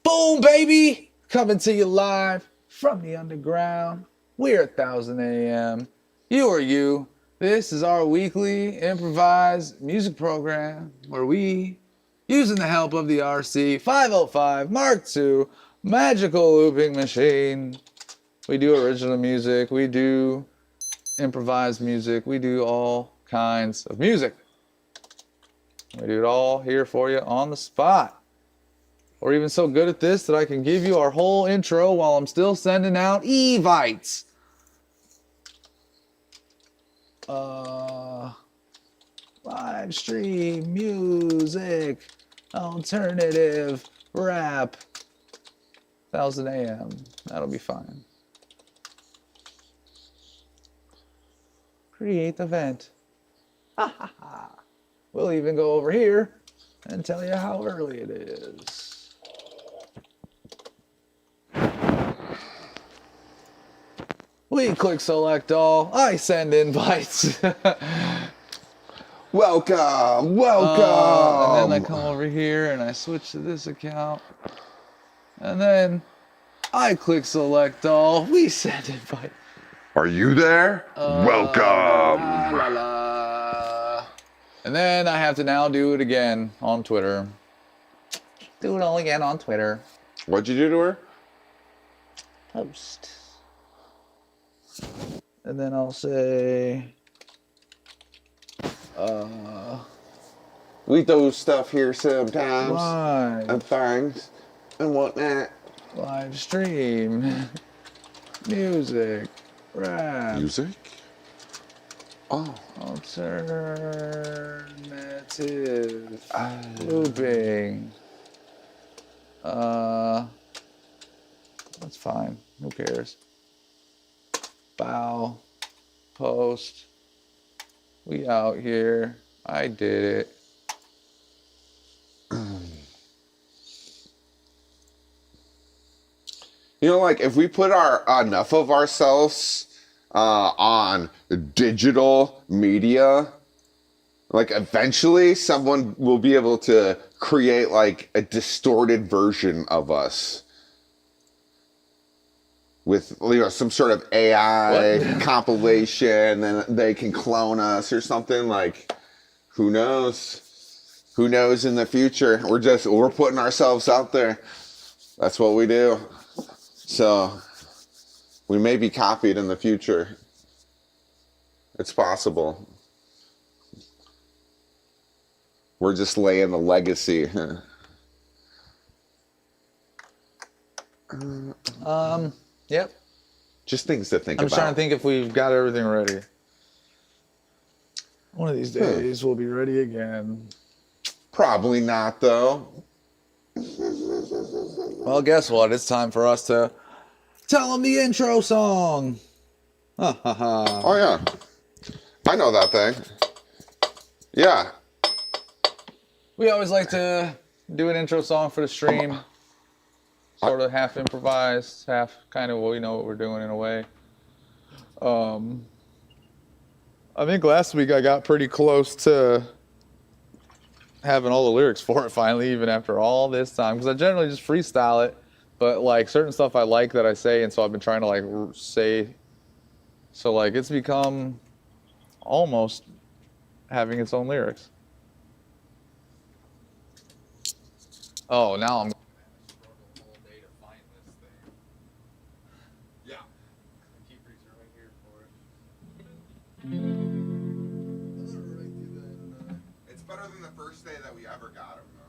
Boom, baby! Coming to you live from the underground. We're 1000 AM. You are you. This is our weekly improvised music program where we, using the help of the RC 505 Mark II magical looping machine, we do original music, we do improvised music, we do all kinds of music. We do it all here for you on the spot. We're even so good at this that I can give you our whole intro while I'm still sending out evites. Live stream, music, alternative, rap, 1000 AM. That'll be fine. Create event. Ha ha ha. We'll even go over here and tell you how early it is. We click select all. I send invites. Welcome. And then I come over here and I switch to this account. And then I click select all. We send invite. Are you there? Welcome. La, la, la. And then I have to now do it again on Twitter. Do it all again on Twitter. What'd you do to her? Post. And then I'll say, We do stuff here sometimes. live, And things. And whatnot. live stream, music, rap, Music? Oh. alternative, looping. That's fine. Who cares? Bow, post. We out here. I did it. You know, like if we put enough of ourselves on digital media, like eventually someone will be able to create like a distorted version of us with, you know, some sort of AI compilation, and they can clone us or something. Like, who knows? Who knows in the future? We're putting ourselves out there. That's what we do. So we may be copied in the future. It's possible. We're just laying the legacy. Yep. Just things to think I'm about. trying to think if we've got everything ready. One of these days we'll be ready again. Probably not, though. Well, guess what? It's time for us to tell them the intro song. Ha ha ha. Oh, yeah. I know that thing. Yeah. We always like to do an intro song for the stream. Sort of half improvised, half kind of, well, we know what we're doing in a way. I think last week I got pretty close to having all the lyrics for it finally, even after all this time. Because I generally just freestyle it, but like certain stuff I like that I say, and so I've been trying to like say. So like it's become almost having its own lyrics. Oh, now I'm It's better than the first day that we ever got him, though.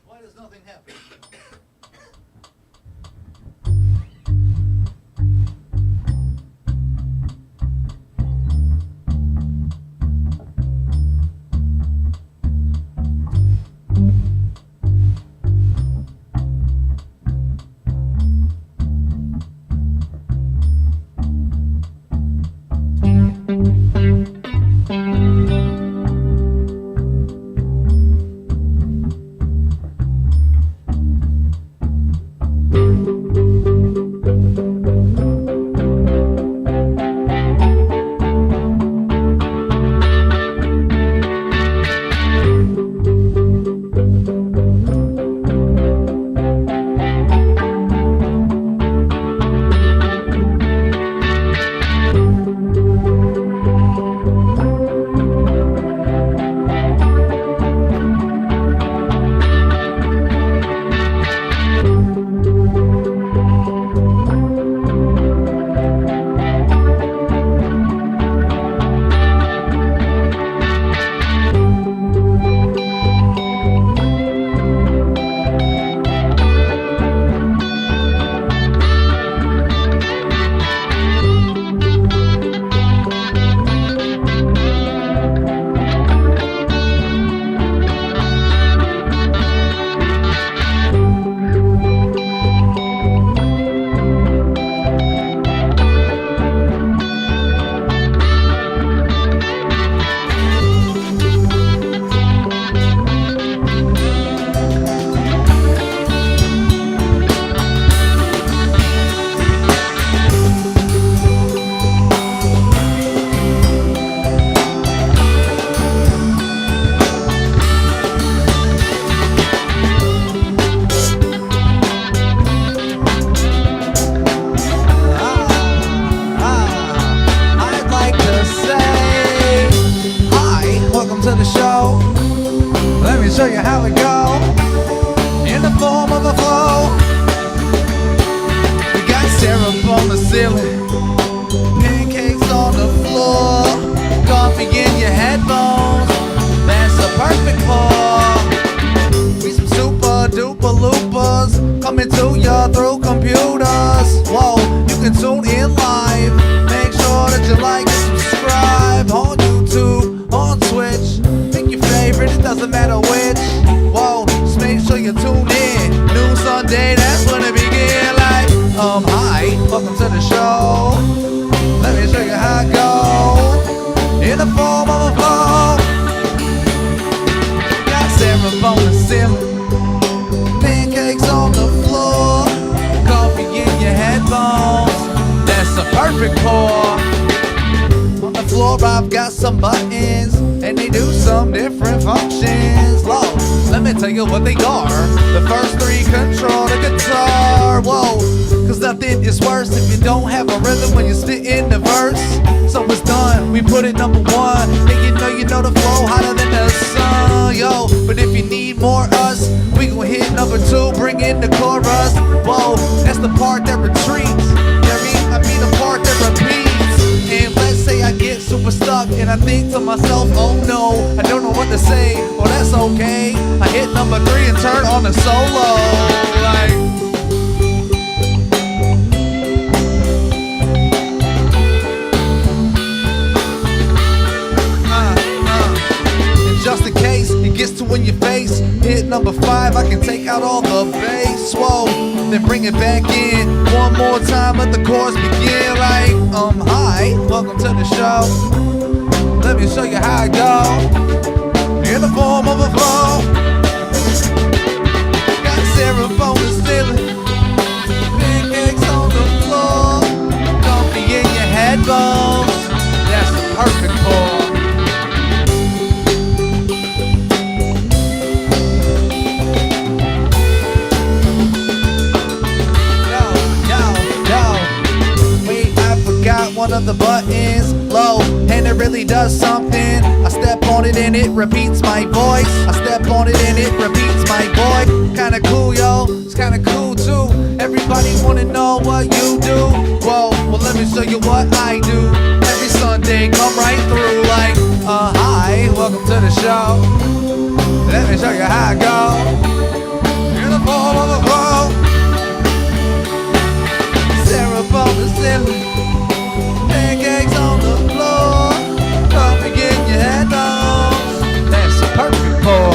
Why does nothing happen? show you how it go. In the form of a flow. We got syrup on the ceiling, pancakes on the floor, coffee in your headphones. That's the perfect pour. We some super duper loopers coming to ya through computers. Whoa, you can tune in live. Make sure that you like and subscribe on YouTube, on Twitch. Pick your favorite, it doesn't matter which. Whoa, just make sure you tune in. New Sunday, that's when it begin. Like, hi, welcome to the show. Let me show you how it go. In the form of a flow. Got syrup on the ceiling, pancakes on the floor, coffee in your headphones. That's a perfect pour. On the floor I've got some buttons, and they do some different functions. Low, let me tell you what they are. The first three control the guitar. Whoa, cause nothing is worse if you don't have a rhythm when you spit in the verse. So it's done, we put it number one. And you know the flow hotter than the sun. Yo, but if you need more us, we gon' hit number two, bring in the chorus. Whoa, that's the part that retreats. I mean the part that repeats. And let's say I get super stuck and I think to myself, oh no, I don't know what to say. Well, that's okay, I hit number three and turn on the solo. Like, just in case it gets too in your face, hit number five, I can take out all the bass. Whoa, then bring it back in one more time, let the chorus begin. Like, hi, welcome to the show. Let me show you how it go. In the form of a flow. Got syrup on the ceiling, pancakes on the floor, coffee in your headphones. That's the perfect pour. Got one of the buttons low, and it really does something. I step on it and it repeats my voice. I step on it and it repeats my voice. Kinda cool, yo, it's kinda cool too. Everybody wanna know what you do. Whoa, well let me show you what I do. Every Sunday, come right through. Like, hi, welcome to the show. Let me show you how I go. In the form of a flow. Syrup on the ceiling, pancakes on the floor, coffee in your headphones. That's a perfect pour.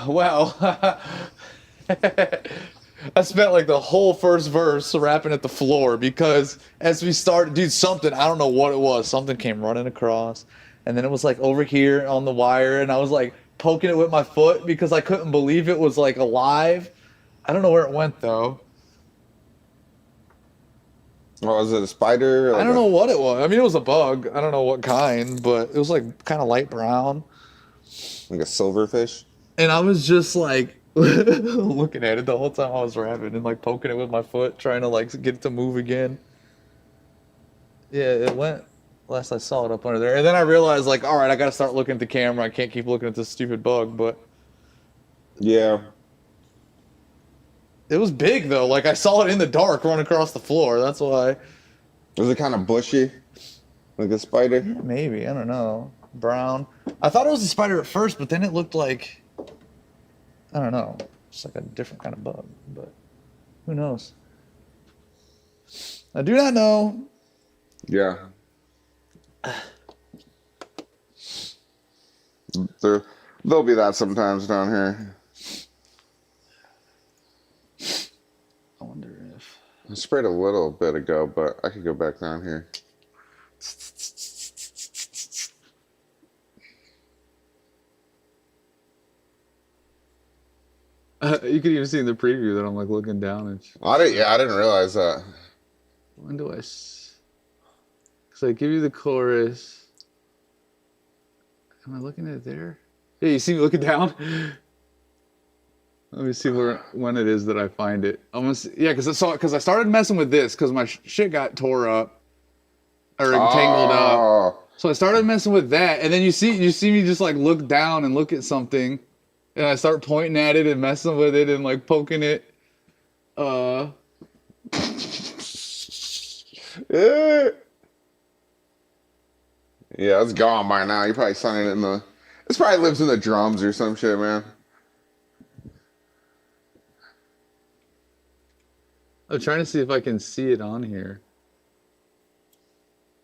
Well, I spent like the whole first verse rapping at the floor because as we started, dude, something, I don't know what it was, something came running across, and then it was like over here on the wire, and I was like poking it with my foot because I couldn't believe it was like alive. I don't know where it went though. Oh, was it a spider? Like I don't know what it was. I mean, it was a bug. I don't know what kind, but it was like kind of light brown. Like a silverfish? And I was just like looking at it the whole time I was rapping and like poking it with my foot, trying to like get it to move again. Yeah, it went. Last I saw it up under there. And then I realized like, all right, I got to start looking at the camera. I can't keep looking at this stupid bug, but. Yeah. It was big though. Like I saw it in the dark run across the floor. That's why. Was it kind of bushy? Like a spider? Yeah, maybe. I don't know. Brown. I thought it was a spider at first, but then it looked like. I don't know. It's like a different kind of bug, but who knows? I do not know. Yeah. There'll be that sometimes down here. I wonder if... I sprayed a little bit ago, but I could go back down here. You could even see in the preview that I'm like looking down and. I didn't realize that. When do I? So I give you the chorus. Am I looking at it there? Yeah, you see me looking down. Let me see when it is that I find it. Yeah, because I started messing with this because my shit got tore up or tangled up. So I started messing with that, and then you see me just like look down and look at something, and I start pointing at it and messing with it and like poking it. Yeah, it's gone by now. You probably signed it in the. This probably lives in the drums or some shit, man. I'm trying to see if I can see it on here.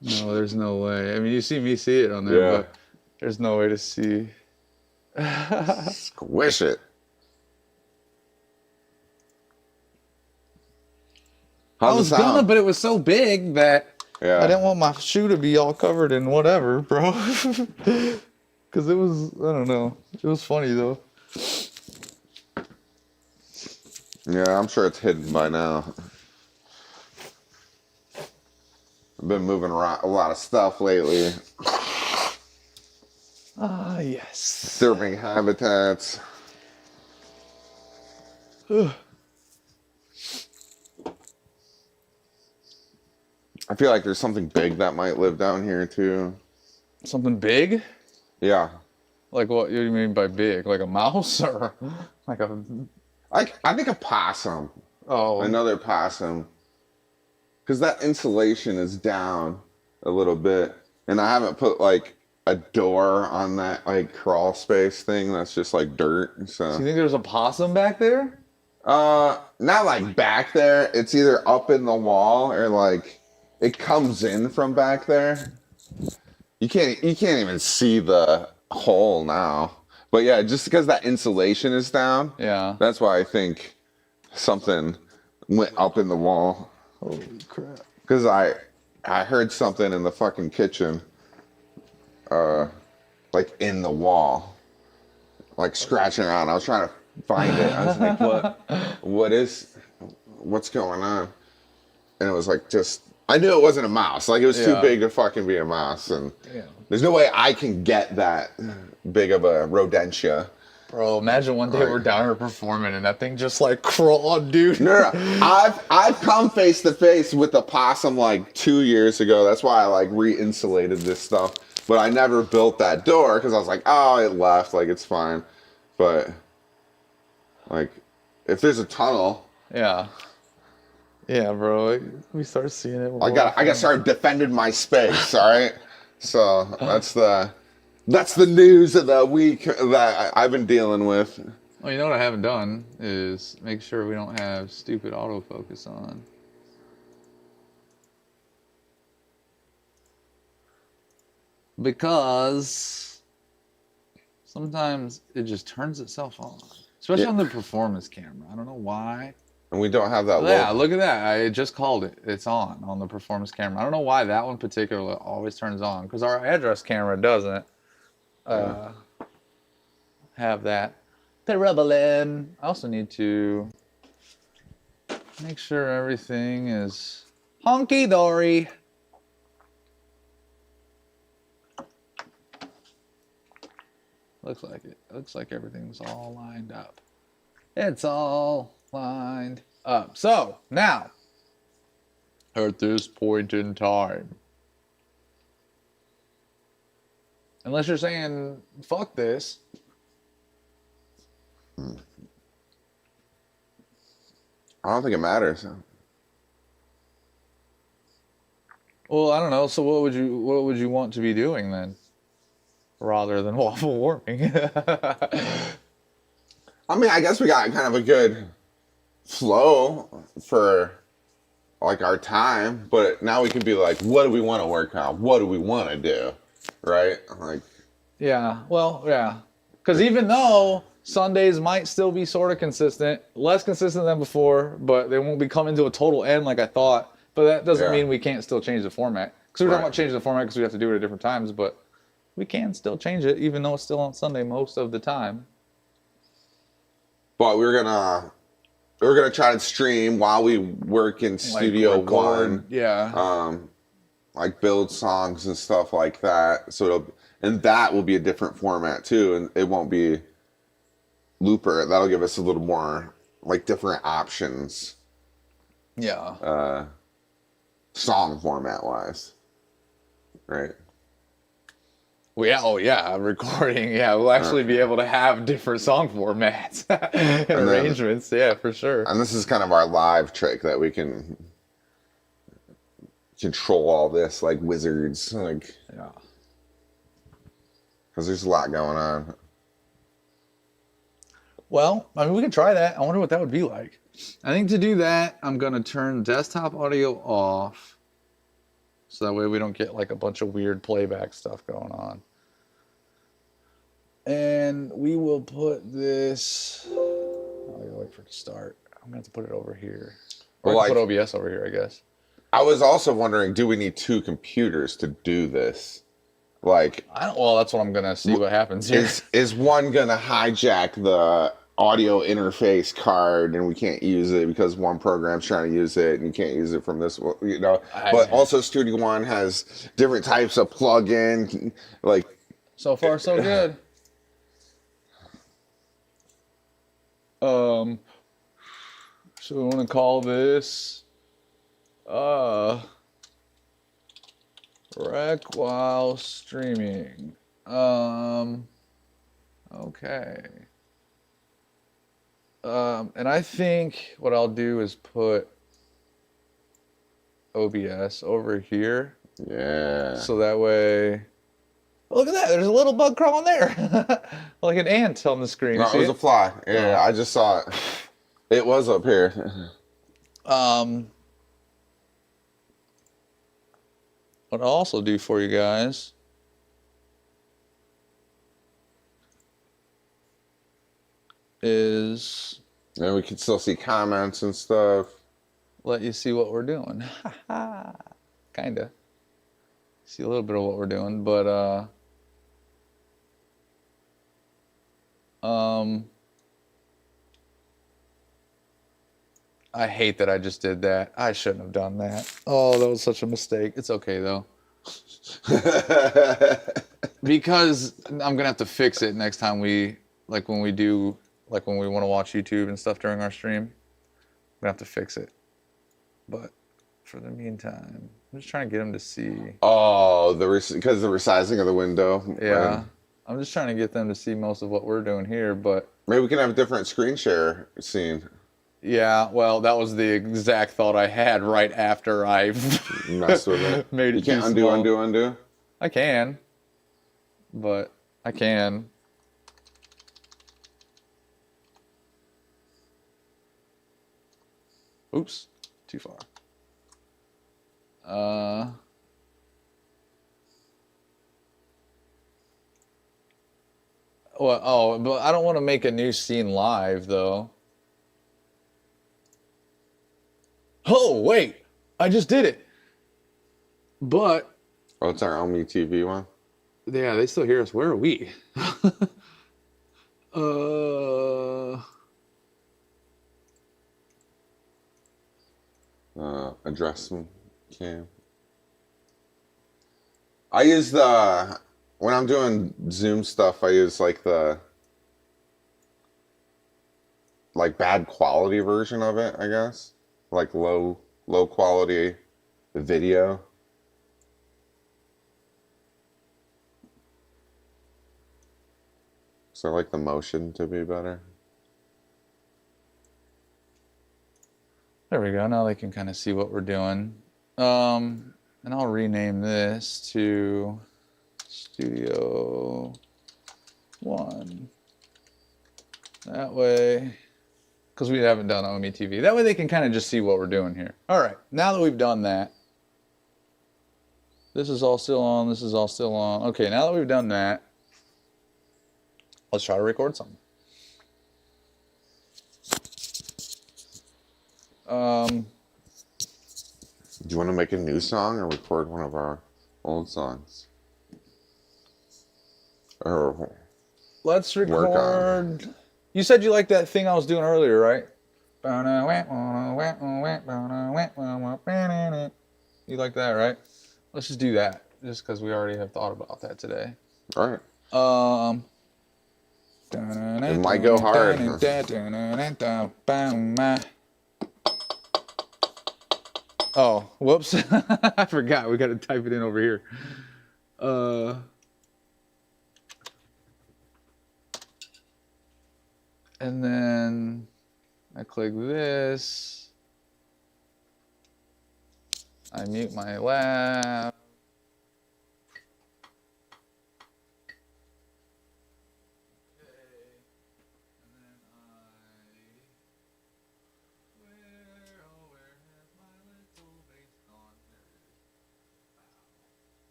No, there's no way. I mean, you see me see it on there, but there's no way to see. Squish it. I was gonna, but it was so big that I didn't want my shoe to be all covered in whatever, bro. Because it was, I don't know. It was funny, though. Yeah, I'm sure it's hidden by now. I've been moving around a lot of stuff lately. Ah, yes. Disturbing habitats. I feel like there's something big that might live down here too. Something big? Yeah. Like what do you mean by big? Like a mouse or like a... I think a possum. Oh. Another possum. Because that insulation is down a little bit. And I haven't put like a door on that like crawl space thing that's just like dirt. So you think there's a possum back there? Not like back there. It's either up in the wall or like it comes in from back there. You can't even see the hole now. But yeah, just because that insulation is down. Yeah. That's why I think something went up in the wall. Holy crap. Because I heard something in the fucking kitchen. Like in the wall. Like scratching around. I was trying to find it. I was like, what's going on? And it was like I knew it wasn't a mouse. Like it was too big to fucking be a mouse. And there's no way I can get that big of a rodentia. Bro, imagine one day we're down here performing and that thing just like crawled, dude. No. I've come face to face with a possum like 2 years ago. That's why I like re-insulated this stuff. But I never built that door because I was like, oh, it left. Like it's fine. But like if there's a tunnel. Yeah. Yeah, bro. We start seeing it. I gotta start defending my space, all right? So that's the news of the week that I've been dealing with. Well, you know what I haven't done is make sure we don't have stupid autofocus on. Because sometimes it just turns itself on. Especially on the performance camera. I don't know why. And we don't have that. Yeah, look at that. I just called it. It's on the performance camera. I don't know why that one particularly always turns on. Because our address camera doesn't have that. Parabolin. I also need to make sure everything is honky-dory. Looks like it. Looks like everything's all lined up. It's all lined up. So, now, at this point in time, unless you're saying, fuck this. I don't think it matters. Well, I don't know. So what would you want to be doing then? Rather than waffle warming. I mean, I guess we got kind of a good flow for like our time, but now we can be like, what do we want to work on? What do we want to do? Right? Like, yeah. Well, yeah. Because even though Sundays might still be sort of consistent, less consistent than before, but they won't be coming to a total end like I thought. But that doesn't mean we can't still change the format. Because we're talking about changing the format because we have to do it at different times, but we can still change it even though it's still on Sunday most of the time. but we're gonna try to stream while we work in Studio One. Yeah. Like build songs and stuff like that. And that will be a different format too, and it won't be looper. That'll give us a little more like different options. Yeah. Song format wise, right? Well, yeah. Oh, yeah. Recording. Yeah, we'll actually be able to have different song formats and arrangements. Yeah, for sure. And this is kind of our live trick that we can control all this like wizards, like Yeah. because there's a lot going on. Well, I mean, we could try that. I wonder what that would be like. I think to do that, I'm going to turn desktop audio off. So that way we don't get like a bunch of weird playback stuff going on. And we will put this... I gotta wait for it to start. I'm going to have to put it over here. Or I can put OBS over here, I guess. I was also wondering, do we need two computers to do this? Like, well, that's what I'm going to see what happens here. Is one going to hijack the audio interface card and we can't use it because one program's trying to use it and you can't use it from this, you know? But also Studio One has different types of plug-in, like... So far, so good. So we want to call this rec while streaming. Okay. And I think what I'll do is put OBS over here. Yeah. So that way... Look at that. There's a little bug crawling there. Like an ant on the screen. No, it was a fly. Yeah, I just saw it. It was up here. What I'll also do for you guys is... And we can still see comments and stuff. Let you see what we're doing. Kinda. See a little bit of what we're doing, but I hate that I just did that. I shouldn't have done that. Oh, that was such a mistake. It's okay though. Because I'm gonna have to fix it next time when we want to watch YouTube and stuff during our stream. I'm gonna have to fix it. But for the meantime, I'm just trying to get them to see. Oh, because the resizing of the window. Yeah. I'm just trying to get them to see most of what we're doing here, but... Maybe we can have a different screen share scene. Yeah, well, that was the exact thought I had right after I messed with it. Made it you can't undo? I can, but I can. Oops, too far. Well, but I don't want to make a new scene live, though. Oh, wait. I just did it. But... Oh, it's our Omi TV one? Yeah, they still hear us. Where are we? Addressment cam. I use when I'm doing Zoom stuff, I use the bad quality version of it, I guess. Like low quality video. So I like the motion to be better. There we go. Now they can kind of see what we're doing. And I'll rename this to Studio One. That way, because we haven't done Omi TV. That way they can kind of just see what we're doing here. All right, now that we've done that, this is all still on, this is all still on. Okay, now that we've done that, let's try to record something. Do you want to make a new song or record one of our old songs? Or let's record You said you liked that thing I was doing earlier, right? You like that, right? Let's just do that, just because we already have thought about that today. All right. It might go hard. Oh, whoops. I forgot. We got to type it in over here. And then I click this. I mute my lab.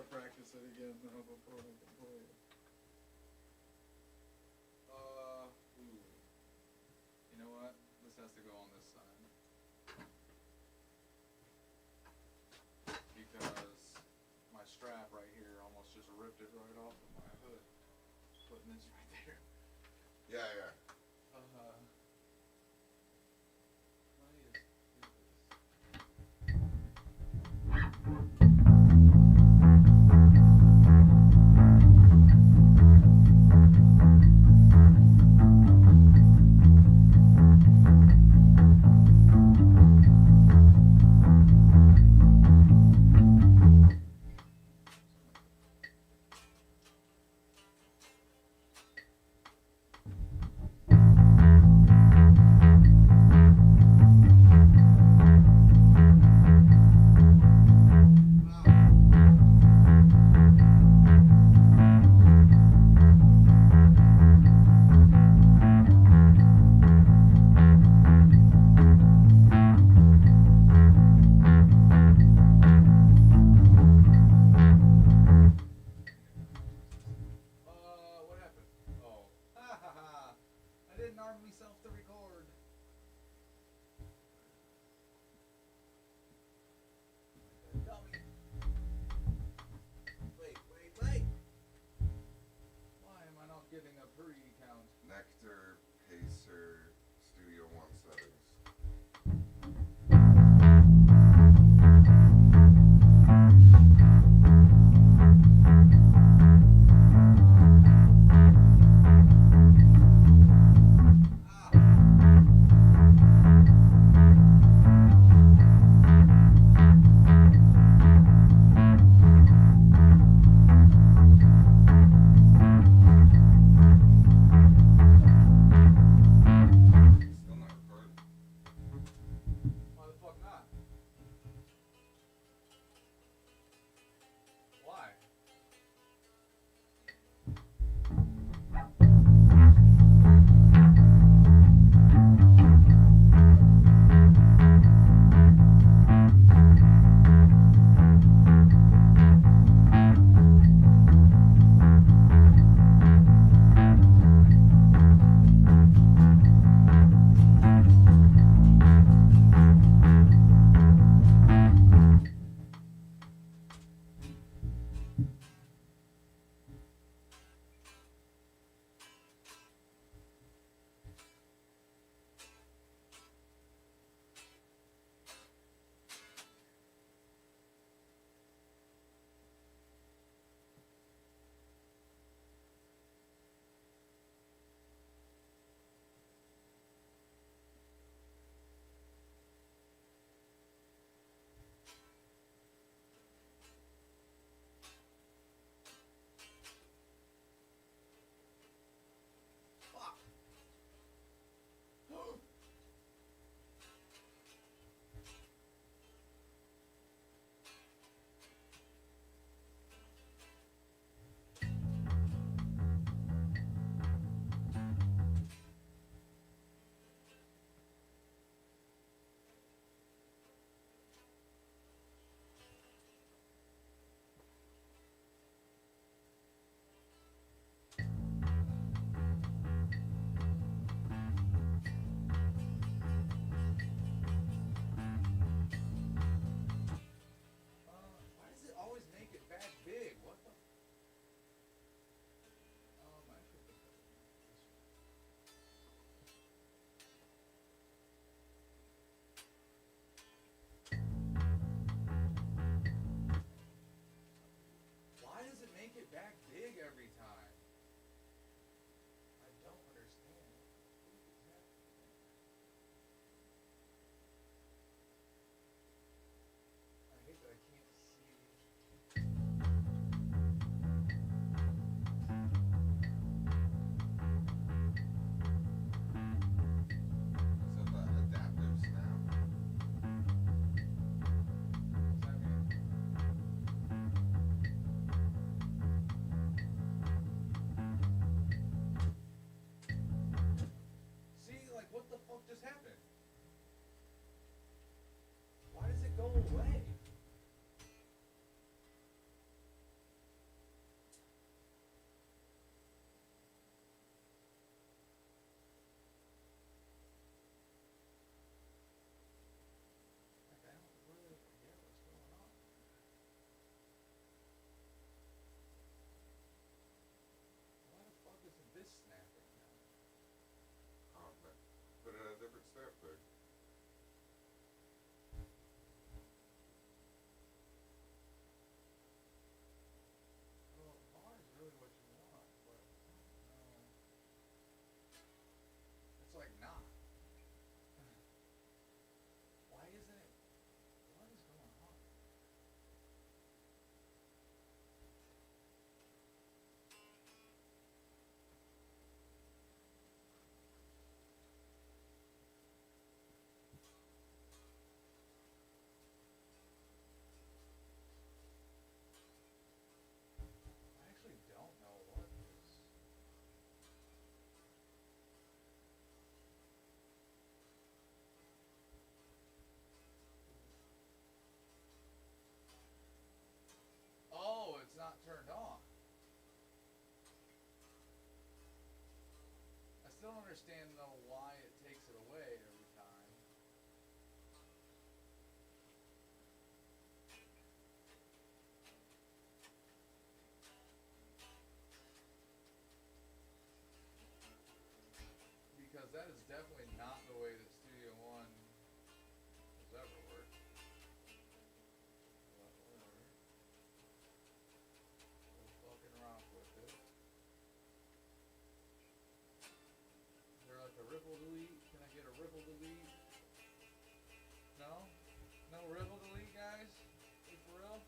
Practice it again now before I can play it. You know what? This has to go on this side. Because my strap right here almost just ripped it right off of my hood. Putting this right there. Yeah, yeah. Go away. This snapping now. Oh, put it at a different step there. Well, bar is really what you want, but it's like not. Why isn't it? What is going on? I actually don't know what is. Oh, it's not turned on. I still don't understand though why it takes it away every time. Because that is definitely not the way that Studio One has ever worked. But whatever. We'll fucking rock with it. Is there like a ripple delete? Can I get a ripple delete? No? No ripple delete, guys? You for real?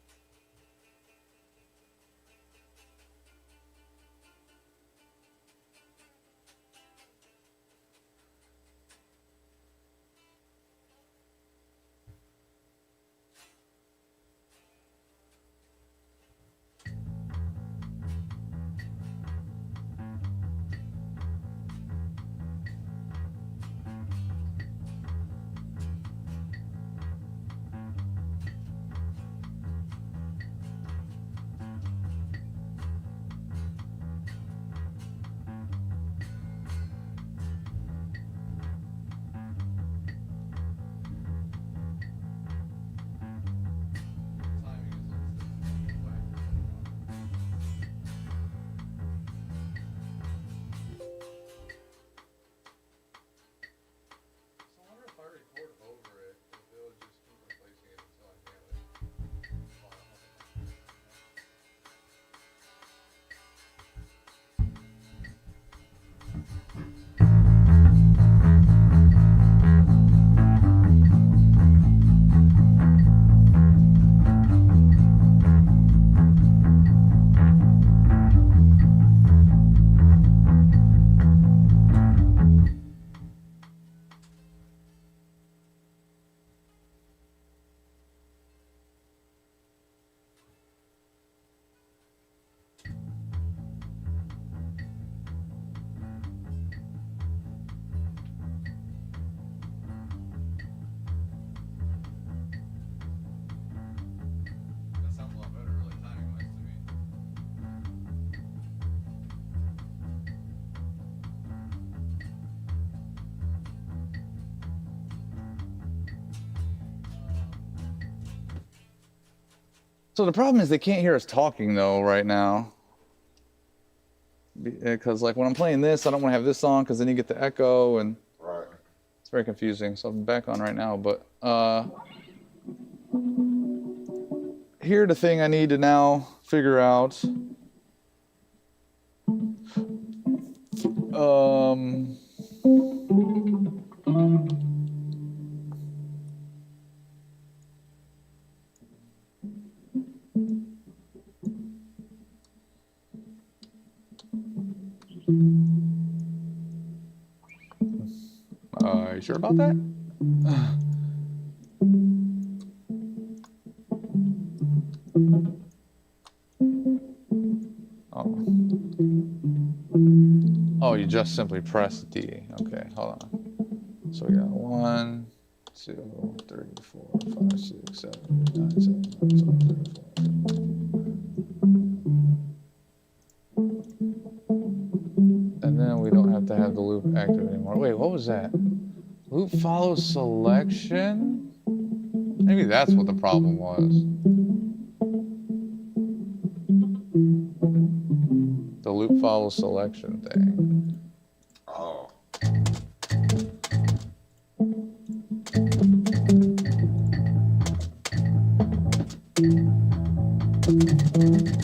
So the problem is they can't hear us talking though right now. Because like when I'm playing this, I don't want to have this on because then you get the echo and Right. it's very confusing. So I'm back on right now, but here the thing I need to now figure out. You sure about that? Oh. Oh, you just simply press D. Okay, hold on. So we got 1, 2, 3, 4, 5, 6, 7, 8, 9, 7, 9, 12, 13, 14. And then we don't have to have the loop active anymore. Wait, what was that? Loop follows selection? Maybe that's what the problem was. The loop follows selection thing. Oh.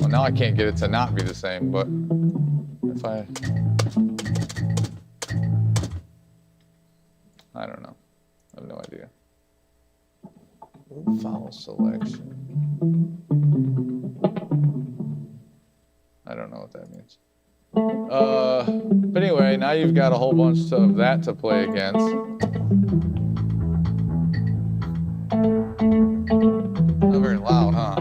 Well, now I can't get it to not be the same, but if I don't know. I have no idea. Loop follow selection. I don't know what that means. But anyway, now you've got a whole bunch of that to play against. Not very loud, huh?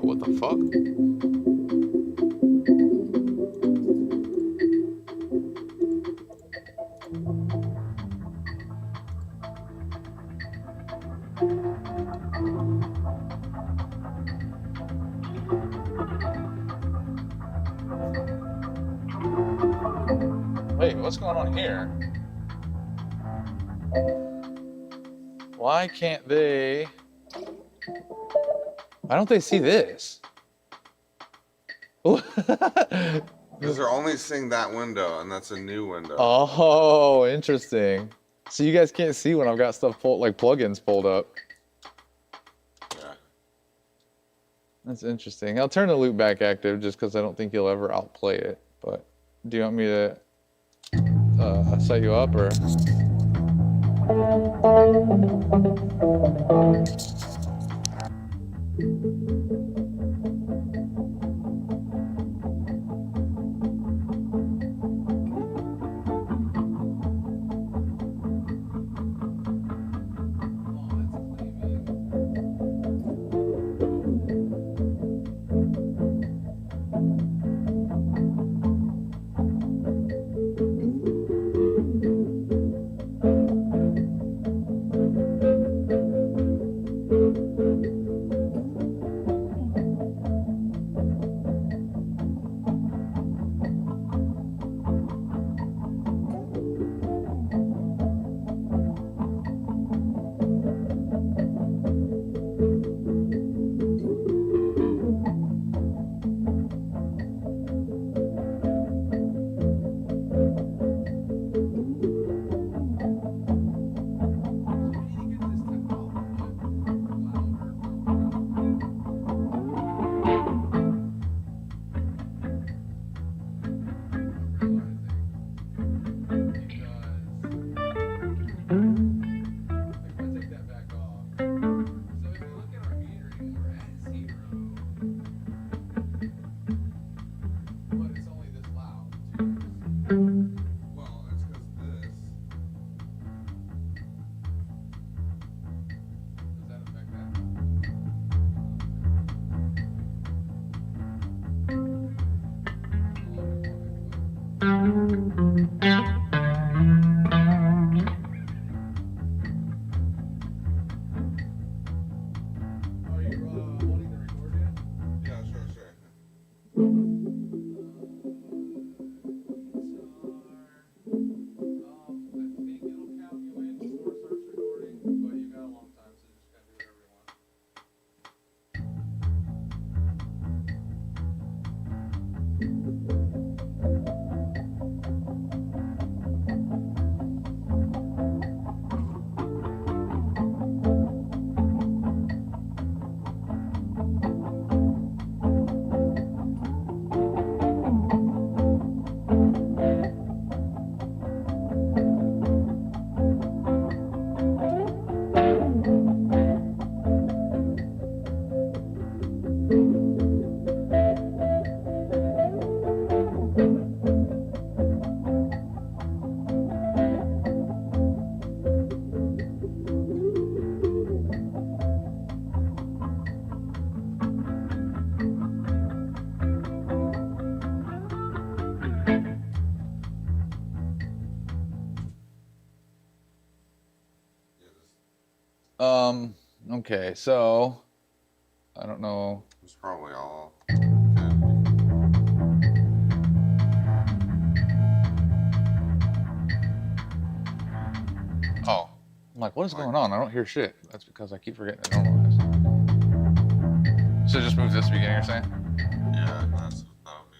What the fuck? Wait, what's going on here? Why can't they... Why don't they see this? Because they're only seeing that window, and that's a new window. Oh, interesting. So you guys can't see when I've got stuff pulled, like plugins pulled up. Yeah. That's interesting. I'll turn the loop back active just because I don't think you'll ever outplay it. But do you want me to set you up or? Okay, so I don't know. It's probably all. Oh, I'm like, what is going on? I don't hear shit. That's because I keep forgetting to normalize. So just move this to the beginning, you're saying? Yeah, that'll be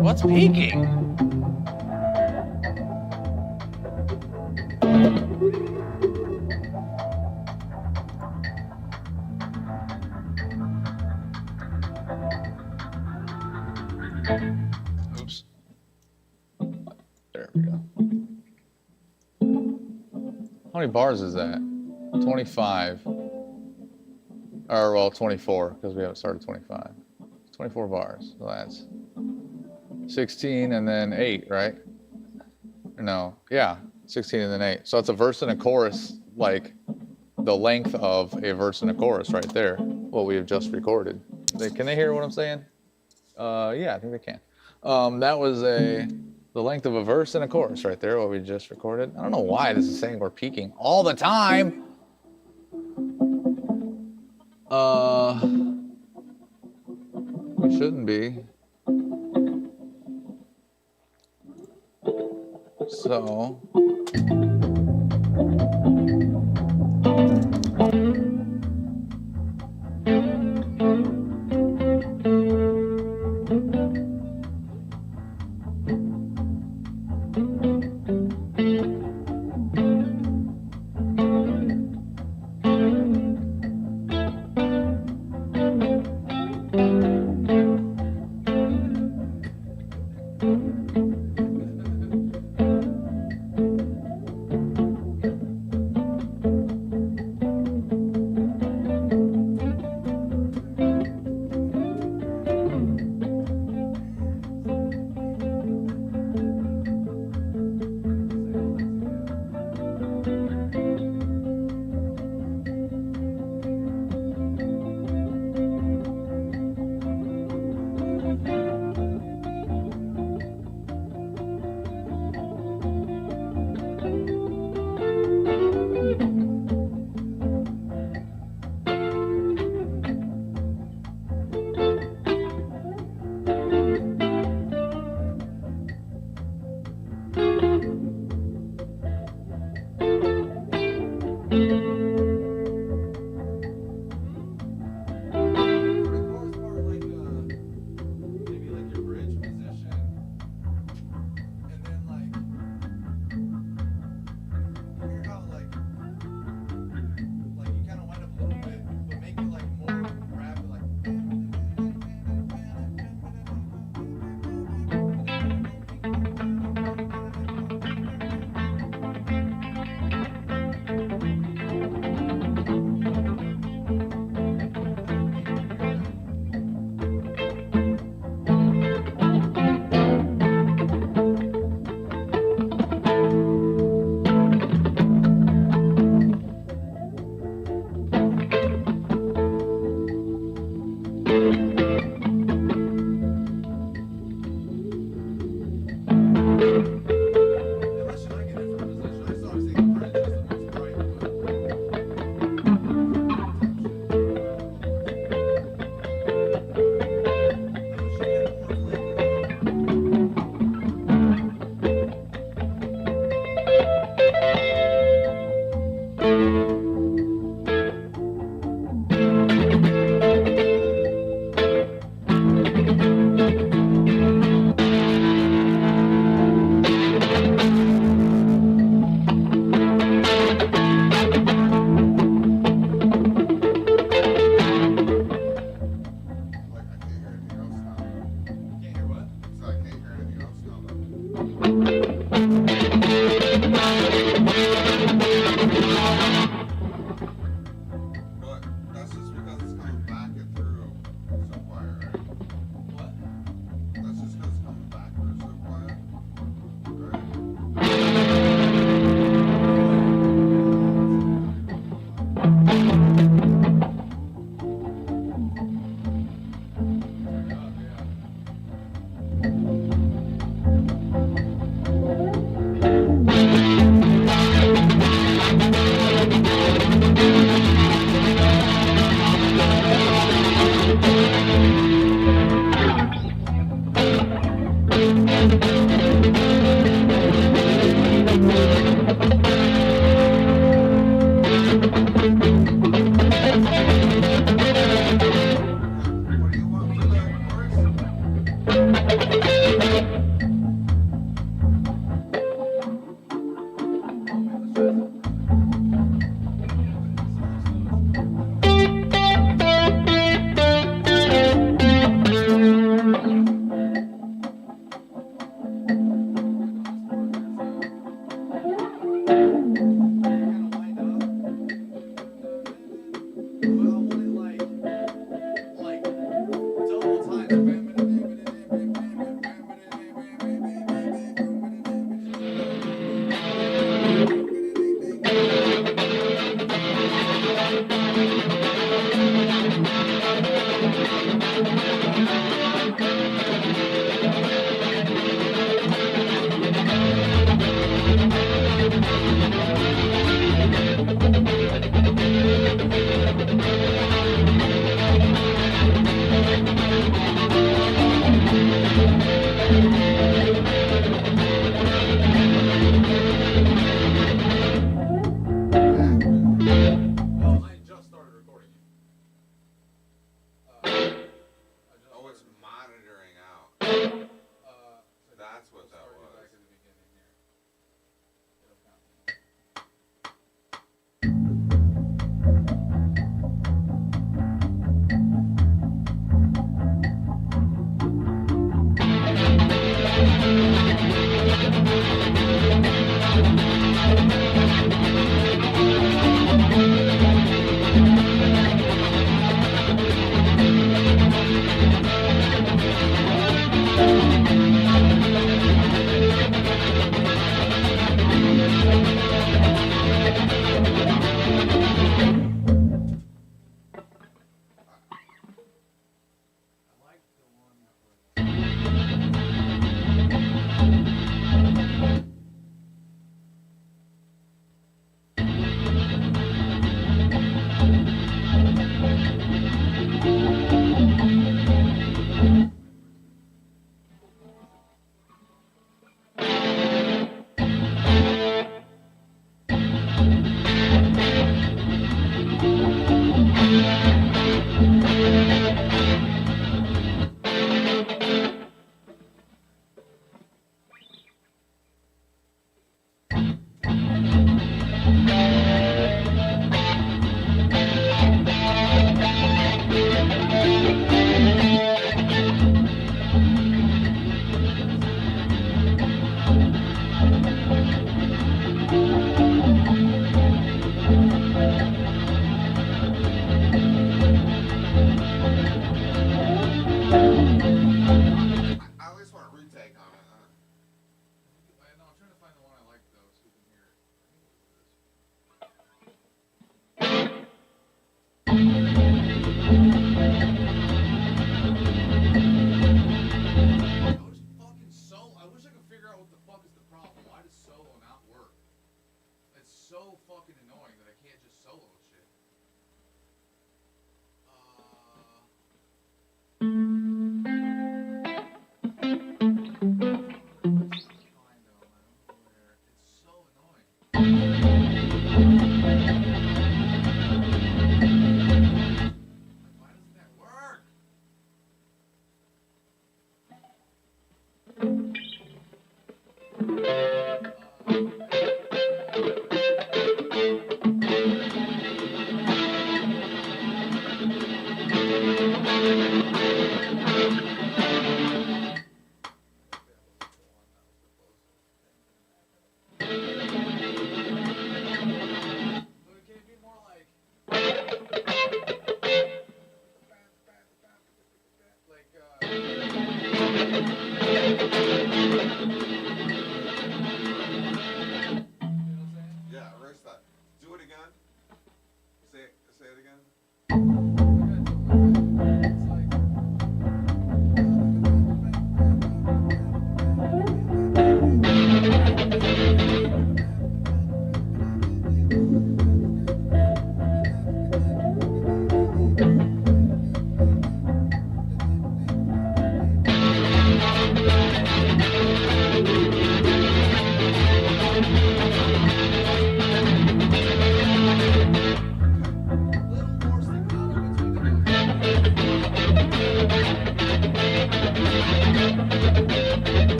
What's peaking? Oops. There we go. How many bars is that? 25. Or, well, 24, because we haven't started 25. 24 bars. So that's 16 and then 8, right? No. Yeah. 16 and then 8. So it's a verse and a chorus, like the length of a verse and a chorus right there, what we have just recorded. Can they hear what I'm saying? Yeah, I think they can. That was the length of a verse and a chorus right there, what we just recorded. I don't know why this is saying we're peaking all the time. We shouldn't be. So.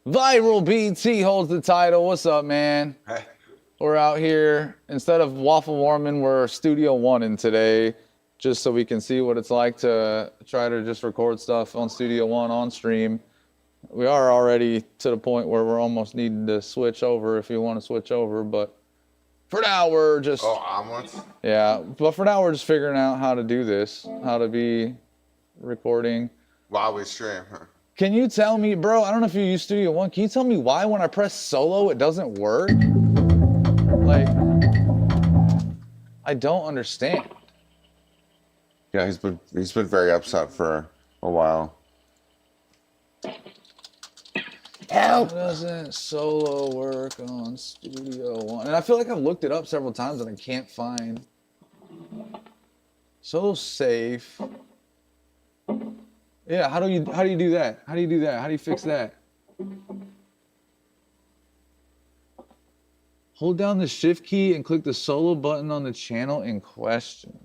Viral BT holds the title. What's up, man? Hey. We're out here. Instead of waffle warming, we're Studio One today, just so we can see what it's like to try to just record stuff on Studio One on stream. We are already to the point where we're almost needing to switch over if you want to switch over, but for now we're just... Oh, omelets? Yeah, but for now we're just figuring out how to do this, how to be recording. While we stream, huh? Can you tell me, bro, I don't know if you use Studio One, can you tell me why when I press solo it doesn't work? Like, I don't understand. Yeah, he's been very upset for a while. Help! Why doesn't solo work on Studio One? And I feel like I've looked it up several times and I can't find. Solo safe. Yeah, how do you do that? How do you do that? How do you fix that? Hold down the shift key and click the solo button on the channel in question.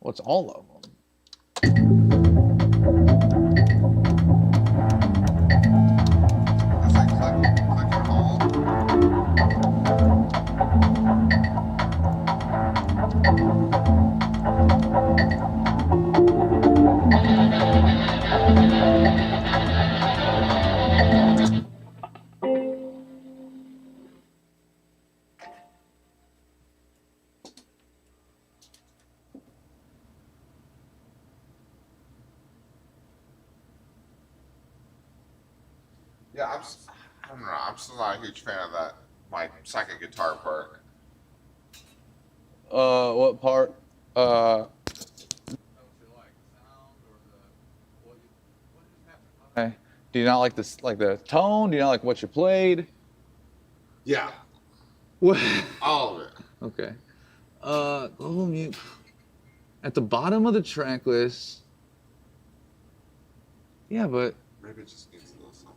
What's all of them? It's like click and hold. Yeah, I don't know. I'm still not a huge fan of that, my second guitar part. What part? Okay. Do you not like this, like the tone? Do you not like what you played? Yeah, What? all of it. Okay. Global mute. At the bottom of the track list. Yeah, but Maybe it just needs a little something.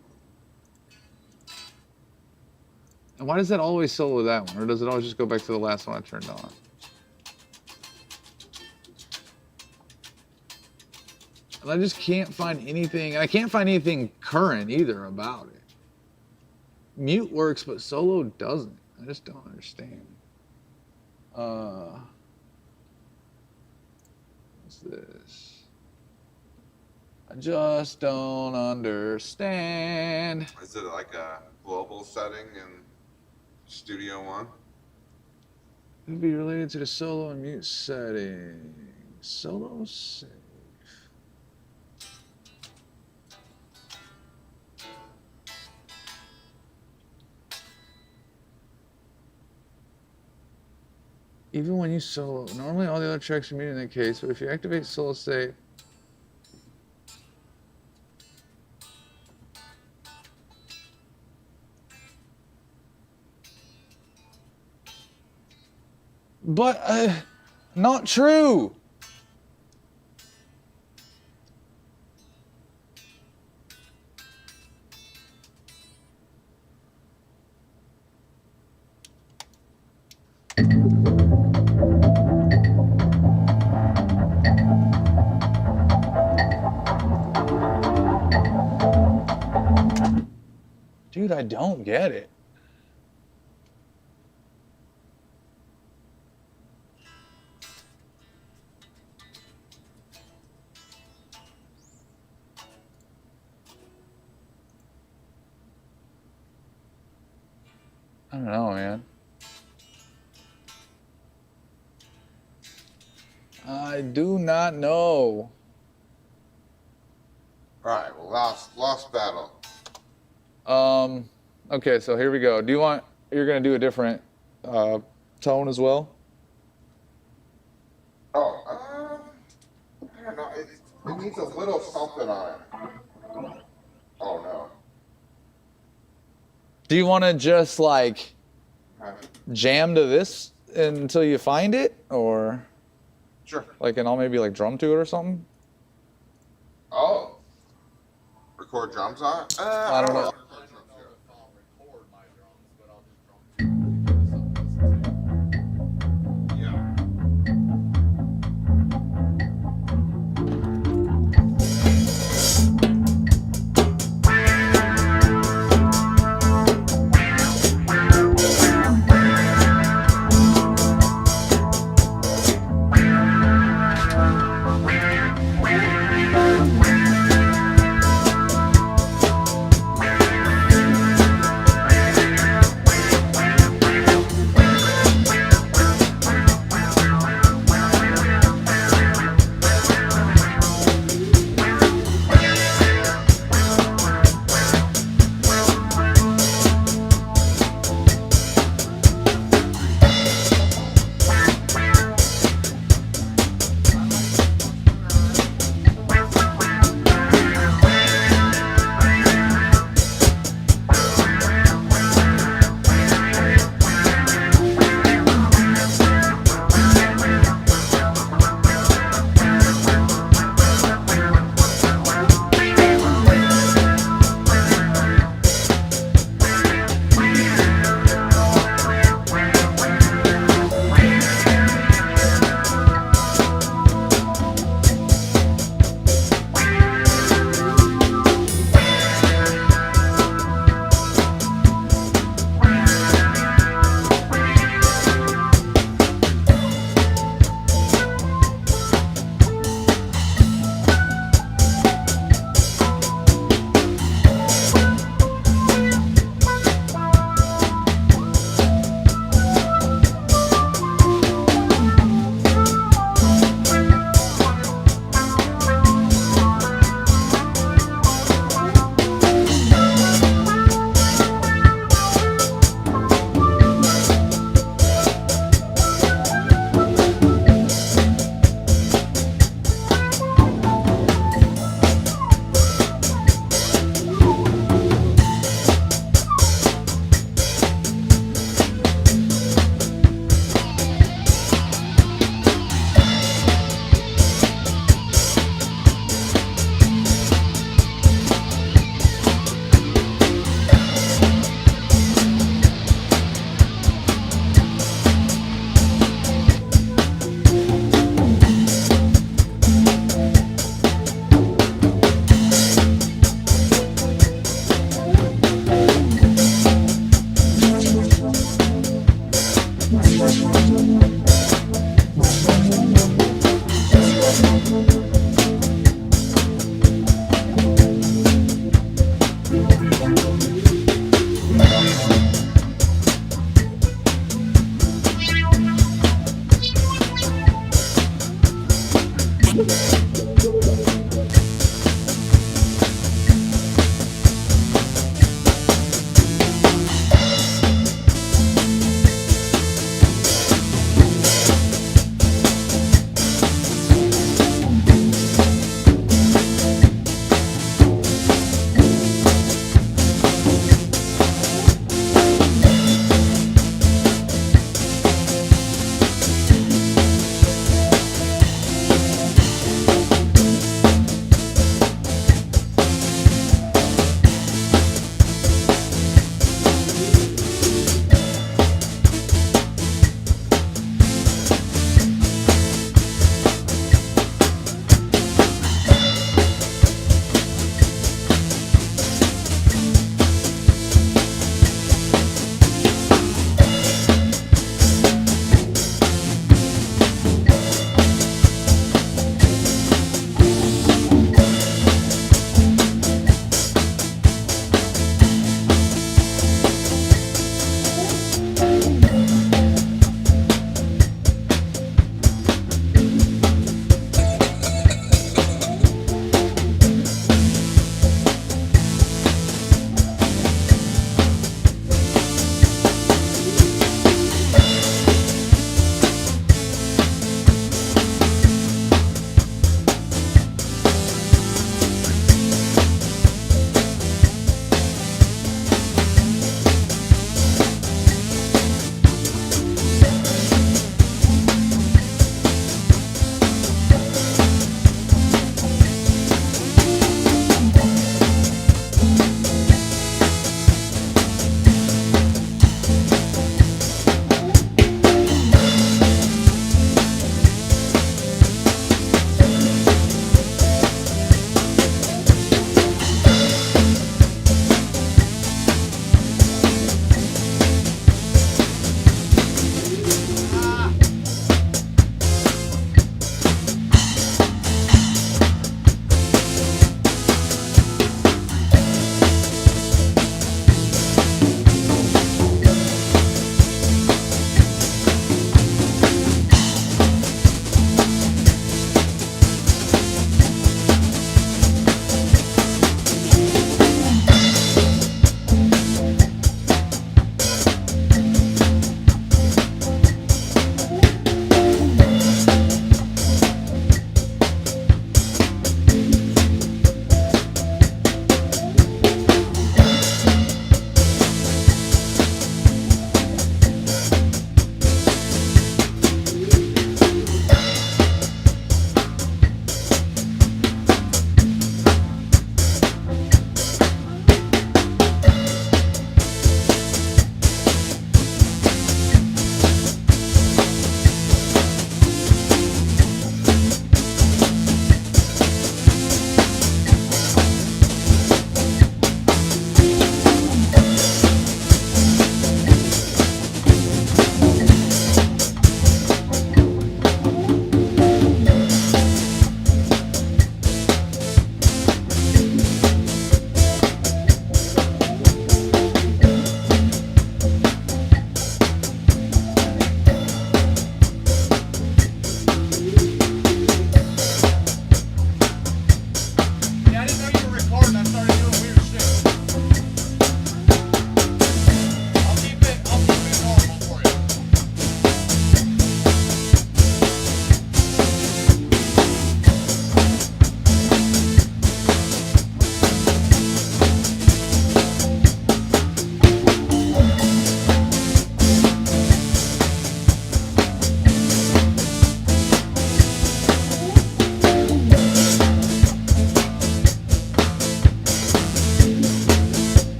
and why does that always solo that one? Or does it always just go back to the last one I turned on? And I just can't find anything, and I can't find anything current either about it. Mute works, but solo doesn't. I just don't understand. What's this? I just don't understand. Is it like a global setting in Studio One? It would be related to the solo and mute settings. Solo safe. Even when you solo, normally all the other tracks are muted in that case, but if you activate solo safe, but not true. Dude, I don't get it. I don't know, man. I do not know. Alright, well, lost battle. Okay, so here we go. Do you want, you're gonna do a different tone as well? Oh, I don't know. It needs a little something on it. Oh no. Do you want to just like Okay. jam to this until you find it, or Sure. like, and I'll maybe like drum to it or something? Oh. Record drums on it? I don't know. Yeah.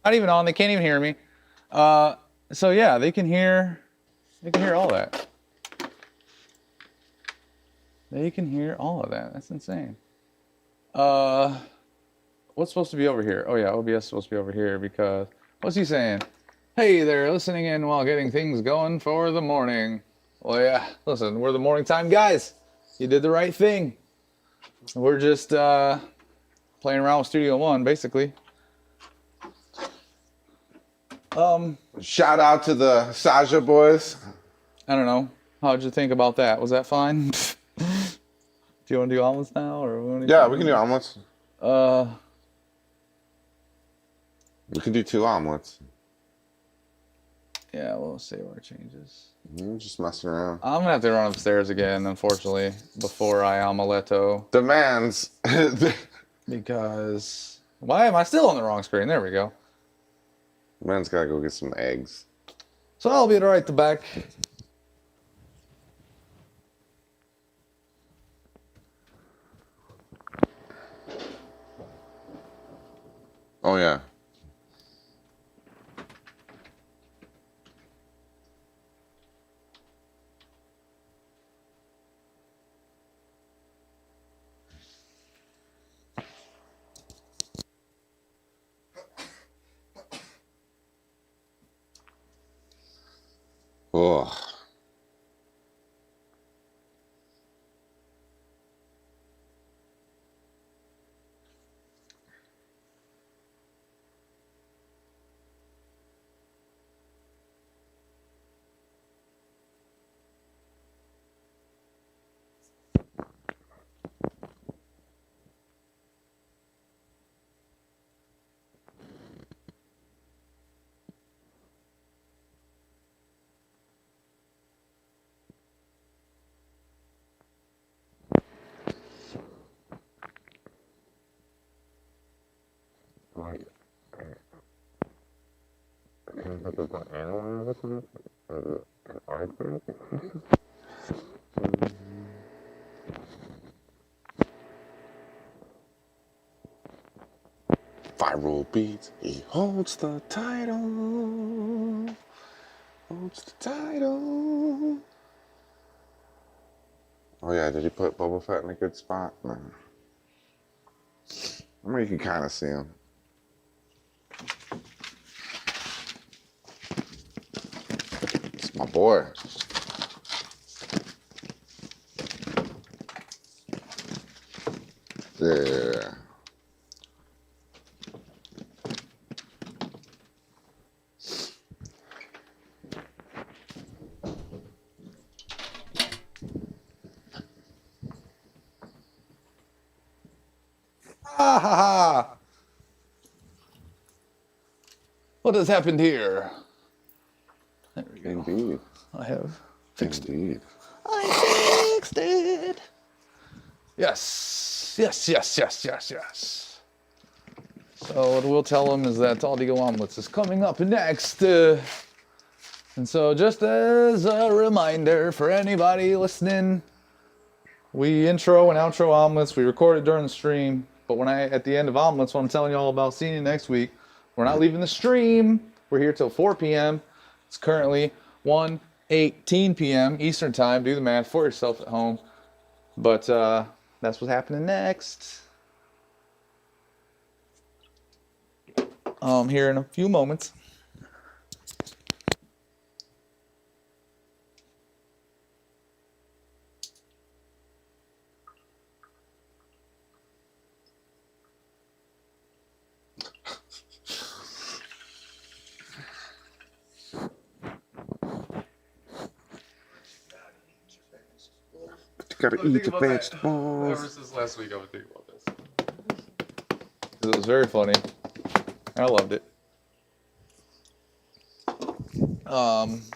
Not even on. They can't even hear me. So yeah, they can hear all that. They can hear all of that. That's insane. What's supposed to be over here? Oh yeah, OBS is supposed to be over here because what's he saying? Hey there, listening in while getting things going for the morning. Well yeah, listen, we're the morning time guys. You did the right thing. We're just playing around with Studio One, basically. Shout out to the Saja boys. I don't know. How'd you think about that? Was that fine? Do you want to do omelets now, or Yeah, we can do omelets. Uh, We can do 2 omelets. yeah, we'll see where it changes. Just messing around. I'm gonna have to run upstairs again, unfortunately, before I omeletto. Demands. Because why am I still on the wrong screen? There we go. Man's gotta go get some eggs. So I'll be right back. Oh yeah. Oh. Viral beats. He holds the title. Holds the title. Oh yeah, did he put Boba Fett in a good spot? No. I mean, you can kind of see him. It's my boy. Yeah. Ah ha ha! What has happened here? There we go. Indeed. I have fixed Indeed. it. I fixed it. Yes, yes, yes, yes, yes, yes. So what we'll tell them is that Audio Omelets is coming up next. And so just as a reminder for anybody listening, we intro and outro Omelets. We record it during the stream. But at the end of Omelets, what I'm telling you all about, seeing you next week, we're not leaving the stream. We're here till 4 p.m. It's currently 1:18 p.m. Eastern Time. Do the math for yourself at home. But that's what's happening next. Here in a few moments. You gotta eat your vegetables. Ever since last week, I was thinking about this. It was very funny. I loved it.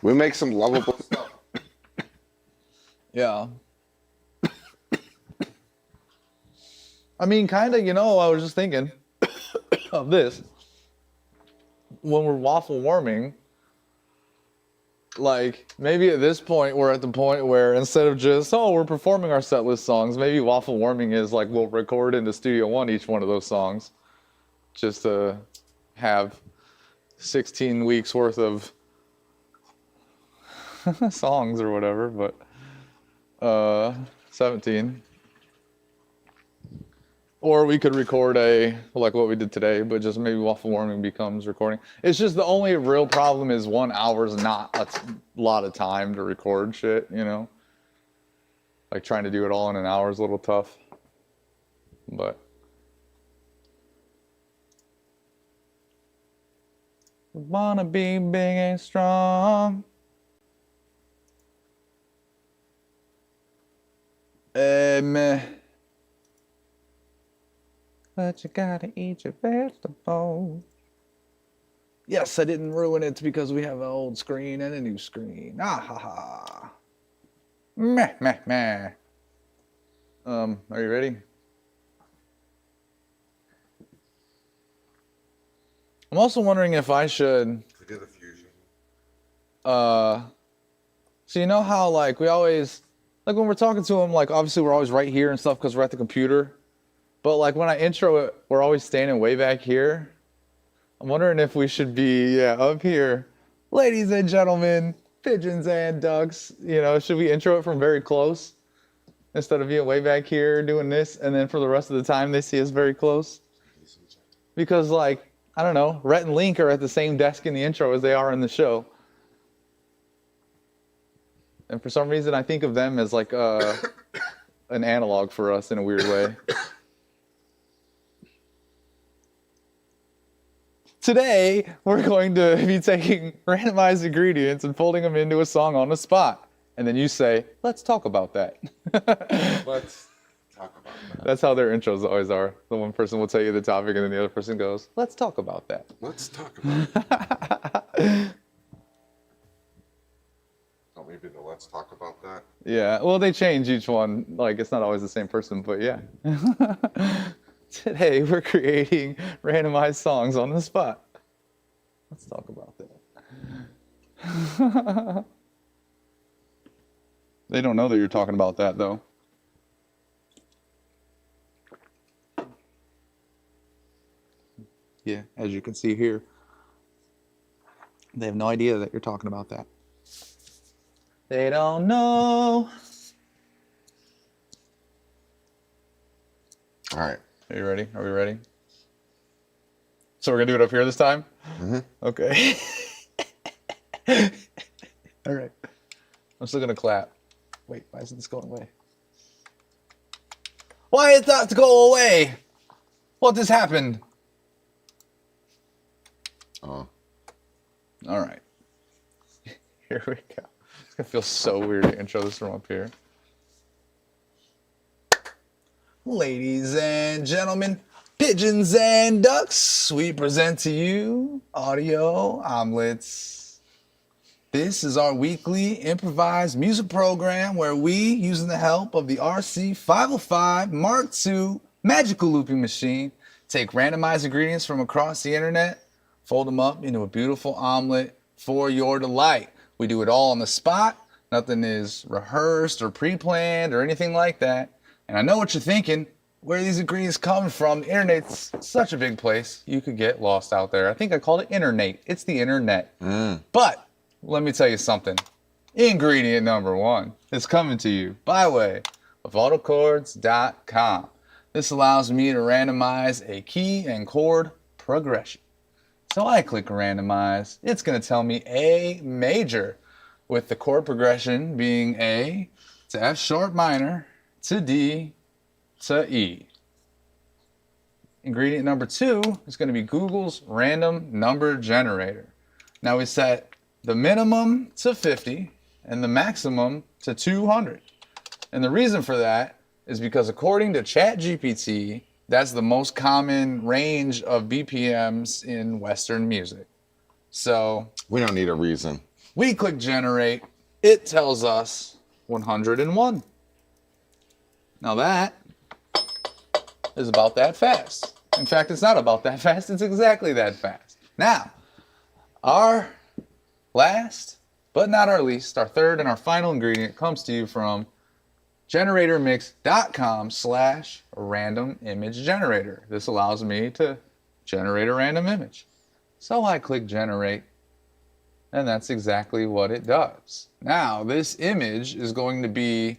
We make some lovable stuff. Yeah. I mean, kind of, I was just thinking of this. When we're waffle warming, like, maybe at this point, we're at the point where instead of just, we're performing our set list songs, maybe waffle warming is like, we'll record into Studio One each one of those songs. Just to have 16 weeks worth of songs or whatever, but 17. Or we could record like what we did today, but just maybe waffle warming becomes recording. It's just the only real problem is 1 hour's not a lot of time to record shit, you know? Like trying to do it all in an hour is a little tough. But wanna be big and strong. Amen. But you gotta eat your vegetables. Yes, I didn't ruin it because we have an old screen and a new screen. Ah ha ha. Meh meh meh. Are you ready? I'm also wondering if I should. We did the fusion. So you know how like we always like when we're talking to them, like obviously we're always right here and stuff because we're at the computer. But like when I intro it, we're always standing way back here. I'm wondering if we should be up here. Ladies and gentlemen, pigeons and ducks, you know, should we intro it from very close? Instead of being way back here doing this, and then for the rest of the time they see us very close? Because like, I don't know, Rhett and Link are at the same desk in the intro as they are in the show. And for some reason I think of them as like an analog for us in a weird way. Today, we're going to be taking randomized ingredients and folding them into a song on the spot. And then you say, let's talk about that. Let's talk about that. That's how their intros always are. The one person will tell you the topic and then the other person goes, let's talk about that. Let's talk about it. Oh, maybe the let's talk about that. Yeah, well, they change each one. Like, it's not always the same person, but yeah. Today, we're creating randomized songs on the spot. Let's talk about that. They don't know that you're talking about that, though. Yeah, as you can see here. They have no idea that you're talking about that. They don't know. All right. Are you ready? Are we ready? So we're going to do it up here this time? Mm-hmm. Okay. All right. I'm still going to clap. Wait, why isn't this going away? Why is that to go away? What just happened? Oh. All right. Here we go. It's going to feel so weird to intro this from up here. Ladies and gentlemen, pigeons and ducks, we present to you audio omelets. This is our weekly improvised music program where we, using the help of the RC505 Mark II magical looping machine, take randomized ingredients from across the internet, fold them up into a beautiful omelet for your delight. We do it all on the spot. Nothing is rehearsed or pre-planned or anything like that. And I know what you're thinking, where are these ingredients coming from? The internet's such a big place, you could get lost out there. I think I called it internet. It's the internet. But let me tell you something. Ingredient number 1 is coming to you by way of autochords.com. This allows me to randomize a key and chord progression. So I click randomize. It's going to tell me A major, with the chord progression being A to F sharp minor to D to E. Ingredient number 2 is going to be Google's random number generator. Now we set the minimum to 50 and the maximum to 200. And the reason for that is because according to ChatGPT, that's the most common range of BPMs in Western music. So We don't need a reason. we click generate. It tells us 101. Now that is about that fast. In fact, it's not about that fast. It's exactly that fast. Now, our last, but not our least, our third and our final ingredient comes to you from generatormix.com/random image generator. This allows me to generate a random image. So I click generate, and that's exactly what it does. Now, this image is going to be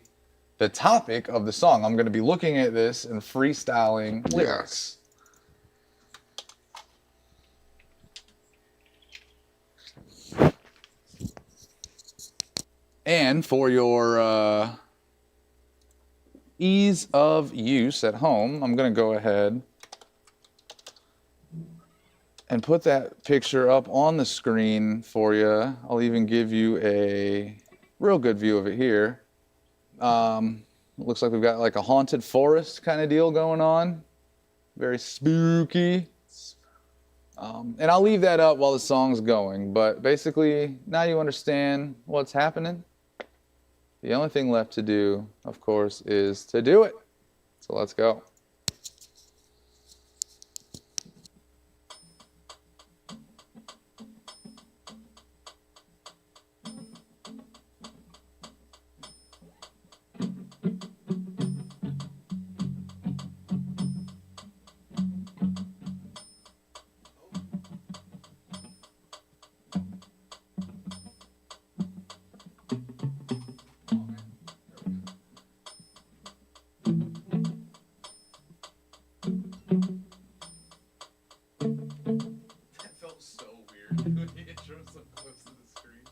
the topic of the song. I'm going to be looking at this and freestyling lyrics. And for your ease of use at home, I'm going to go ahead and put that picture up on the screen for you. I'll even give you a real good view of it here. Looks like we've got like a haunted forest kind of deal going on. Very spooky. And I'll leave that up while the song's going. But basically, now you understand what's happening. The only thing left to do, of course, is to do it. So let's go. That felt so weird when the intro was so close to the screen.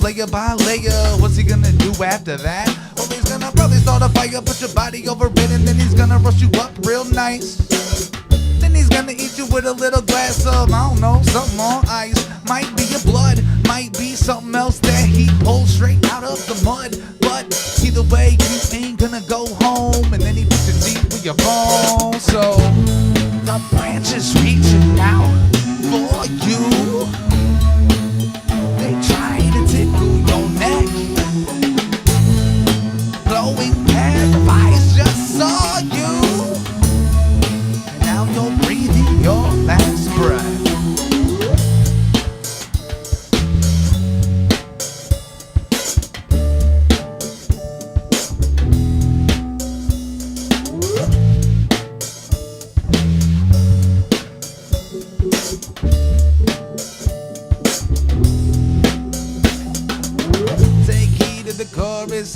Layer by layer, what's he gonna do after that? Well, he's gonna probably start a fire, put your body over it, and then he's gonna rush you up real nice. Then he's gonna eat you with a little glass of, I don't know, something on ice. Might be your blood, might be something else that he pulled straight out of the mud. But either way, you ain't gonna go home, and then he puts it deep with your bones. So the branch is reaching out for you. They try to tickle your neck. Glowing paradise just saw you. And now you're breathing your last breath.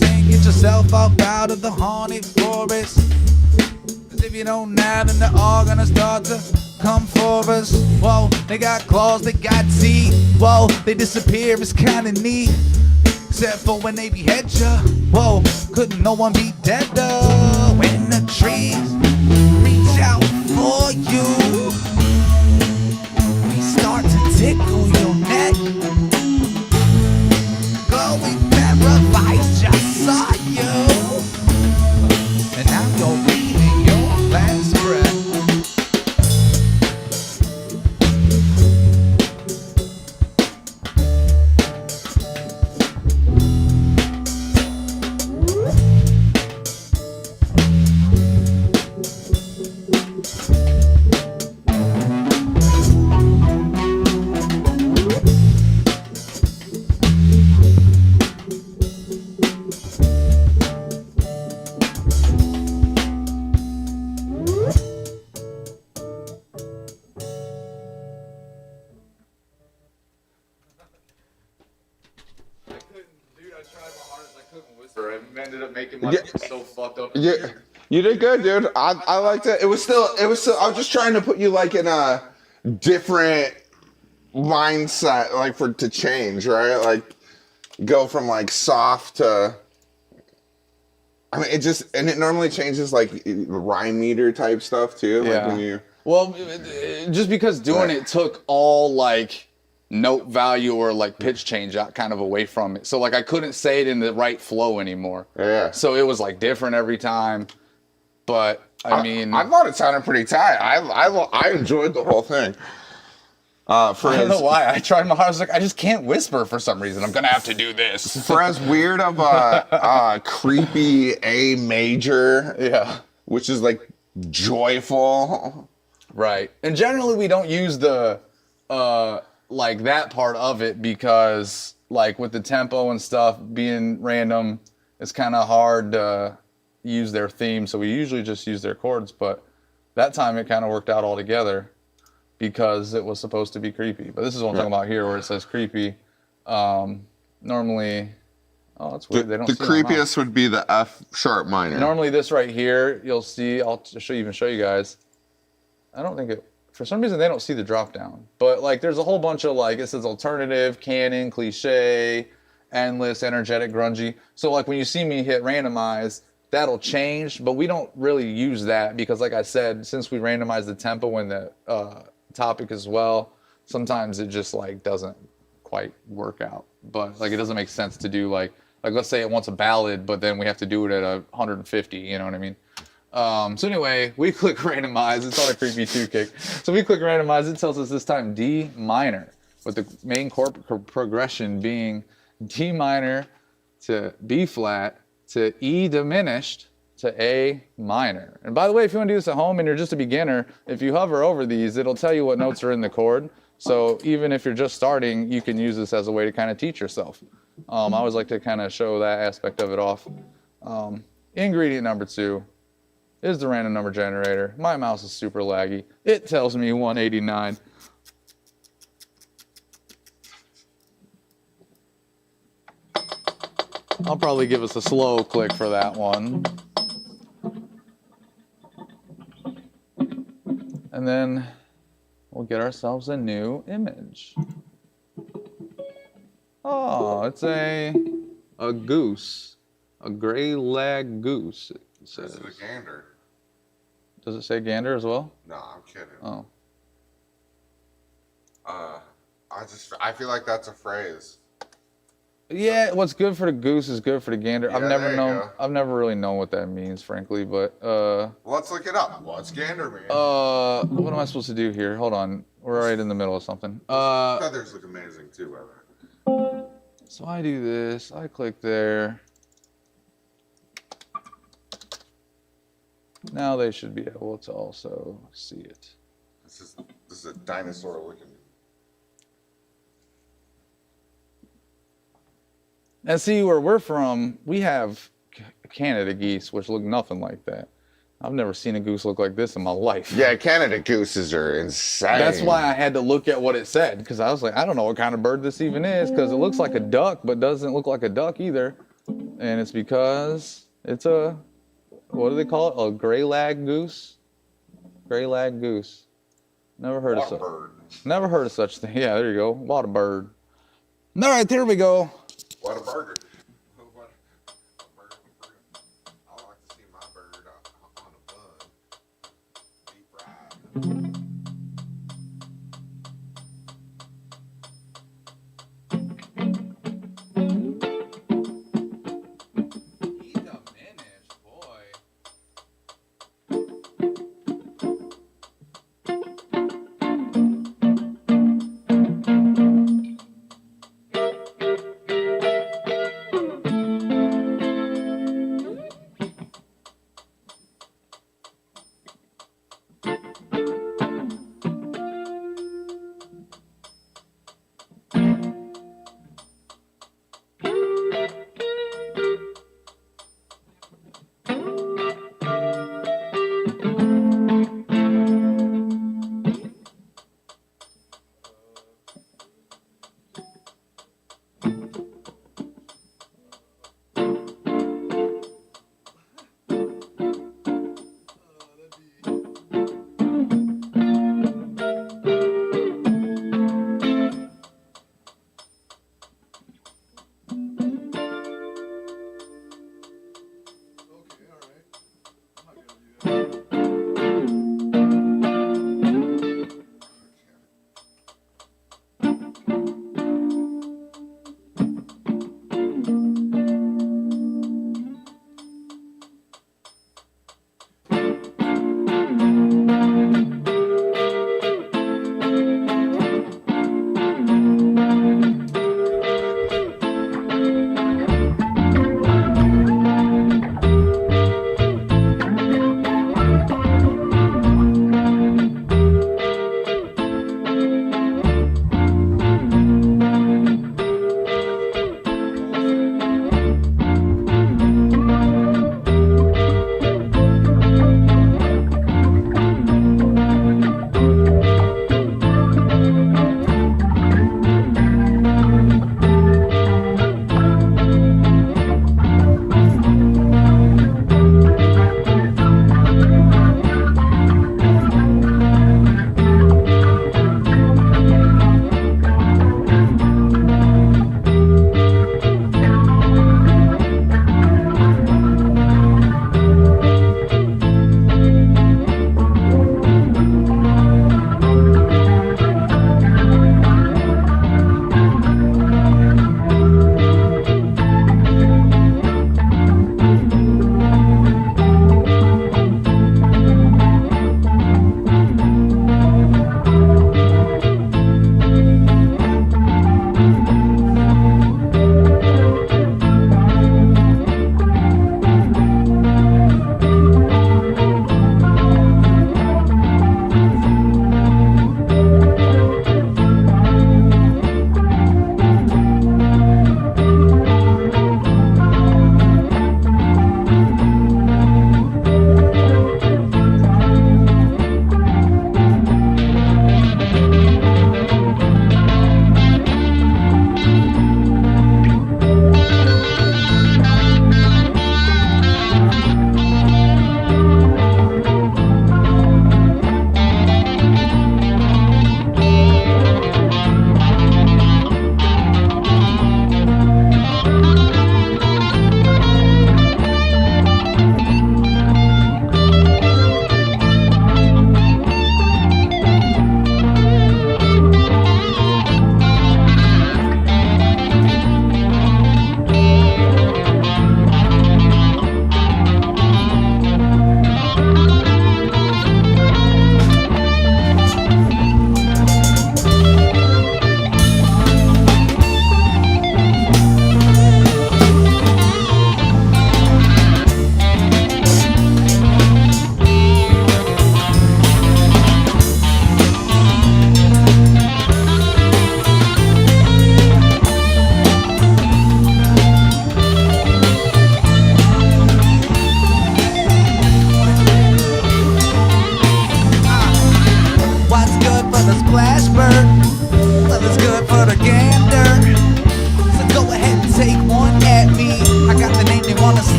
And get yourself up out of the haunted forest. Cause if you don't now, then they're all gonna start to come for us. Whoa, they got claws, they got teeth. Whoa, they disappear, it's kinda neat. Except for when they behead ya. Whoa, couldn't no one be deader. When the trees reach out for you, we start to tickle your neck. Glow couldn't whisper. I ended up making my so fucked up. Yeah, you did good, dude. I liked it. It was still. I was just trying to put you like in a different mindset, like to change, right? Like go from like soft to. I mean, it normally changes like rhyme meter type stuff too. Yeah. Like when you. Well, just because doing it took all like note value or like pitch change out kind of away from it. So like I couldn't say it in the right flow anymore. Yeah. So it was like different every time. But I mean, I thought it sounded pretty tight. I enjoyed the whole thing. I don't know why. I tried my hardest. I was like, I just can't whisper for some reason. I'm gonna have to do this. For as weird of a creepy A major, Yeah. which is like joyful. Right. And generally we don't use the like that part of it because like with the tempo and stuff being random, it's kind of hard to use their theme. So we usually just use their chords, but that time it kind of worked out all together because it was supposed to be creepy. But this is what I'm talking about here where it says creepy. Normally, oh, that's weird. They don't The see my mouse. creepiest would be the F sharp minor. Normally this right here, you'll see, I'll show you guys. I don't think it, for some reason they don't see the drop down, but like there's a whole bunch of like, it says alternative, canon, cliche, endless, energetic, grungy. So like when you see me hit randomize, that'll change, but we don't really use that because like I said, since we randomize the tempo and the topic as well, sometimes it just like doesn't quite work out. But like it doesn't make sense to do like let's say it wants a ballad, but then we have to do it at 150, you know what I mean? So anyway, we click randomize. It's on a creepy 2 kick. So we click randomize. It tells us this time D minor, with the main chord progression being D minor to B flat to E diminished to A minor. And by the way, if you want to do this at home and you're just a beginner, if you hover over these, it'll tell you what notes are in the chord. So even if you're just starting, you can use this as a way to kind of teach yourself. I always like to kind of show that aspect of it off. Ingredient number 2 is the random number generator. My mouse is super laggy. It tells me 189. I'll probably give us a slow click for that one. And then we'll get ourselves a new image. Oh, it's a goose. A gray lag goose, it says. This is a gander. Does it say gander as well? No, I'm kidding. Oh. I feel like that's a phrase. Yeah, what's good for the goose is good for the gander. Yeah, I've never really known what that means, frankly, but Let's look it up. What's gander mean? what am I supposed to do here? Hold on. We're right in the middle of something. Feathers look amazing too, by the way. So I do this, I click there. Now they should be able to also see it. This is a dinosaur looking. And see, where we're from, we have Canada geese, which look nothing like that. I've never seen a goose look like this in my life. Yeah, Canada gooses are insane. That's why I had to look at what it said, because I was like, I don't know what kind of bird this even is, because it looks like a duck, but doesn't look like a duck either. And it's because it's a, what do they call it? A gray lag goose? Gray lag goose. Never heard of such. Never heard of such thing. Yeah, there you go. Water bird. All right, there we go. What a burger. I like to see my bird on a bud. Deep fried.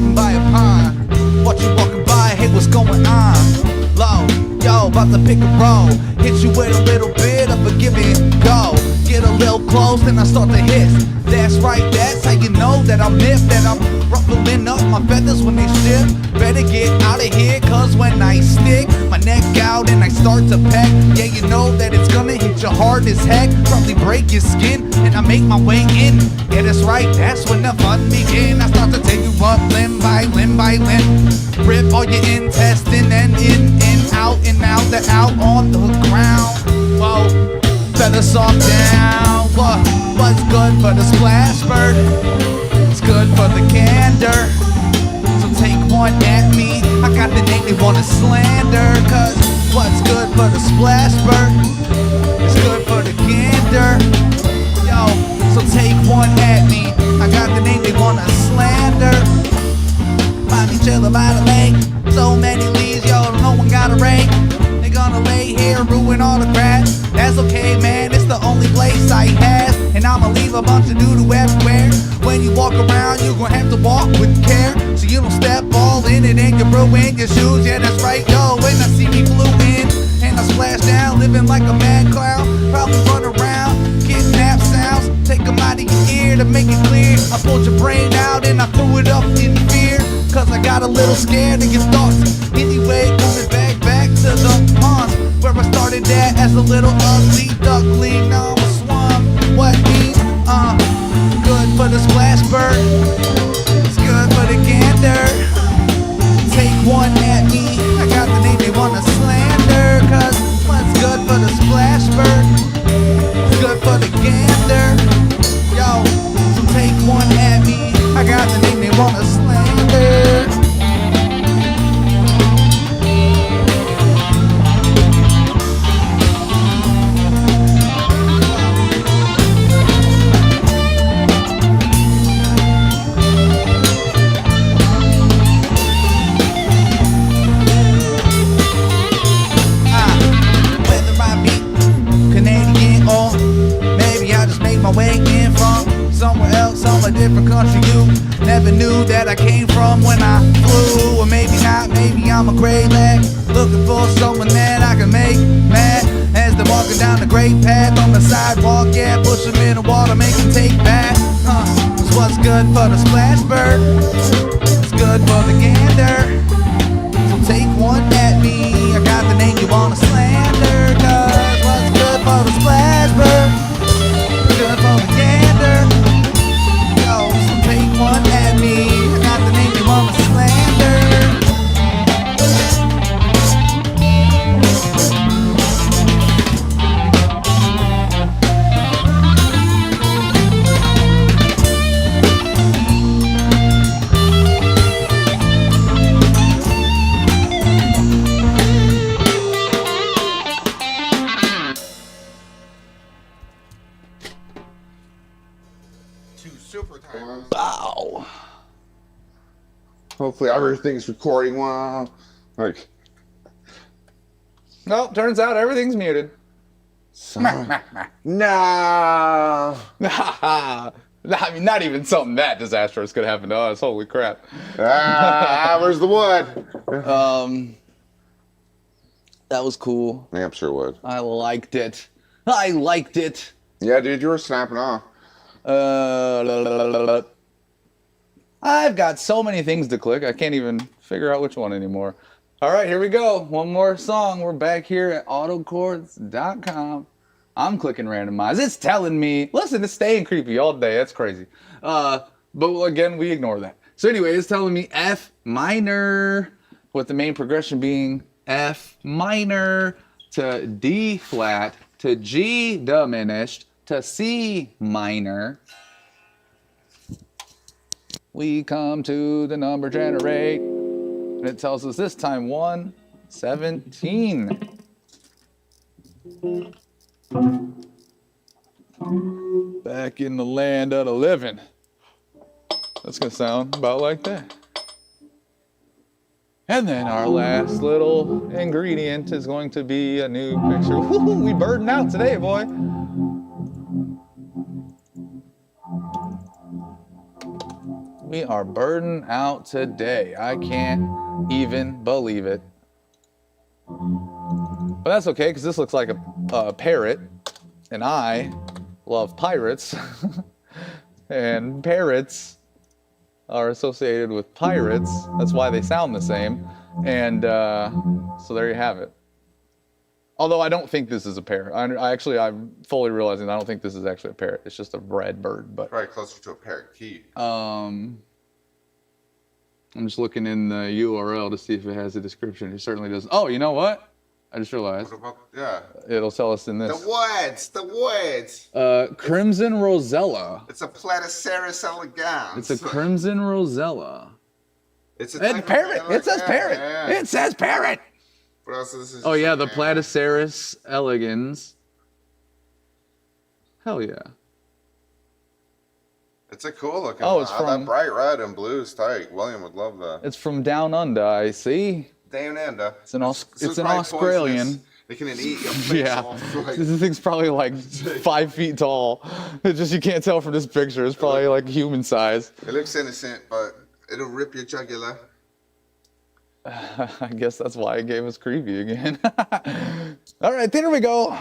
sitting by a pond. Watch you walking by, hey, what's going on? Low, yo, about to pick a roll. Hit you with a little bit of a give and go. Get a little close, then I start to hiss. That's right, that's how you know that I'm nip. That I'm ruffling up my feathers when they shift. Better get out of here, cause when I stick my neck out and I start to peck, yeah, you know that it's gonna hit you hard as heck. Probably break your skin, and I make my way in. Yeah, that's right, that's when the fun begin. I start to take you up limb by limb by limb. Rip all your intestine and in, out and out, the out on the ground. Whoa, feather soft down. What's good for the splash bird? It's good for the gander. So take one at me. I got the name they wanna slander. Cause what's good for the splash bird? It's good for the gander. Yo, so take one at me. I got the name they wanna slander. Find each other by the lake. So many leaves, yo, no one got a rake. They gonna lay here and ruin all the grass. That's okay, man, it's the only place I have. And I'ma leave a bunch of doo-doo everywhere. When you walk around, you gon' have to walk with care, so you don't step all in it and you ruin your shoes. Yeah, that's right, yo, when I see me flew in and I splash down, living like a mad clown. Probably run around, kidnap sounds, take them out of your ear to make it clear. I pulled your brain out and I threw it up in fear, cause I got a little scared of your thoughts. Anyway, coming back to the pond where I started at as a little ugly duckling. Now I'm a swamp. What means good for the splash bird? It's good for the gander. Take one at me. I got the name they wanna slander. Cause what's good for the splash bird? It's good for the gander. Yo, so take one at me. I got the name they wanna slander. My way in from somewhere else, some a different country you never knew that I came from when I flew. Or maybe not, maybe I'm a gray lag, looking for someone that I can make mad as they're walking down the great path on the sidewalk. Yeah, push them in the water, make them take back. Cause what's good for the splash bird? It's good for the gander. So take one at me. I got the name you wanna slander. Cause what's good for the splash bird? Good for the gander. Yo, so take one at me. I got the name you wanna slander. Super time. Bow. Hopefully everything's recording well. Like, Nope, turns out everything's muted. no. I mean, not even something that disastrous could happen to us. Holy crap. Where's the wood? That was cool. Yeah, I'm sure would. I liked it. I liked it. Yeah, dude, you were snapping off. I've got so many things to click, I can't even figure out which one anymore. All right, here we go. One more song. We're back here at autochords.com. I'm clicking randomize. It's telling me, listen, it's staying creepy all day. That's crazy. But again, we ignore that. So anyway, it's telling me F minor, with the main progression being F minor to D flat to G diminished to C minor. We come to the number generate, and it tells us this time 117. Back in the land of the living. That's gonna sound about like that. And then our last little ingredient is going to be a new picture. Woo-hoo, we birding out today, boy. We are birding out today. I can't even believe it. But that's okay, because this looks like a parrot, and I love pirates, and parrots are associated with pirates. That's why they sound the same. And so there you have it. Although I don't think this is a parrot. I'm fully realizing I don't think this is actually a parrot. It's just a red bird. But Probably closer to a parakeet. I'm just looking in the URL to see if it has a description. It certainly doesn't. Oh, you know what? I just realized. What about, yeah. It'll tell us in this. The woods. Crimson Rosella. It's a Platycerus elegans. It's a Crimson Rosella. It's a And parrot. It says parrot. Yeah. It says parrot. What else is this? Oh yeah, the Platycerus elegans. Hell yeah. It's a cool looking Oh, one. it's from- that bright red and blue is tight. William would love that. It's from down under, I see. Down under. It's an probably Australian. poisonous. They can eat your face Yeah, off. Like, this thing's probably like 5 feet tall. It just, you can't tell from this picture. It's probably like human size. it looks innocent, but it'll rip your jugular. I guess that's why it gave us creepy again. All right, there we go.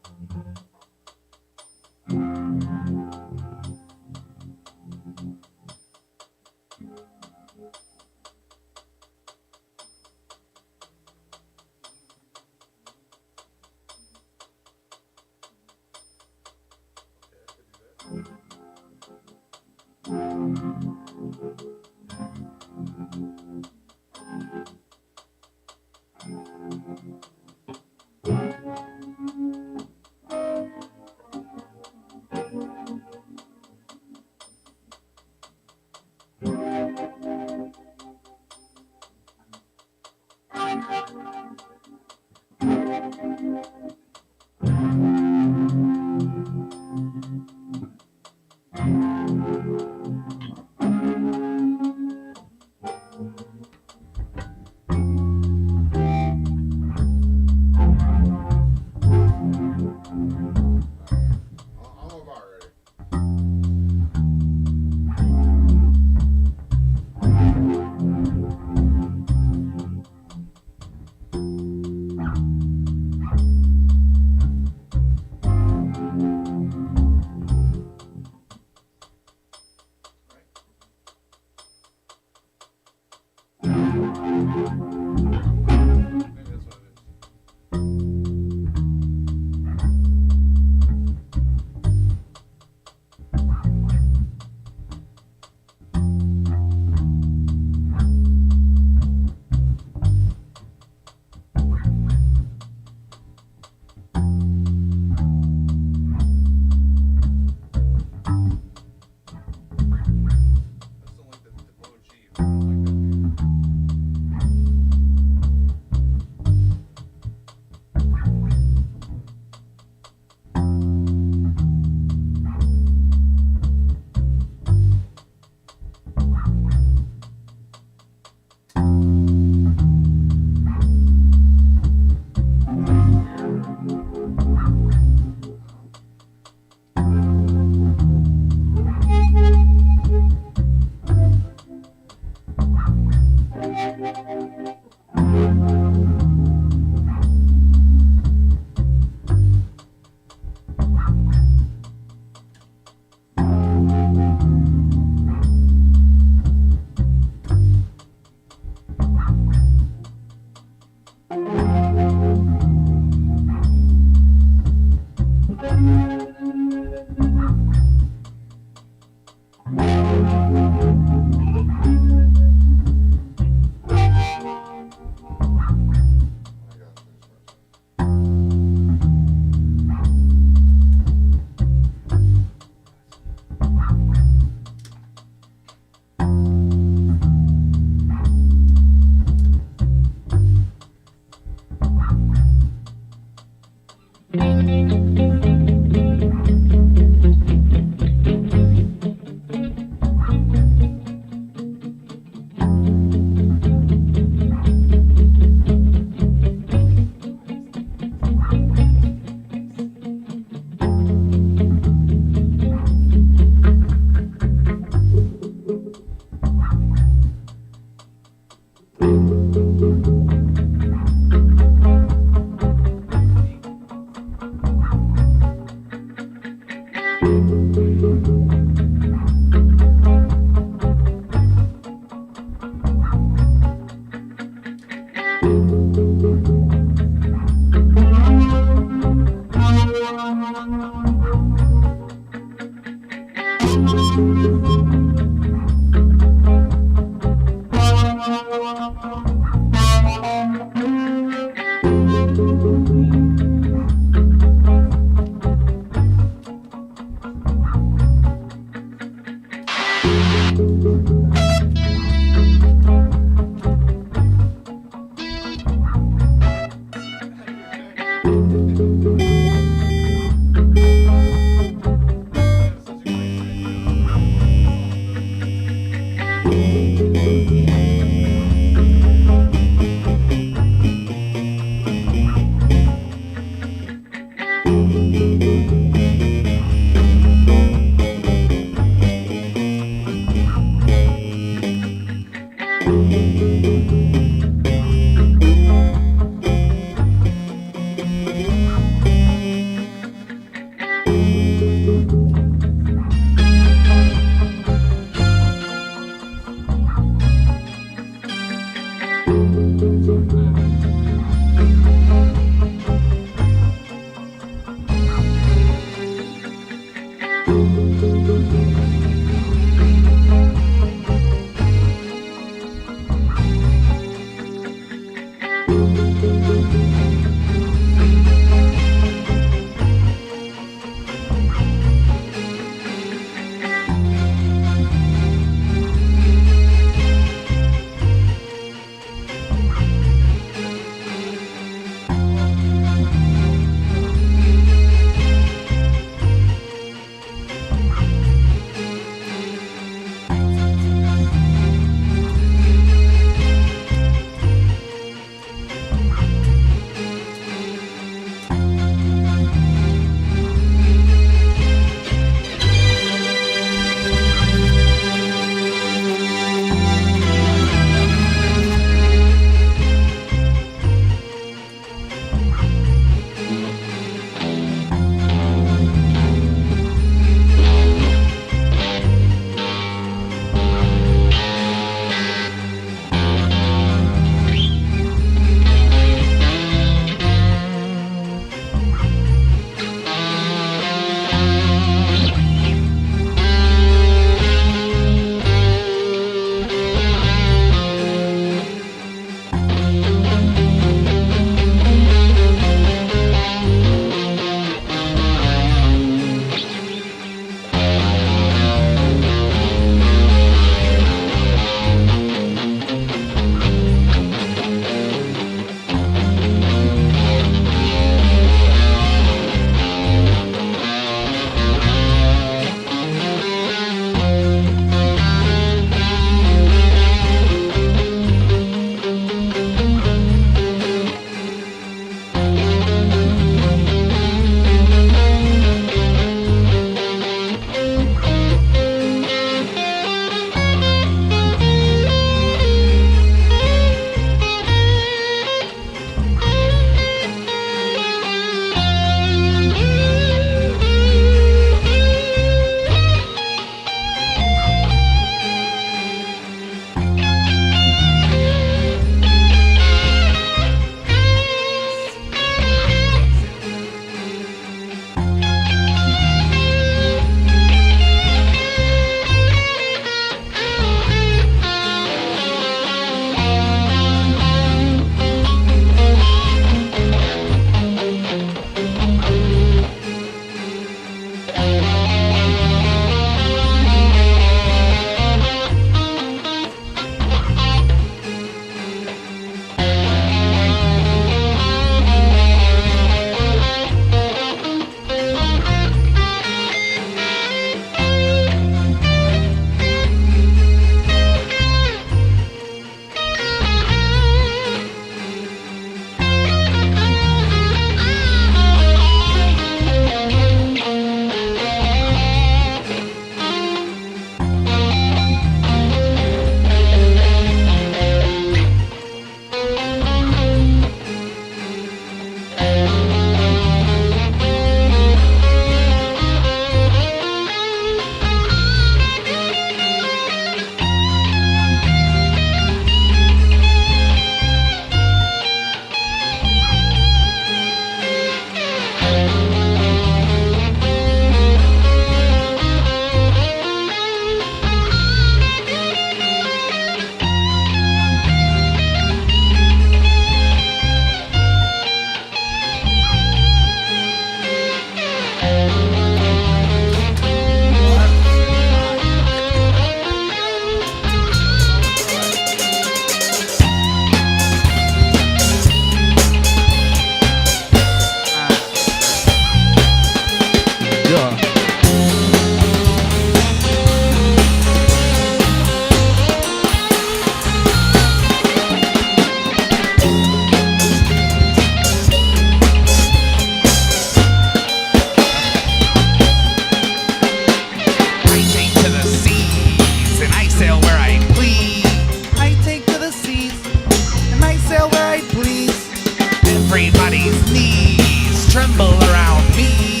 knees tremble around me.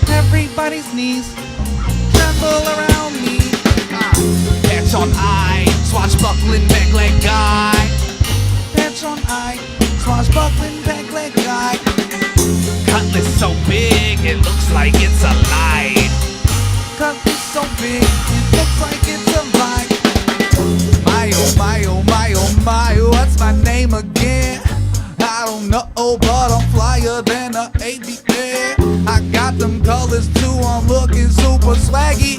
Everybody's knees tremble around me. Patch on eye, swashbuckling back leg guy. Patch on eye, swashbuckling back leg guy. Cutlass so big, it looks like it's a light. Cutlass so big, it looks like it's a light. My oh my oh my oh my, what's my name again? I don't know, but I'm flyer than a ABA. I got them colors too, I'm looking super swaggy.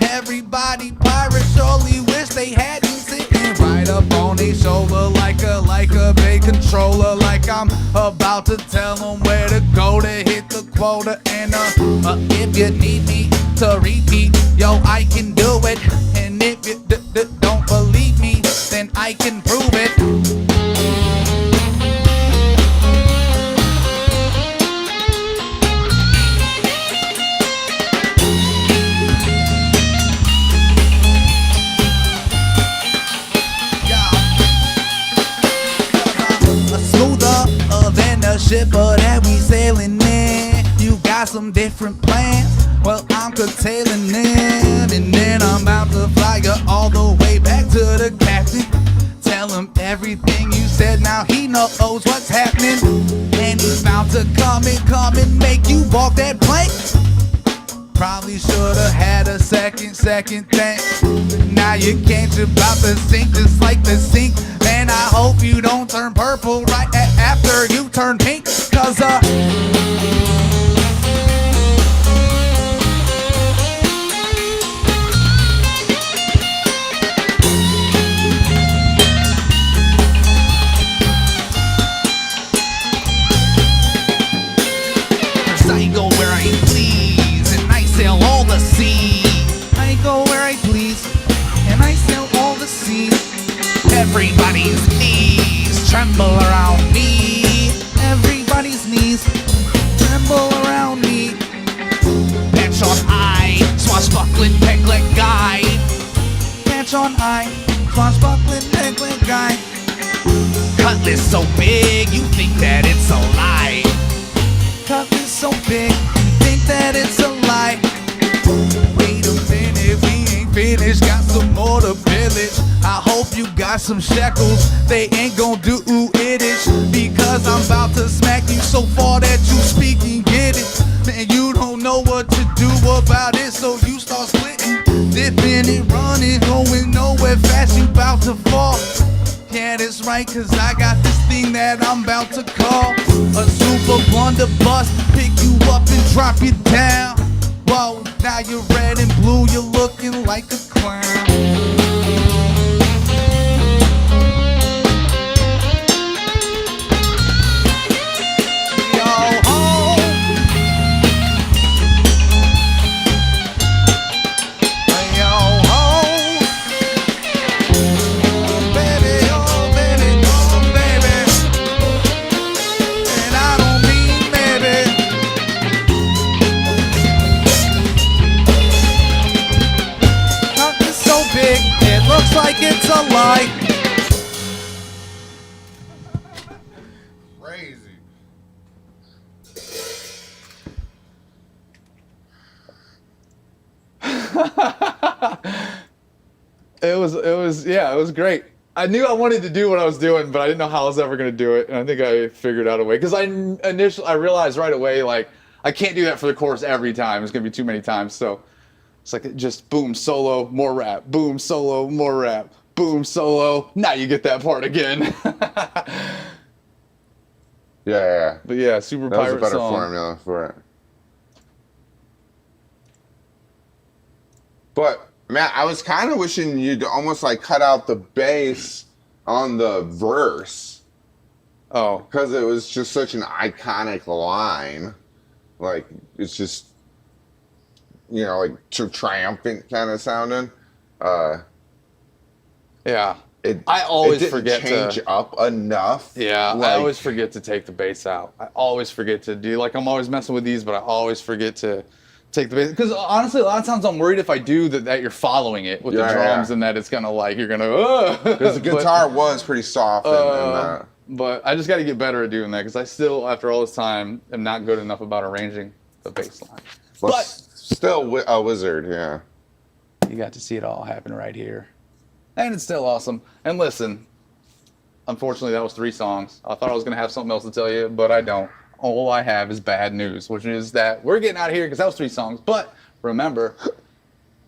Everybody pirates surely wish they had me sitting right up on their shoulder like a big controller. Like I'm about to tell them where to go to hit the quota. And if you need me to repeat, yo, I can do it. And if you don't believe me, then I can prove it. Shipper that we sailing in, you got some different plans. Well, I'm curtailing them, and then I'm about to fly you all the way back to the captain. Tell him everything you said, now he knows what's happening. And he's about to come and make you walk that plank. Probably should've had a second thing. Now you can't, you're about to sink just like the sink. Man, I hope you don't turn purple right after you turn pink. Cause I go where I please and I sail all the seas. I go where I please and I sail all the seas. Everybody's knees tremble around me. Everybody's knees tremble around me. Patch on eye, swashbuckling pegleg guy. Patch on eye, swashbuckling pegleg guy. Cutlass so big, you think that it's a lie. Cutlass so big, you think that it's a lie. Wait a minute, we ain't finished, got some more to pillage. I hope you got some shekels, they ain't gon' do it-ish. Because I'm about to smack you so far that you speak and get it. Man, you don't know what to do about it, so you start splitting, dipping and running, going nowhere fast, you about to fall. Yeah, that's right, cause I got this thing that I'm about to call a super blunderbuss. Pick you up and drop you down. Whoa, now you're red and blue, you're looking like a clown. Like it's a lie. Crazy. It was great. I knew I wanted to do what I was doing, but I didn't know how I was ever going to do it. And I think I figured out a way. Because I realized right away, like, I can't do that for the chorus every time. It's going to be too many times. So it's like just boom, solo, more rap. Boom, solo, more rap. Boom, solo. Now you get that part again. Yeah. But yeah, super That was a pirate better song. formula for it. But man, I was kind of wishing you'd almost like cut out the bass on the verse. Oh. Because it was just such an iconic line. Like, it's just, you know, like triumphant kind of sounding. Yeah. I always didn't forget change to up enough. Yeah, like, I always forget to take the bass out. I always forget to do, like, I'm always messing with these, but I always forget to take the bass. Because honestly, a lot of times I'm worried if I do that you're following it with the drums and that it's gonna, like, you're gonna, because the guitar was pretty soft in that. But I just got to get better at doing that because I still, after all this time, am not good enough about arranging the bass line. Well, But still a wizard, yeah. you got to see it all happen right here. And it's still awesome. And listen, unfortunately, that was 3 songs. I thought I was going to have something else to tell you, but I don't. All I have is bad news, which is that we're getting out of here because that was 3 songs. But remember,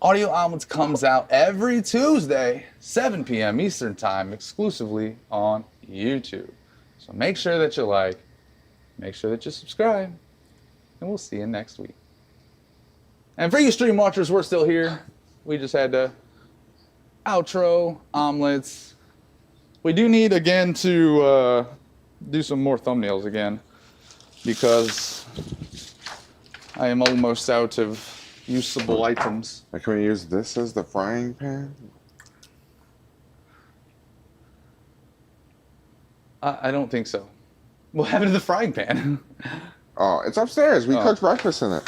Audio Omelets comes out every Tuesday, 7 p.m. Eastern Time, exclusively on YouTube. So make sure that you like, make sure that you subscribe, and we'll see you next week. And for you stream watchers, we're still here. We just had to outro omelets. We do need, again, to do some more thumbnails again, because I am almost out of usable items. Can we use this as the frying pan? I don't think so. What happened to the frying pan? Oh, it's upstairs. We cooked breakfast in it.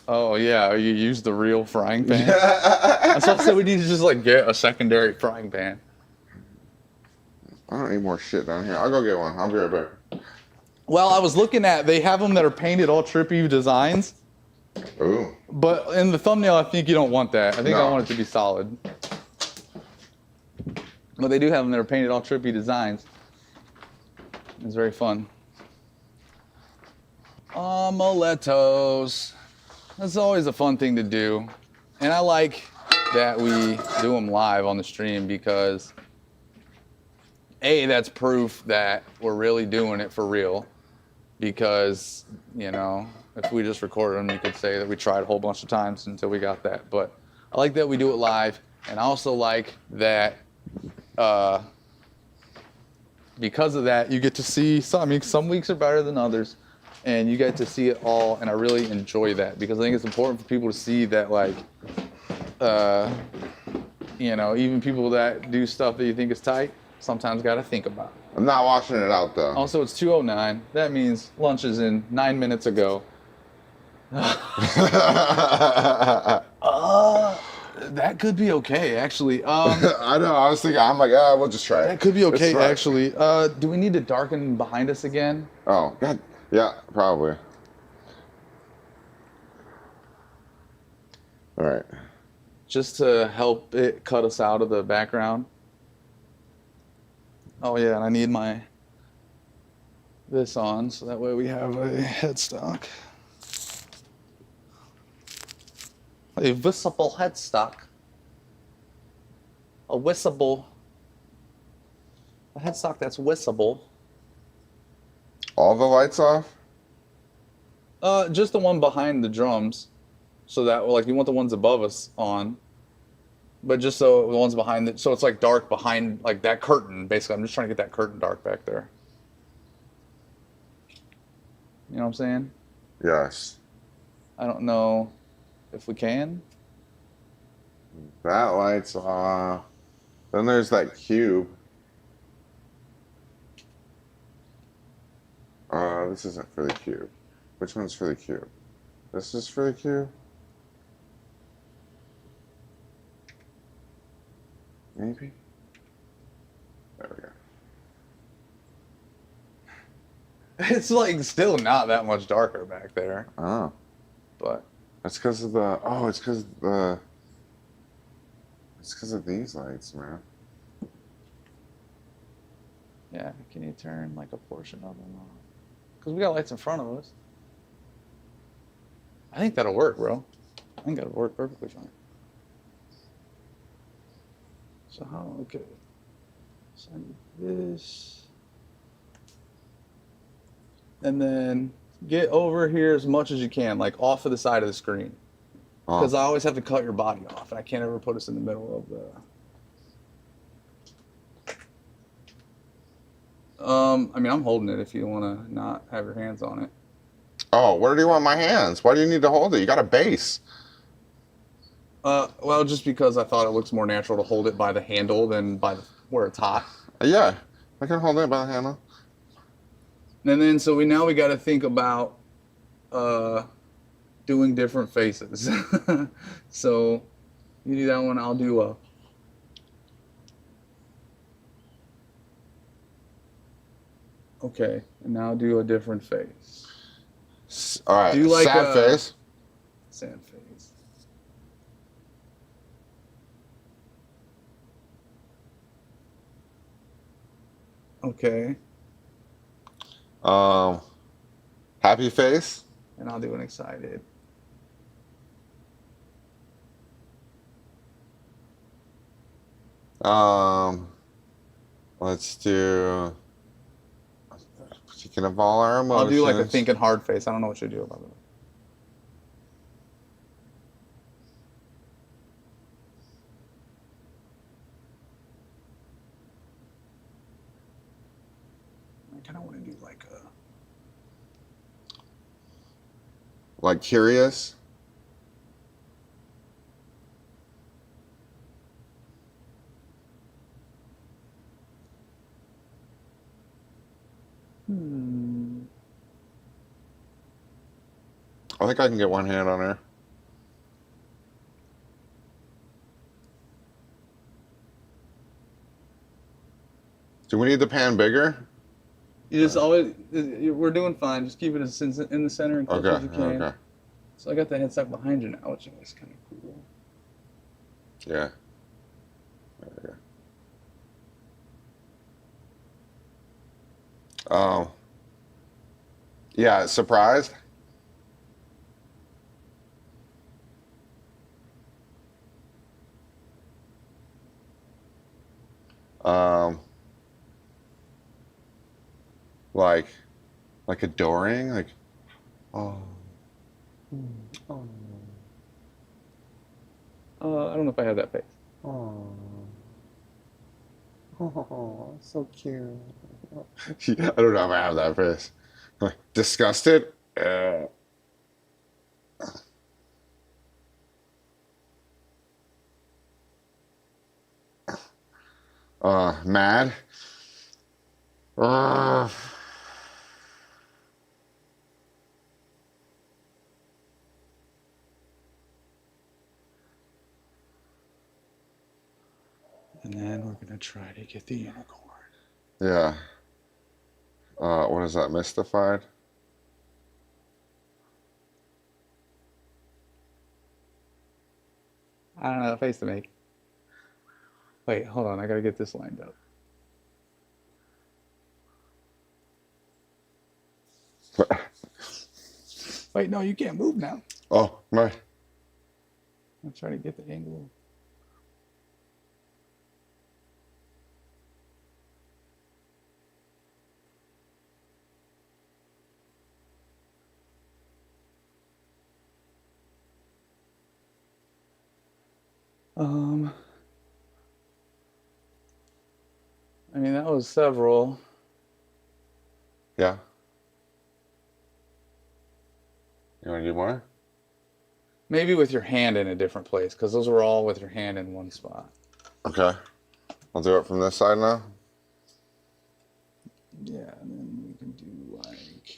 Oh, yeah, you use the real frying pan? That's why I said we need to just, like, get a secondary frying pan. I don't need more shit down here. I'll go get one. I'll be right back. Well, I was looking at, they have them that are painted all trippy designs. Ooh. But in the thumbnail, I think you don't want that. I think I No. want it to be solid. But they do have them that are painted all trippy designs. It's very fun. Omelettos. That's always a fun thing to do. And I like that we do them live on the stream because, A, that's proof that we're really doing it for real. Because, you know, if we just recorded them, you could say that we tried a whole bunch of times until we got that. But I like that we do it live. And I also like that because of that, you get to see some weeks are better than others. And you get to see it all. And I really enjoy that because I think it's important for people to see that, like, you know, even people that do stuff that you think is tight, sometimes got to think about it. I'm not washing it out, though. Also, it's 2:09. That means lunch is in 9 minutes ago. That could be okay, actually. I know. I was thinking, I'm like, we'll just try it. That could be okay, Let's try it. actually. Do we need to darken behind us again? Oh, God. Yeah, probably. All right. Just to help it cut us out of the background. Oh, yeah, and I need this on, so that way we have a headstock. A visible headstock. A headstock that's wissable. All the lights off? Just the one behind the drums. So that, like, you want the ones above us on. But just so the ones behind it, so it's like dark behind, like that curtain, basically. I'm just trying to get that curtain dark back there. You know what I'm saying? Yes. I don't know if we can. That light's off. Then there's that cube. This isn't for the cube. Which one's for the cube? This is for the cube? Maybe? There we go. It's like still not that much darker back there, Oh. but That's because of it's because of these lights, man. yeah, can you turn like a portion of them on? Because we got lights in front of us. I think that'll work, bro. I think that'll work perfectly fine. So how, okay. So I need this. And then get over here as much as you can, like off of the side of the screen. Because I always have to cut your body off, and I can't ever put us in the middle of the... I mean, I'm holding it if you want to not have your hands on it. Oh, where do you want my hands? Why do you need to hold it? You got a base. Well, just because I thought it looks more natural to hold it by the handle than by where it's hot. Yeah, I can hold it by the handle. And then, so we got to think about doing different faces. So you do that one, I'll do a... Okay, and now do a different face. All right. Do like sad a- face. Sad face. Okay, Happy face. and I'll do an excited. Let's do. Speaking of all our emotions. I'll do like a thinking hard face. I don't know what you do about it. I kind of want to do like a. Like curious. I think I can get one hand on her. Do we need the pan bigger? You just always. We're doing fine. Just keep it as in the center and close Okay. as you can. Okay. So I got the headstock behind you now, which is kind of cool. Yeah. There we go. Yeah, surprised. Um, like adoring, like, oh, oh, I don't know if I have that face. oh, oh, so cute. I don't know if I have that face. Disgusted? Mad? Uh, And then we're gonna try to get the unicorn. yeah. What is that? Mystified? I don't know the face to make. Wait, hold on. I gotta get this lined up. Wait, no, you can't move now. Oh, my. I'm trying to get the angle. I mean, that was several. Yeah. You want to do more? Maybe with your hand in a different place, because those were all with your hand in one spot. Okay. I'll do it from this side now. Yeah, and then we can do like.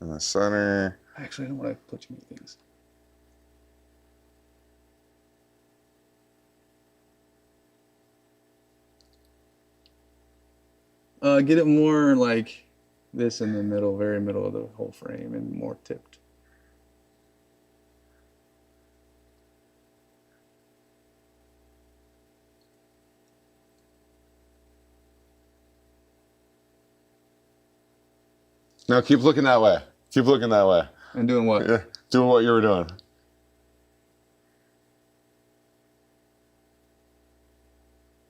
In the center. Actually, I don't want to put too many things. Get it more like this in the middle, very middle of the whole frame, and more tipped. No, keep looking that way. Keep looking that way. And doing what? Yeah, doing what you were doing.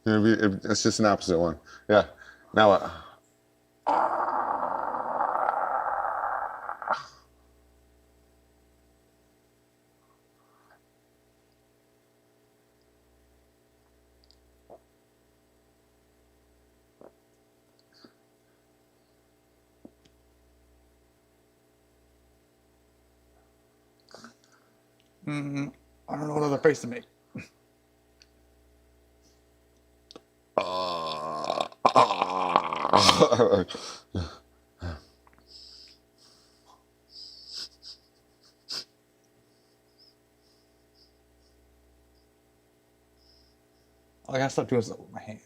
It's just an opposite one. Yeah. Now what? I don't know what other face to make. I gotta stop doing stuff with my hand.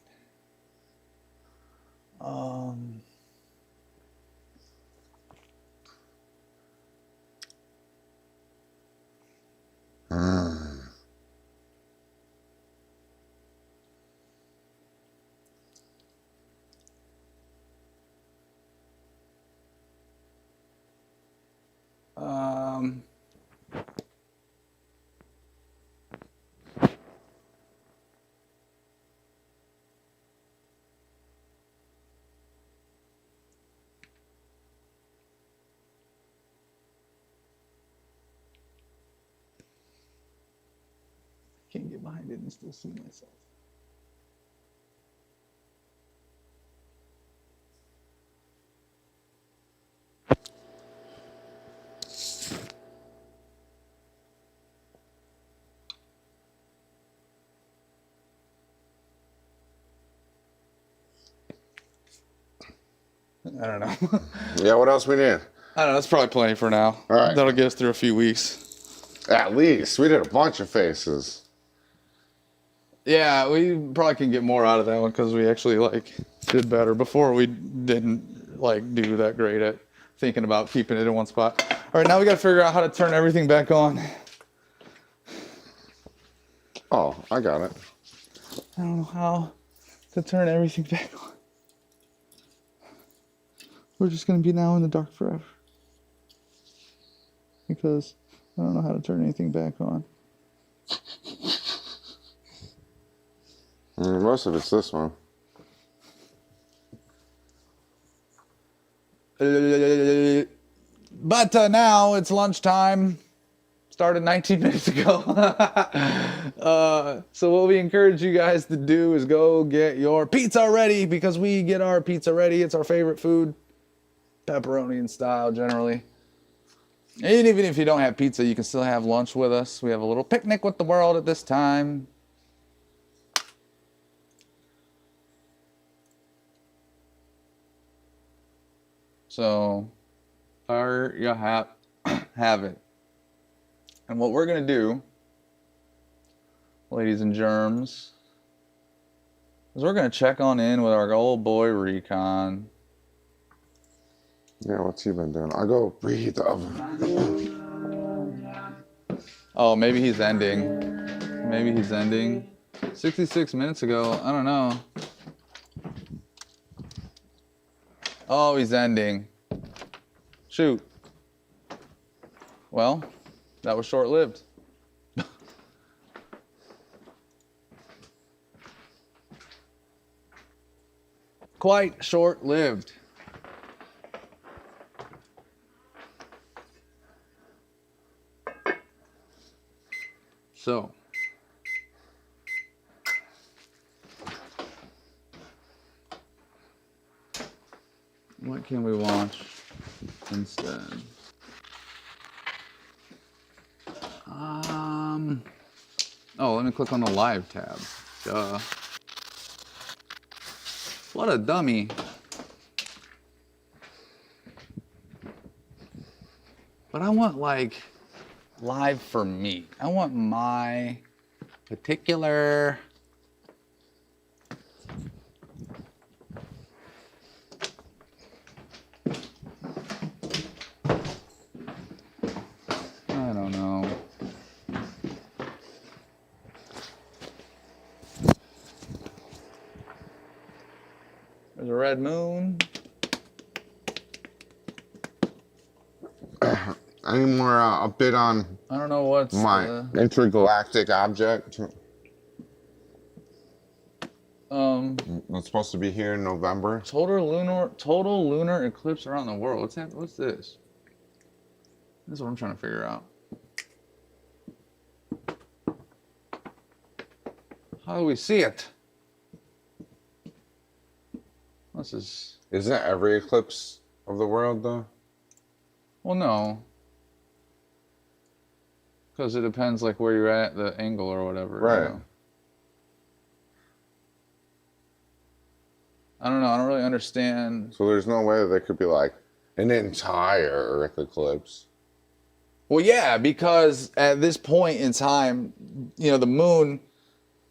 Um, um, can't get behind it and still see myself. I don't know. Yeah, what else we need? I don't know. That's probably plenty for now. All right. That'll get us through a few weeks. At least. We did a bunch of faces. Yeah, we probably can get more out of that one because we actually like did better. Before we didn't like do that great at thinking about keeping it in one spot. All right, now we got to figure out how to turn everything back on. Oh, I got it. I don't know how to turn everything back on. We're just gonna be now in the dark forever because I don't know how to turn anything back on. Most of it's this one. But now it's lunchtime. Started 19 minutes ago. So what we encourage you guys to do is go get your pizza ready because we get our pizza ready. It's our favorite food. Pepperoni and style generally. And even if you don't have pizza, you can still have lunch with us. We have a little picnic with the world at this time. So there you have it. And what we're going to do, ladies and germs, is we're going to check on in with our old boy Recon. Yeah, what's he been doing? I go breathe up. Oh, maybe he's ending. Maybe he's ending. 66 minutes ago. I don't know. Oh, he's ending. Shoot. Well, that was short-lived. Quite short-lived. So, what can we watch instead? Oh, let me click on the live tab. Duh. What a dummy. But I want like live for me. I want my particular I don't know. There's a red moon. Any more a bit on I don't know what's my intergalactic object? It's supposed to be here in November. total lunar eclipse around the world. What's that? What's this? This is what I'm trying to figure out. How do we see it? This is. Isn't that every eclipse of the world though? Well, no. Because it depends like where you're at, the angle or whatever. Right. You know? I don't know. I don't really understand. So there's no way that there could be like an entire Earth eclipse. Well, yeah, because at this point in time, you know, the moon,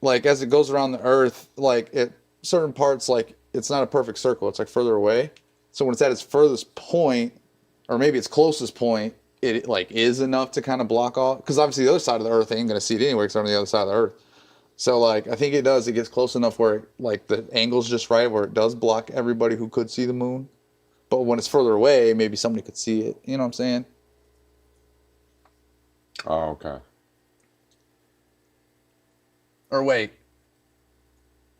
like as it goes around the Earth, like at certain parts, like it's not a perfect circle. It's like further away. So when it's at its furthest point, or maybe its closest point, it like is enough to kind of block all. Because obviously the other side of the Earth ain't gonna see it anyway, because they're on the other side of the Earth. So like I think it does. It gets close enough where like the angle's just right, where it does block everybody who could see the moon. But when it's further away, maybe somebody could see it. You know what I'm saying? Oh, okay. Or wait,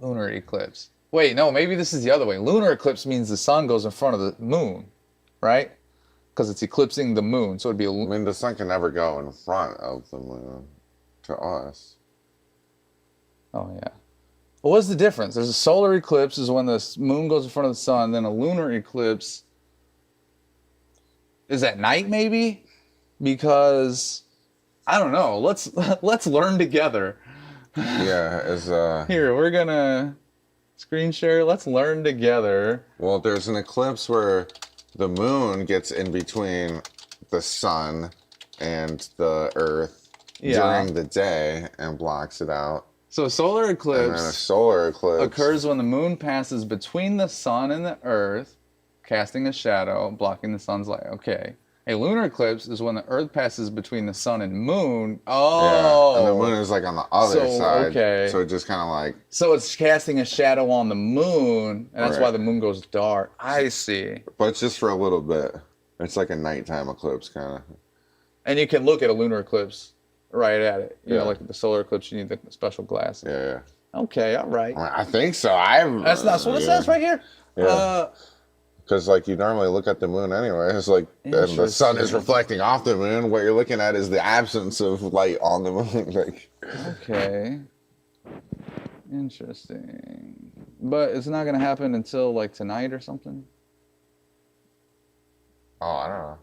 lunar eclipse. Wait, no, maybe this is the other way. Lunar eclipse means the sun goes in front of the moon, right? Because it's eclipsing the moon, so it'd be a I mean, the sun can never go in front of the moon to us. Oh, yeah. Well, what's the difference? There's a solar eclipse is when the moon goes in front of the sun, then a lunar eclipse is at night, maybe? Because, I don't know. Let's learn together. Yeah, is Here, we're going to screen share. Let's learn together. well, there's an eclipse where the moon gets in between the sun and the earth during the day and blocks it out. So a solar And then a eclipse solar eclipse occurs when the moon passes between the sun and the earth, casting a shadow, blocking the sun's light. Okay. A lunar eclipse is when the earth passes between the sun and moon. Oh. Yeah, and the moon is like on the other side. Okay. So it just kind of like, So it's casting a shadow on the moon, and that's Right. why the moon goes dark. I see. but it's just for a little bit. It's like a nighttime eclipse kind of. And you can look at a lunar eclipse right at it. You know, Yeah. like the solar eclipse, you need the special glasses. Yeah, yeah. Okay, all right. I think so. That's not what it says right here. Yeah. Because like you normally look at the moon anyway. It's like and the sun is Interesting. reflecting off the moon. What you're looking at is the absence of light on the moon. Like, Okay. Interesting. But it's not going to happen until like tonight or something? oh, I don't know.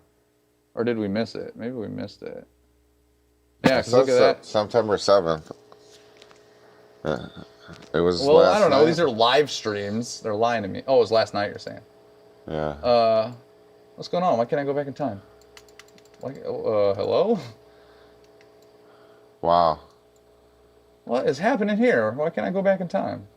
Or did we miss it? Maybe we missed it. Yeah, It 'cause look says at that. September 7th. Yeah. It was. Well, last I don't know. night. These are live streams. They're lying to me. Oh, it was last night, you're saying. Yeah. What's going on? Why can't I go back in time? Like, hello? Wow. What is happening here? Why can't I go back in time?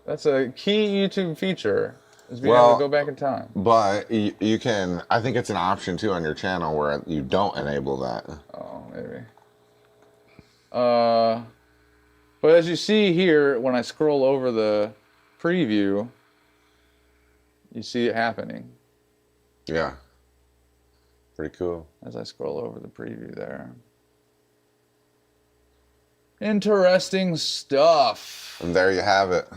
That's a key YouTube feature, is being able to go back in time. But you can. I think it's an option too on your channel where you don't enable that. Oh, maybe. But as you see here, when I scroll over the preview, you see it happening Yeah. Pretty cool. as I scroll over the preview there. Interesting stuff. And there you have it.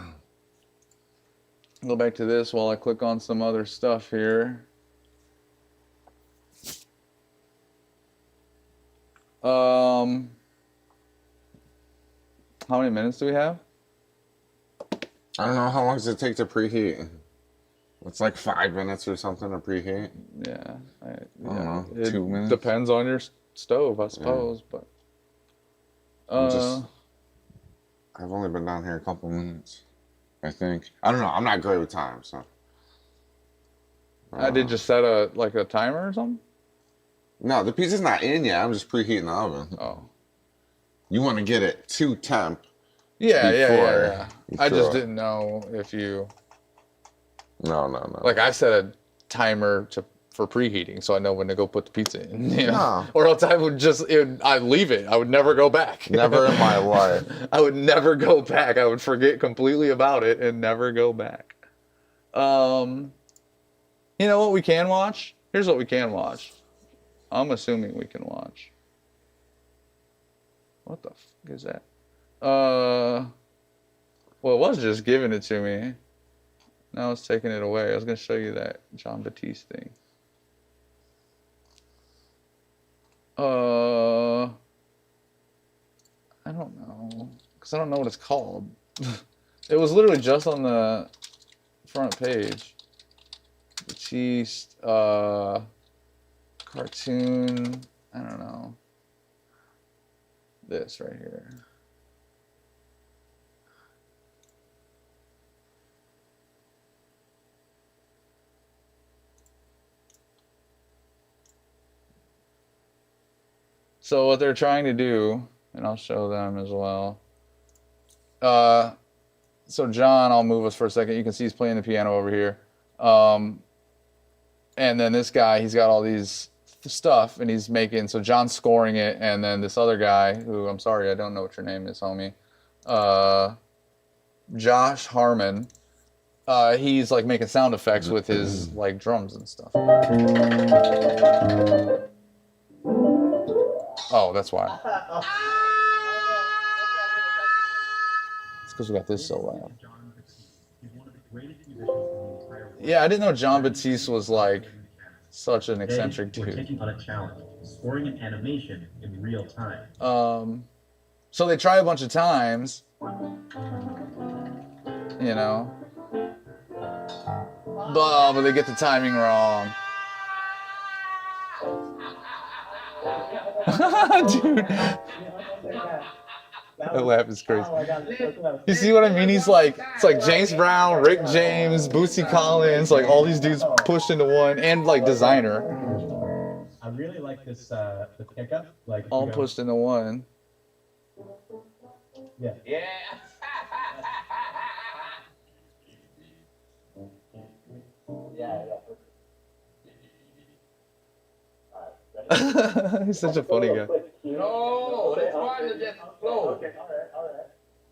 Go back to this while I click on some other stuff here. How many minutes do we have? I don't know how long does it take to preheat. It's like 5 minutes or something to preheat. Yeah, I don't know, it 2 minutes? depends on your stove, I suppose. But I've only been down here a couple minutes, I think. I don't know. I'm not great with time, so. I did just set a timer or something. No, the pizza's not in yet. I'm just preheating the oven. Oh, You want to get it to temp. yeah. Before I just it. didn't know if you No. like. I set a timer for preheating, so I know when to go put the pizza in. You know? No. Or else I would I'd leave it. I would never go back. Never in my life. I would never go back. I would forget completely about it and never go back. You know what we can watch? Here's what we can watch. I'm assuming we can watch. What the fuck is that? Well, it was just giving it to me. Now it's taking it away. I was going to show you that John Batiste thing. I don't know. Because I don't know what it's called. It was literally just on the front page. Batiste, cartoon, I don't know. This right here. So what they're trying to do, and I'll show them as well. so John, I'll move us for a second. You can see he's playing the piano over here. And then this guy, he's got all these stuff and he's making, so John's scoring it. And then this other guy who, I'm sorry, I don't know what your name is, homie. Josh Harmon. He's like making sound effects with his like drums and stuff. Oh, that's why. It's because we got this so loud. Yeah, I didn't know John Batiste was like such an eccentric dude. Taking on a challenge, scoring an animation in real time. So they try a bunch of times, you know, but they get the timing wrong. Dude, that laugh is crazy. You see what I mean? He's like, it's like James Brown, Rick James, Bootsy Collins, like all these dudes pushed into one, and like designer. I really like this the pickup, like all pushed into one. Yeah. Yeah. He's such a funny guy. No, it's hard to just flow. Okay, all right.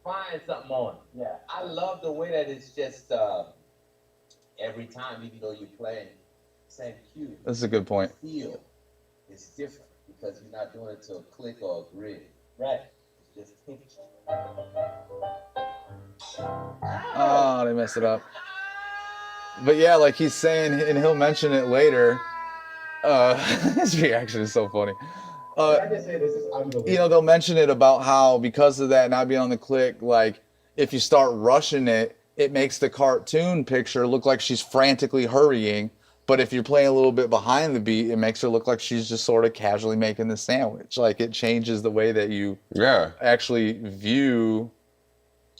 Find something on. Yeah. I love the way that it's just every time, even though you're playing same cue. That's a good point. Feel it's different because you're not doing it to a click or a grid. Right. It's just Oh, they messed it up. But yeah, like he's saying, and he'll mention it later. His reaction is so funny. I just say this is unbelievable. You know, they'll mention it about how because of that not being on the click, like if you start rushing it, it makes the cartoon picture look like she's frantically hurrying. But if you're playing a little bit behind the beat, it makes her look like she's just sort of casually making the sandwich. Like it changes the way that you actually view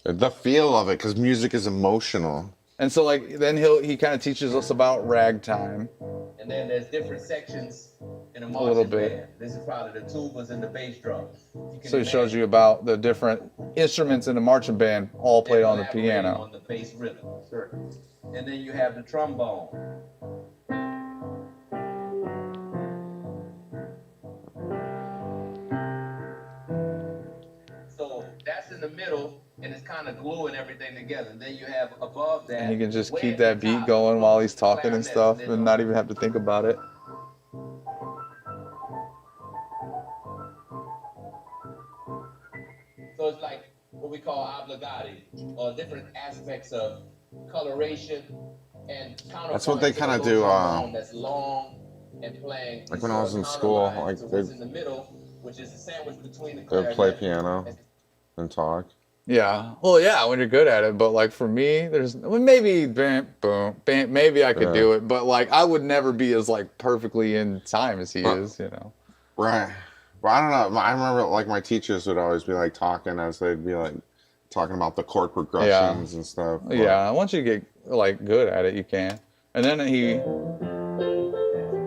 the feel of it, because music is emotional. And so like then he kind of teaches us about ragtime. And then there's different sections in a little marching bit. band. This is probably the tubas and the bass drum. So he shows you about the different instruments in the marching band, all played on the piano. On the bass rhythm. Sure. And then you have the trombone. So that's in the middle, and it's kind of gluing everything together. And then you have above that. And he can just way keep at the that beat top, going while he's talking and clarinet, stuff then and not even have to think about it. So it's like what we call obligati, or different aspects of coloration and counterpoint. That's what they to kinda the do, trombone that's long and playing. like when I was in school, counterline like to they- what's in the middle, which is the sandwich between the They clarinet play piano and talk. Yeah. Well, yeah, when you're good at it. But like for me, maybe bam, boom, bam, maybe I could do it. But like I would never be as like perfectly in time as he is, you know. Right. Well, I don't know. I remember like my teachers would always be like talking as they'd be like talking about the chord progressions and stuff. But Yeah. Once you get like good at it, you can. And then he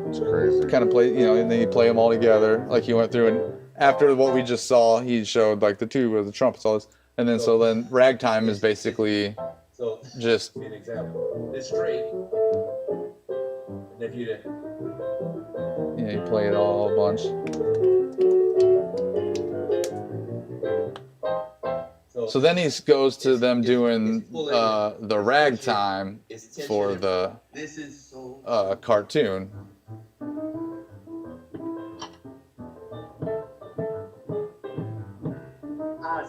it's crazy. kind of play, you know, and then you play them all together. Like he went through and after what we just saw, he showed like the tuba, the trumpets, all this. And then so then ragtime is basically So just an example. It's straight. And if you you play it all a bunch. So then he goes to them doing the ragtime for the this is so cartoon.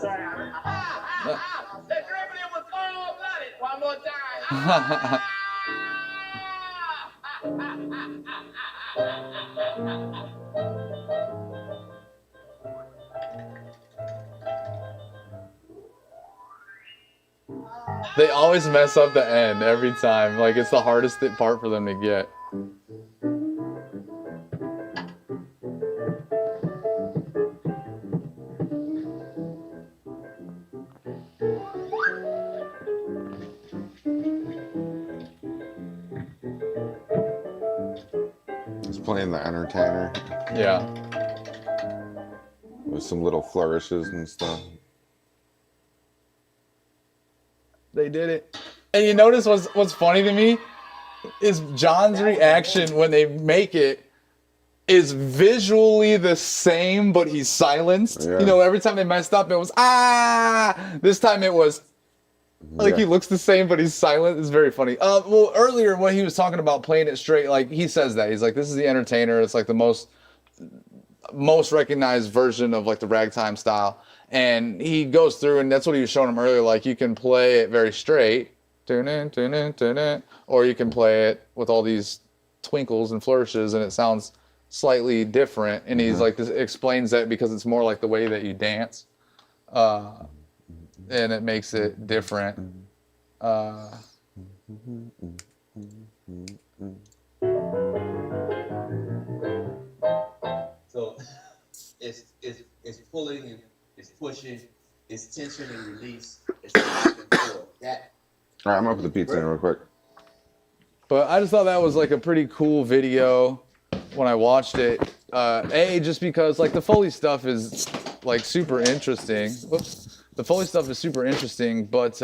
Sorry, the dribbling was cold-blooded. One more time. They always mess up the end every time. Like it's the hardest part for them to get. He's playing the entertainer Yeah. with some little flourishes and stuff. did it. And you notice what's funny to me is John's reaction when they make it is visually the same, but he's silenced. Yeah. You know, every time they messed up, it was ah. This time it was like he looks the same, but he's silent. It's very funny. Well, earlier when he was talking about playing it straight, like he says that he's like, this is the entertainer. It's like the most recognized version of like the ragtime style. And he goes through, and that's what he was showing him earlier. Like you can play it very straight, or you can play it with all these twinkles and flourishes, and it sounds slightly different. And he's like, this explains that because it's more like the way that you dance, and it makes it different. So it's pulling and it's pushing, it's tension and release, it's back and forth. That All right, I'm gonna put the pizza in real quick. But I just thought that was like a pretty cool video when I watched it. Just because like the Foley stuff is like super interesting. Whoops. The Foley stuff is super interesting, but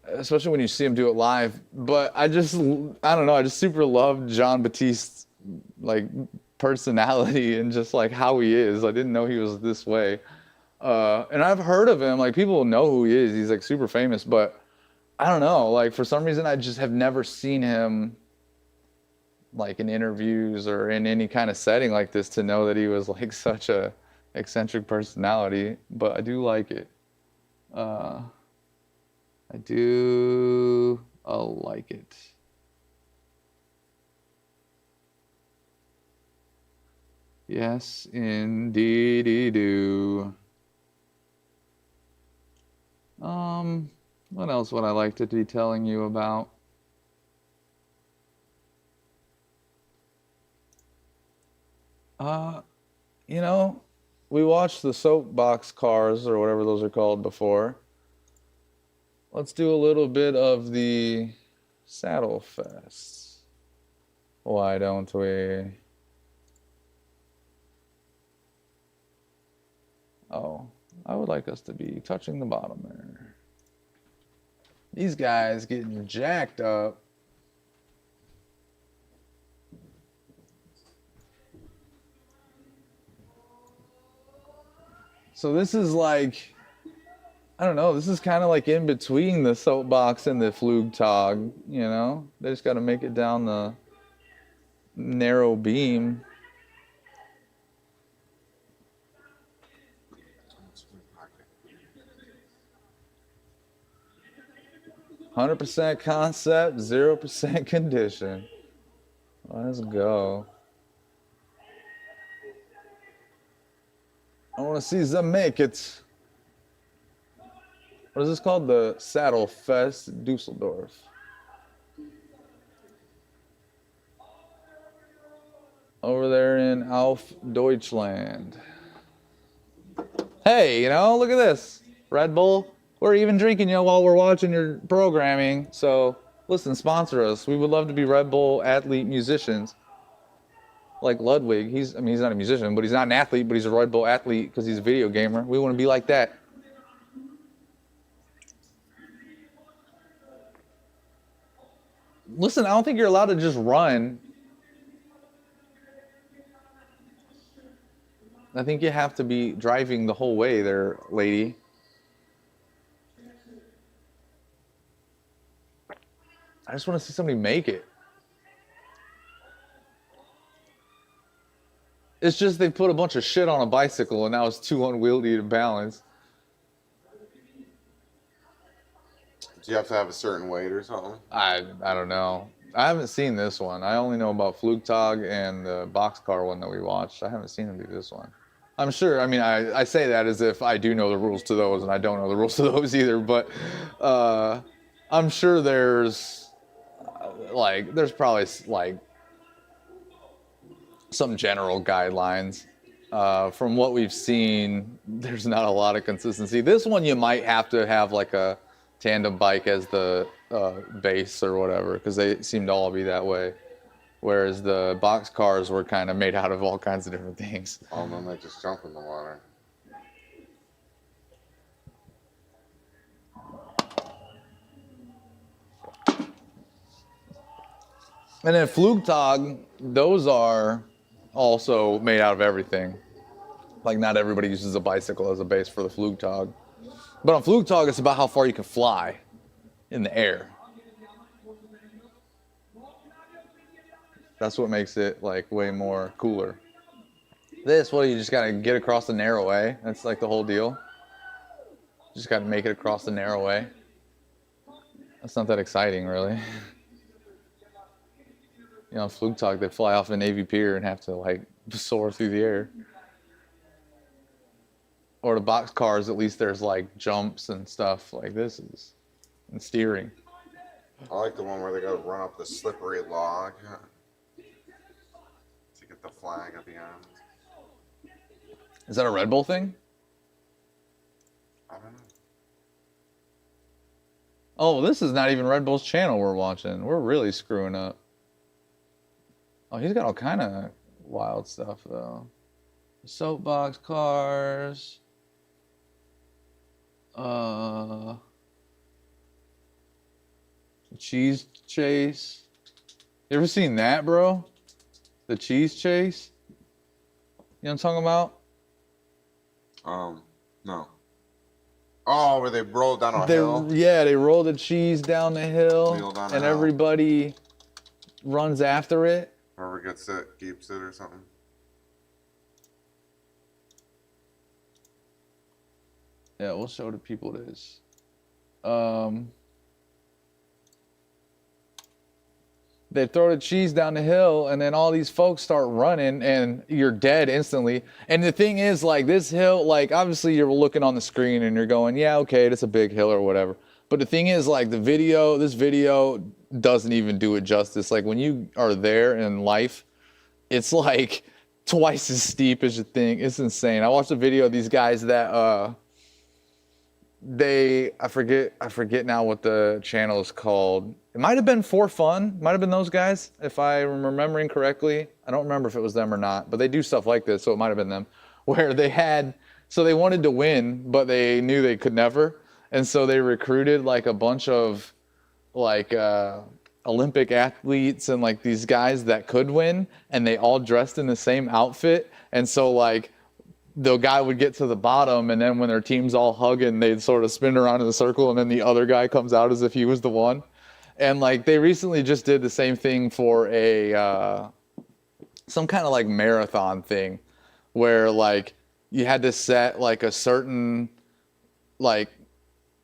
especially when you see him do it live. But I don't know, I just super love John Batiste's like personality and just like how he is. I didn't know he was this way. And I've heard of him, like people know who he is. He's like super famous, but I don't know, like for some reason I just have never seen him like in interviews or in any kind of setting like this to know that he was like such a eccentric personality. But I do like it. I do like it. Yes, indeedy do. What else would I like to be telling you about? You know, we watched the soapbox cars or whatever those are called before. Let's do a little bit of the Saddle Fest. Why don't we? Oh, I would like us to be touching the bottom there. These guys getting jacked up. So this is like, I don't know, this is kind of like in between the soapbox and the Flugtag, you know? They just got to make it down the narrow beam. %, concept, 0% condition. Let's go. I want to see them make it. What is this called? The Saddle Fest Dusseldorf. Over there in Auf Deutschland. Hey, you know, look at this. Red Bull. We're even drinking, you know, while we're watching your programming. So, listen, sponsor us. We would love to be Red Bull athlete musicians. Like Ludwig. He's not a musician, but he's not an athlete, but he's a Red Bull athlete because he's a video gamer. We want to be like that. Listen, I don't think you're allowed to just run. I think you have to be driving the whole way there, lady. I just want to see somebody make it. It's just they put a bunch of shit on a bicycle and now it's too unwieldy to balance. Do you have to have a certain weight or something? I don't know. I haven't seen this one. I only know about Flugtag and the boxcar one that we watched. I haven't seen him do this one. I'm sure, I mean, I say that as if I do know the rules to those, and I don't know the rules to those either, but I'm sure there's probably like some general guidelines. From what we've seen, there's not a lot of consistency. This one you might have to have like a tandem bike as the base or whatever, because they seem to all be that way. Whereas the box cars were kind of made out of all kinds of different things. Oh, then they just jump in the water. And then Flugtag, those are also made out of everything. Like not everybody uses a bicycle as a base for the Flugtag. But on Flugtag, it's about how far you can fly in the air. That's what makes it like way more cooler. This, well, you just gotta get across the narrow way. That's like the whole deal. Just gotta make it across the narrow way. That's not that exciting, really. You know, Flugtag, they fly off a Navy pier and have to like soar through the air. Or the box cars, at least there's like jumps and stuff like this is, and steering. I like the one where they gotta run up the slippery log to get the flag at the end. Is that a Red Bull thing? I don't know. Oh, this is not even Red Bull's channel we're watching. We're really screwing up. Oh, he's got all kind of wild stuff though. Soapbox cars. Cheese chase. You ever seen that, bro? The cheese chase? You know what I'm talking about? No. Oh, where they rolled down a hill? Yeah, they roll the cheese down the hill, Wheel down the and hill. everybody runs after it. Whoever gets it keeps it or something. Yeah, we'll show the people this. They throw the cheese down the hill, and then all these folks start running, and you're dead instantly. And the thing is, like, this hill, like, obviously you're looking on the screen and you're going, yeah, okay, it's a big hill or whatever. But the thing is, like, this video doesn't even do it justice. Like, when you are there in life, it's like twice as steep as you think. It's insane. I watched a video of these guys that, I forget now what the channel is called. It might have been For Fun, might have been those guys, if I'm remembering correctly. I don't remember if it was them or not, but they do stuff like this, so it might have been them, where they wanted to win, but they knew they could never, and so they recruited like a bunch of like Olympic athletes and like these guys that could win, and they all dressed in the same outfit, and so like the guy would get to the bottom, and then when their team's all hugging, they'd sort of spin around in a circle, and then the other guy comes out as if he was the one. And like they recently just did the same thing for a some kind of like marathon thing, where like you had to set like a certain like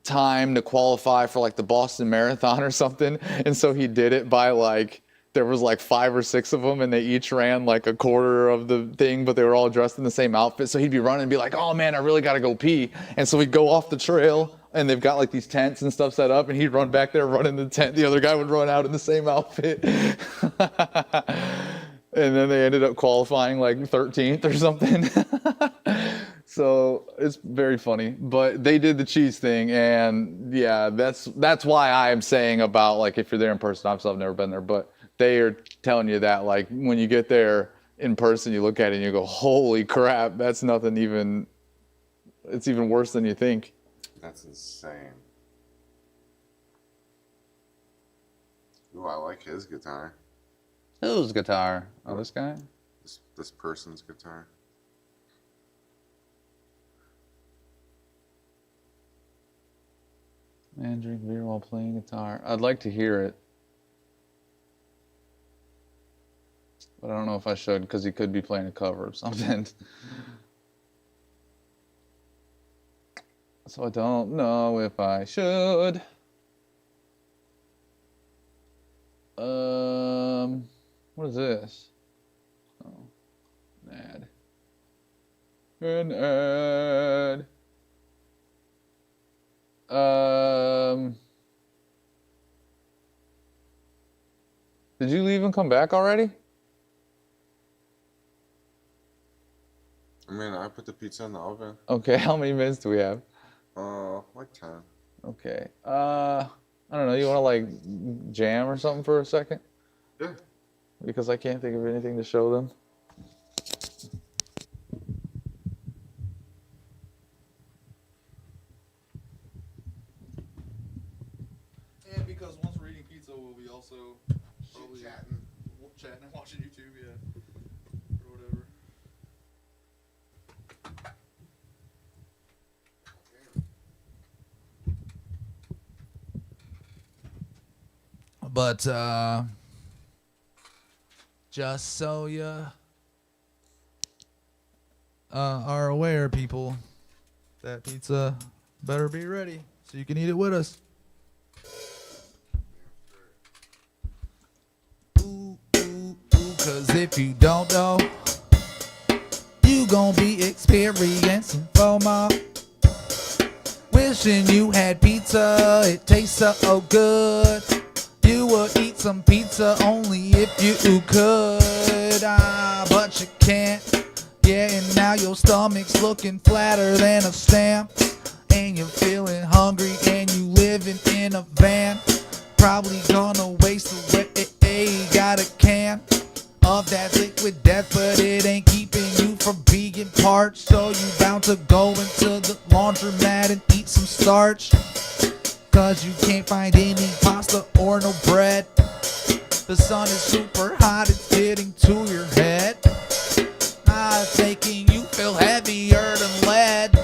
time to qualify for like the Boston Marathon or something. And so he did it by like, there was like 5 or 6 of them, and they each ran like a quarter of the thing, but they were all dressed in the same outfit. So he'd be running and be like, oh man, I really got to go pee. And so he'd go off the trail, and they've got like these tents and stuff set up, and he'd run back there, run in the tent. The other guy would run out in the same outfit. And then they ended up qualifying like 13th or something. So it's very funny, but they did the cheese thing, and yeah, that's why I am saying about like if you're there in person. Obviously, I've never been there, but they are telling you that like when you get there in person, you look at it and you go, "Holy crap, that's nothing even. It's even worse than you think." That's insane. Ooh, I like his guitar. Whose guitar? Oh, this guy? This person's guitar. Man, drink beer while playing guitar. I'd like to hear it, but I don't know if I should, because he could be playing a cover of something. So I don't know if I should. What is this? Oh, an ad. An ad. Did you leave and come back already? I mean, I put the pizza in the oven. Okay, how many minutes do we have? Like 10. Okay. I don't know. You want to like jam or something for a second? Yeah. Because I can't think of anything to show them. And because once we're eating pizza, we'll be also probably Chit-chatting. chatting and watching YouTube, yeah, or whatever. But just so you are aware, people, that pizza better be ready so you can eat it with us. Ooh, ooh, ooh, 'cause if you don't know, you gon' be experiencing FOMO. Wishing you had pizza, it tastes so good. You would eat some pizza only if you could. But you can't. Yeah, and now your stomach's looking flatter than a stamp. And you're feeling hungry and you living in a van. Probably gonna waste away. Got a can of that liquid death, but it ain't keeping you from being parched. So you bound to go into the laundromat and eat some starch. 'Cause you can't find any pasta or no bread. The sun is super hot, it's getting to your head. It's making you feel heavier than lead.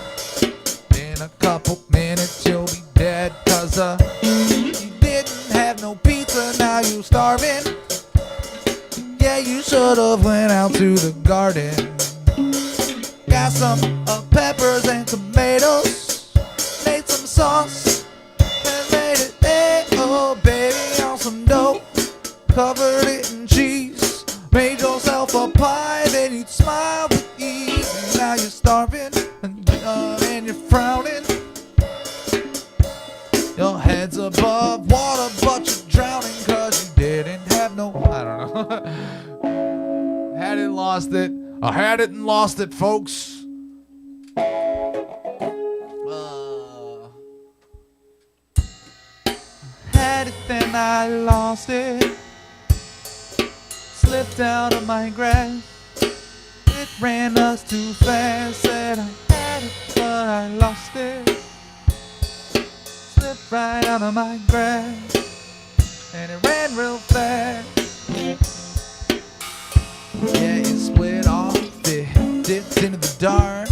In a couple minutes you'll be dead. 'Cause you didn't have no pizza, now you starving. Yeah, you should've went out to the garden. Got some peppers and tomatoes. Made some sauce and made it, hey, oh baby, on some dough. Covered it in cheese. Made yourself a pie, then you'd smile with ease. And now you're starving and you're frowning. Your head's above water, but you're drowning. 'Cause you didn't have no, I don't know. Had it, lost it. I had it and lost it, folks. Had it, then I lost it. Slipped out of my grasp. It ran us too fast. Said I had it, but I lost it. Slipped right out of my grasp. And it ran real fast. Yeah, it split off. It dipped into the dark.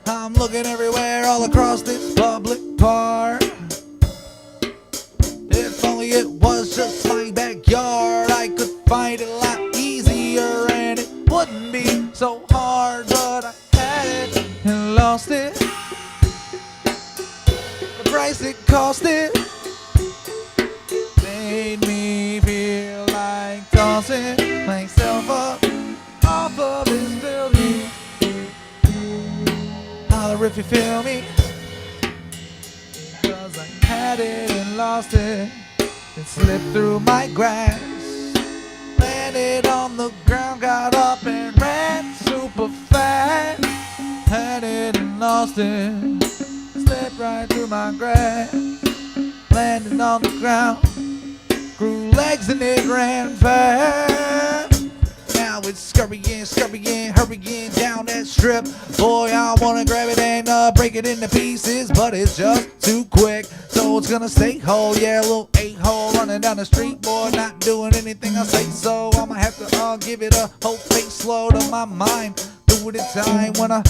I'm looking everywhere all across this public park. If only it was just my backyard, I could find it a lot easier and it wouldn't be so hard. But I had it and lost it. The price it cost it made me feel like tossing myself up off of this building. Holler if you feel me. 'Cause I had it and lost it. It slipped through my grasp. Landed on the ground, got up and ran super fast. Had it and lost it. Slipped right through my grasp. Landed on the ground. Grew legs and it ran fast. Now it's scurrying, hurrying down that strip. Boy, I wanna grab it and break it into pieces, but it's just too quick. So it's gonna stay whole, yeah, a little 8-hole running down the street. Boy, not doing anything I say, so I'ma have to give it a whole face slow to my mind. Do it in time when I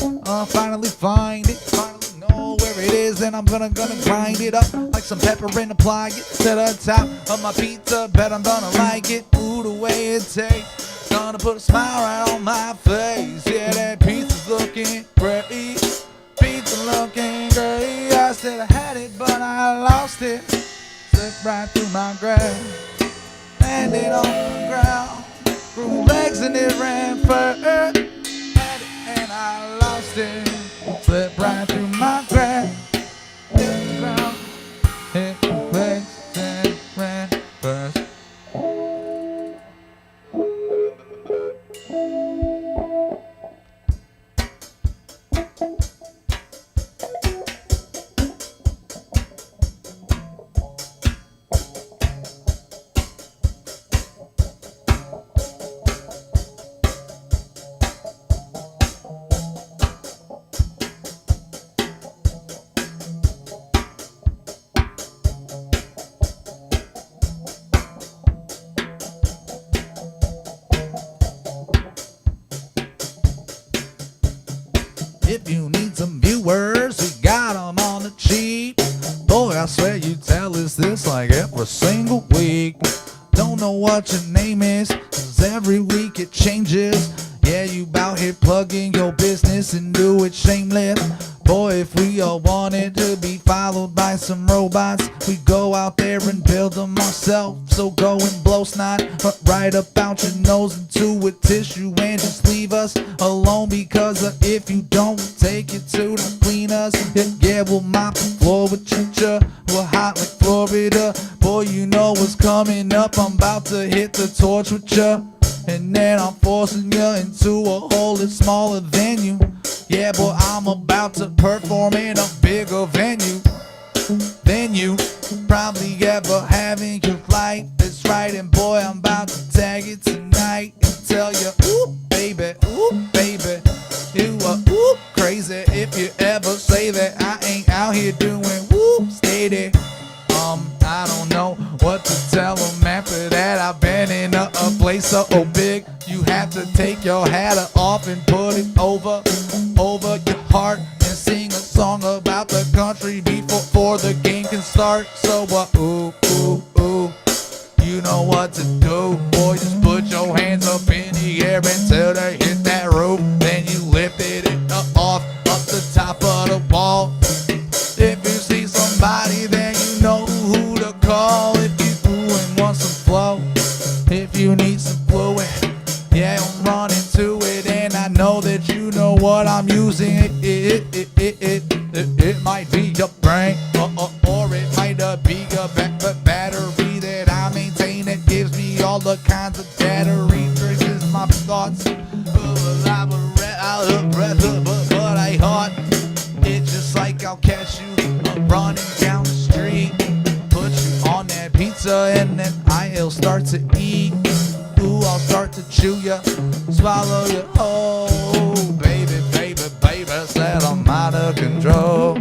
finally find it. Finally know where it is, and I'm gonna grind it up like some pepper and apply it to the top of my pizza. Bet I'm gonna like it. Ooh, the way it tastes. Gonna put a smile right on my face. Yeah, that pizza's looking great. Pizza looking great. I said I had it, but I lost it. Slipped right through my grasp. Landed on the ground. Grew legs and it ran fast. Had it and I lost it. Slipped right through my grasp. Hit the ground. Hit the legs and it ran fast. if you need some viewers, we got them on the cheap. Boy, I swear you tell us this like every single week. Don't know what your name is, 'cause every week it changes. Yeah, you bout here plugging your business and do it shameless. Boy, if we all wanted to be followed by some robots, we'd go out there and build them ourselves. So go and blow snot right up out your nose into a tissue and just leave us alone. Because if you don't, we'll take you to the cleaners. Yeah, we'll mop the floor with ya. We're hot like Florida. Boy, you know what's coming up. I'm about to hit the torch with ya. And then I'm forcing you into a hole that's smaller than you. Yeah, boy, I'm about to perform in a bigger venue than you probably ever have in your life. That's right, and boy, I'm about to tag it tonight and tell you, ooh, baby, you are ooh crazy if you ever say that I ain't out here doing whoop steady. I don't know what to tell them after that. I've been in a place so big, you have to take your hat off and put it over your heart and sing a song about the country before the game can start. So ooh, you know what to do. Boy, just put your hands up in the air until they hit that roof. Then you lifted it off the top of the wall. If you see somebody, then you know who to call. If you want some flow, if you need some fluid, yeah, I'm running to it. And I know that you know what I'm using. It might be your brain, or it might be a battery that I maintain that gives me all the kinds of data. Refreshes my thoughts. But I heart. It's just like I'll catch you running down the street, put you on that pizza, and then I'll start to eat. Ooh, I'll start to chew ya, swallow ya. Oh, baby, said I'm out of control.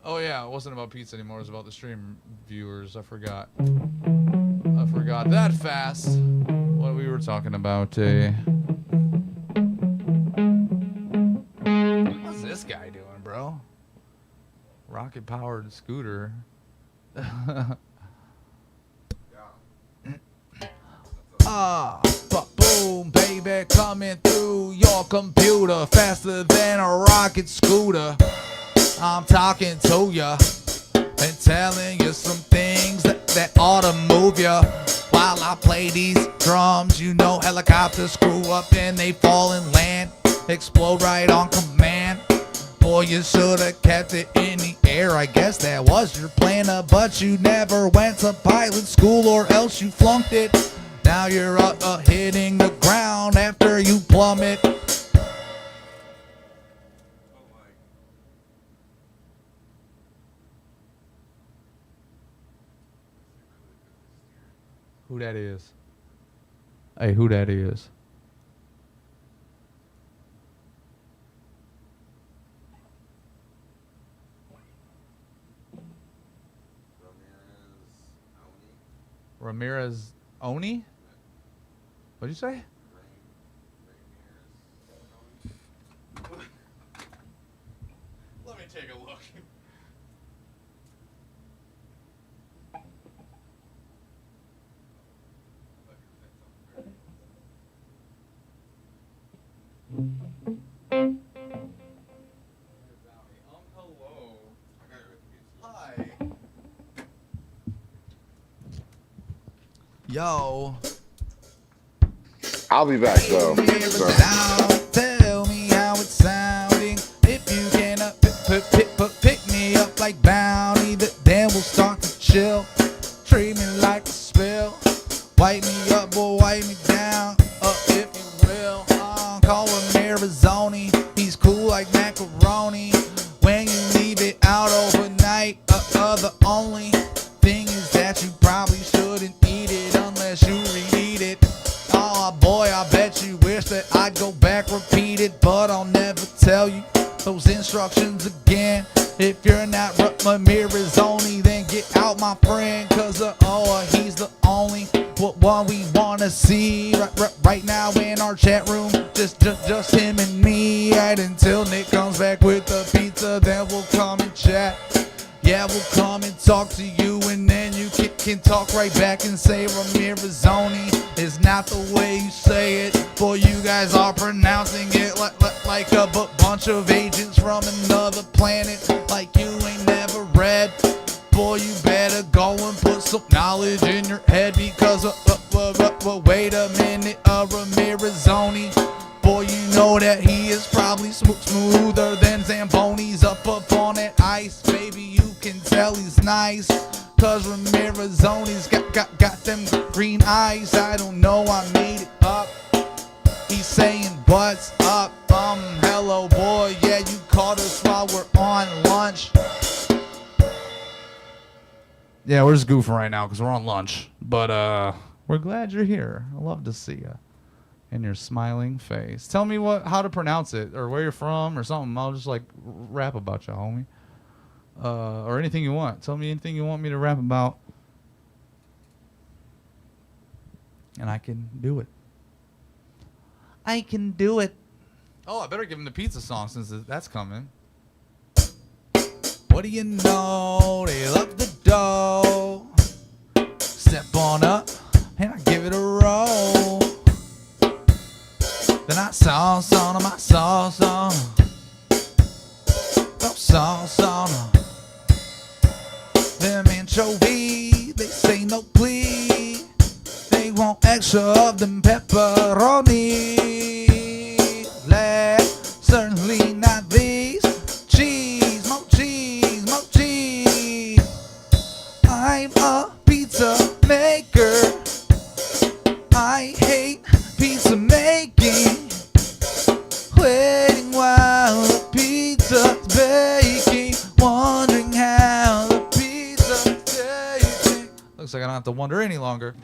Oh yeah, it wasn't about pizza anymore. It was about the stream viewers. I forgot that fast what we were talking about. What's this guy doing, bro? Rocket powered scooter. But boom, baby, coming through your computer faster than a rocket scooter. I'm talking to ya and telling you some things that ought to move ya. While I play these drums, you know helicopters screw up and they fall and land, explode right on command. Boy, you should've kept it in the air. I guess that was your plan, but you never went to pilot school, or else you flunked it. Now you're hitting the ground after you plummet. Who that is? Hey, who that is? Ramirez Oni? What'd you say? Let me take a look. Hello. Hi. Yo. I'll be back though. So. Tell me how it's sounding. If you can pick me up like Bounty, then we'll start to chill. Treat me like a spill. Wipe me up, boy, wipe me down. If you will. Call him Arizona. He's cool like macaroni. When you leave it out overnight, the only thing is that you probably shouldn't eat it unless you reheat it. Oh boy, I bet you wish that I'd go back, repeat it, but I'll never tell you those instructions again. If you're not Ramirez only, then get out, my friend, cause he's the only one we wanna see right now in our chat room. just him and me. Right until Nick comes back with the pizza, then we'll come and chat. Yeah, we'll come and talk to you, and then you can talk right back and say Ramirezoni is not the way you say it. Boy, you guys are pronouncing it like a bunch of agents from another planet, like you ain't never read. Boy, you better go and put some knowledge in your head, because wait a minute, Ramirezoni. Boy, you know that he is probably smoother than Zamboni's up on that ice. Baby, you can tell he's nice, cause Ramirezoni's got them green eyes. I don't know, I made it up. He's saying, what's up? Hello, boy, yeah, you caught us while we're on lunch. Yeah, we're just goofing right now because we're on lunch. But we're glad you're here. I love to see you and your smiling face. Tell me how to pronounce it, or where you're from, or something. I'll just like rap about you, homie. Or anything you want. Tell me anything you want me to rap about, and I can do it. I can do it. Oh, I better give him the pizza song since that's coming. What do you know? They love the dough. Step on up and I give it a roll. Then I sauce on my sauce on. Oh, sauce on them anchovy, they say no plea. They want extra of them pepperoni. Certainly not these. Cheese, more cheese, more cheese. I'm a pizza maker. I hate pizza making. Waiting while the pizza's baking. Wondering how the pizza's tasting. Looks like I don't have to wonder any longer.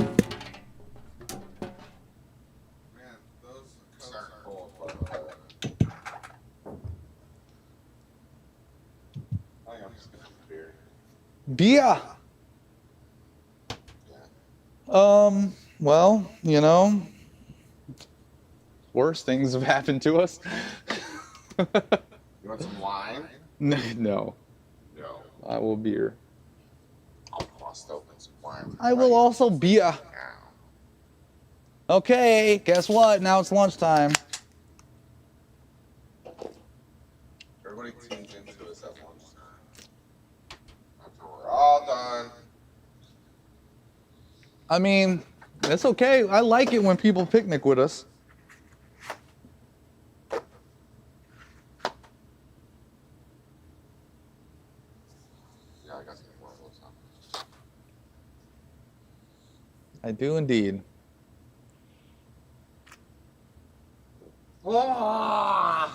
Beer. Well, you know, worse things have happened to us. You want some wine? No, No. I will beer. I'll bust open some wine. I will also beer. Okay, guess what? Now it's lunchtime. Everybody tunes into us at lunchtime. After we're all done. I mean, it's okay. I like it when people picnic with us. Yeah, I got some more of those. I do indeed. My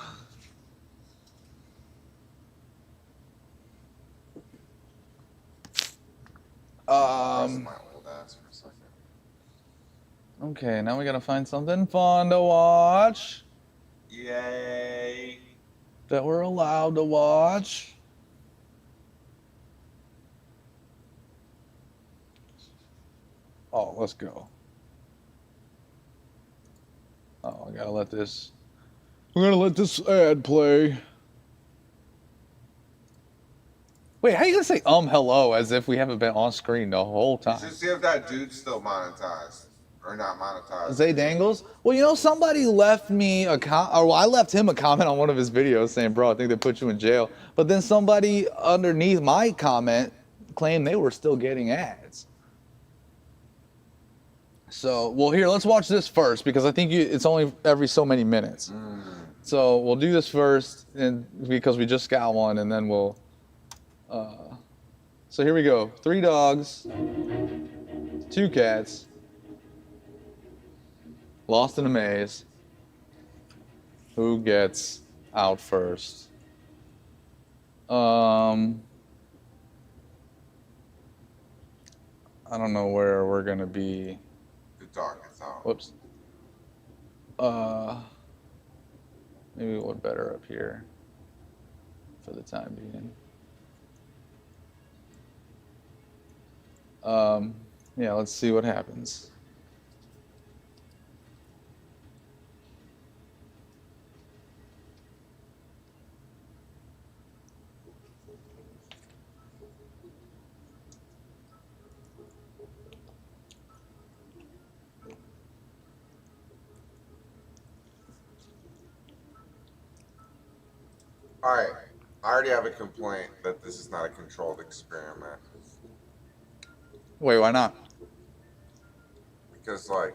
old ass for a second. Okay, now we gotta find something fun to watch Yay. that we're allowed to watch. Oh, let's go. Oh, I gotta let this. We're gonna let this ad play. Wait, how you gonna say hello as if we haven't been on screen the whole time? Just see if that dude's still monetized or not monetized. Zay Dangles? Well, you know, somebody left me a I left him a comment on one of his videos saying, bro, I think they put you in jail. But then somebody underneath my comment claimed they were still getting ads. So, well, here, let's watch this first because I think it's only every so many minutes. So we'll do this first and because we just got one, and then we'll... so here we go. 3 dogs, 2 cats, lost in a maze. Who gets out first? I don't know where we're gonna be. The dog is out. Whoops. Maybe we're better up here for the time being. Yeah, let's see what happens. All right. I already have a complaint that this is not a controlled experiment. Wait, why not? Because, like,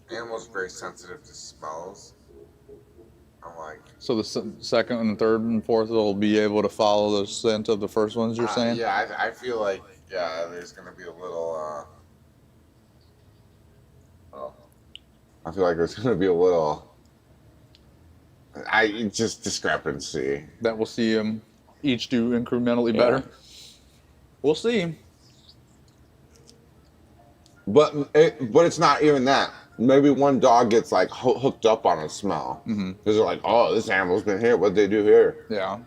animals are very sensitive to smells. I'm like, So the second and third and fourth will be able to follow the scent of the first ones, you're saying? yeah, I feel like, yeah, there's going to be a little, I feel like there's going to be a little, just discrepancy. That we'll see them each do incrementally better. We'll see. But it's not even that. Maybe one dog gets like hooked up on a smell because they're like, "Oh, this animal's been here. What'd they do here?" Yeah.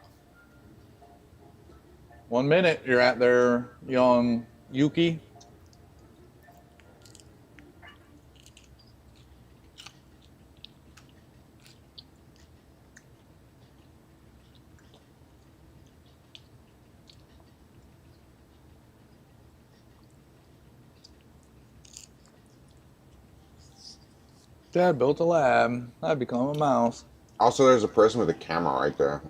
1 minute, you're at their young Yuki. Dad built a lab. I'd become a mouse. Also, there's a person with a camera right there,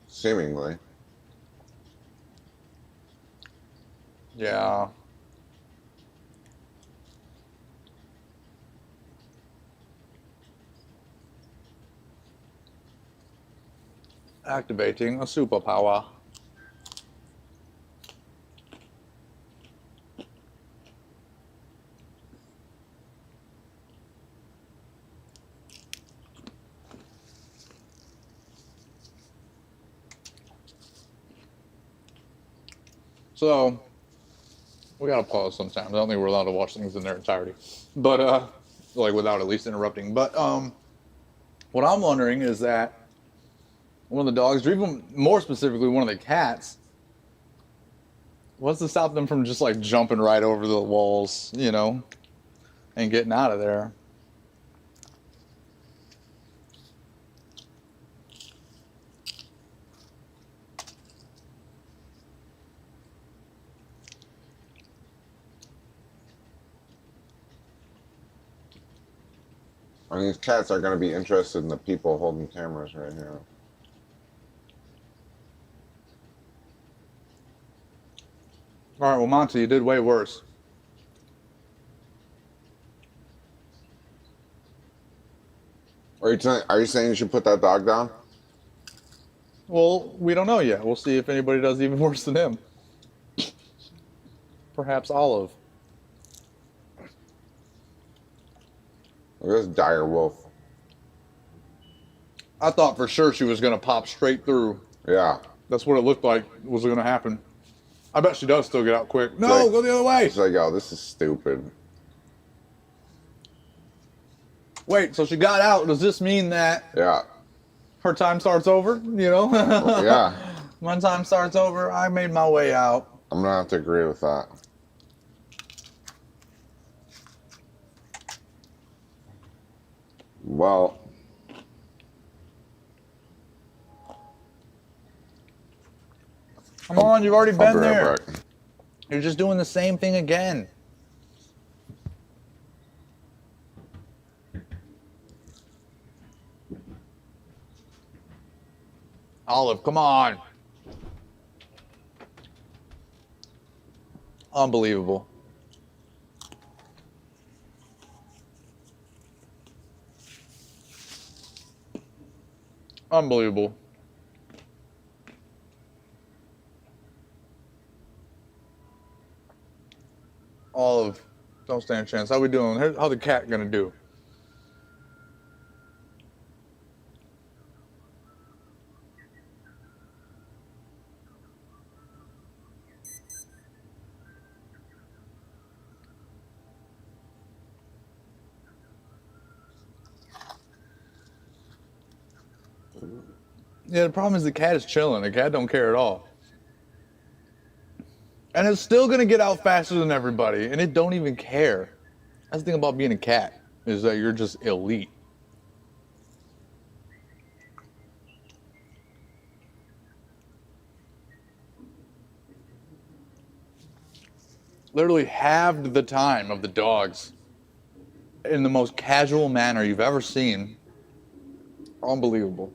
seemingly. Yeah. Activating a superpower. So, we gotta pause sometimes. I don't think we're allowed to watch things in their entirety. But, like, without at least interrupting. But, what I'm wondering is that one of the dogs, or even more specifically, one of the cats, what's to stop them from just, like, jumping right over the walls, you know, and getting out of there? I mean, these cats are going to be interested in the people holding cameras right here. All right, well, Monty, you did way worse. Are you saying you should put that dog down? Well, we don't know yet. We'll see if anybody does even worse than him. Perhaps Olive. Look at this dire wolf. I thought for sure she was going to pop straight through. Yeah. That's what it looked like was going to happen. I bet she does still get out quick. No, Like- go the other way. It's like, oh, this is stupid. Wait, so she got out. Does this mean that Yeah. her time starts over? You know? Yeah. My time starts over. I made my way out. I'm going to have to agree with that. Well, Come on, you've already I'll been be right there. back. You're just doing the same thing again. Olive, come on. Unbelievable. Unbelievable. Olive, don't stand a chance. How we doing? How the cat gonna do? Yeah, the problem is the cat is chilling. The cat don't care at all. And it's still gonna get out faster than everybody, and it don't even care. That's the thing about being a cat, is that you're just elite. Literally halved the time of the dogs in the most casual manner you've ever seen. Unbelievable.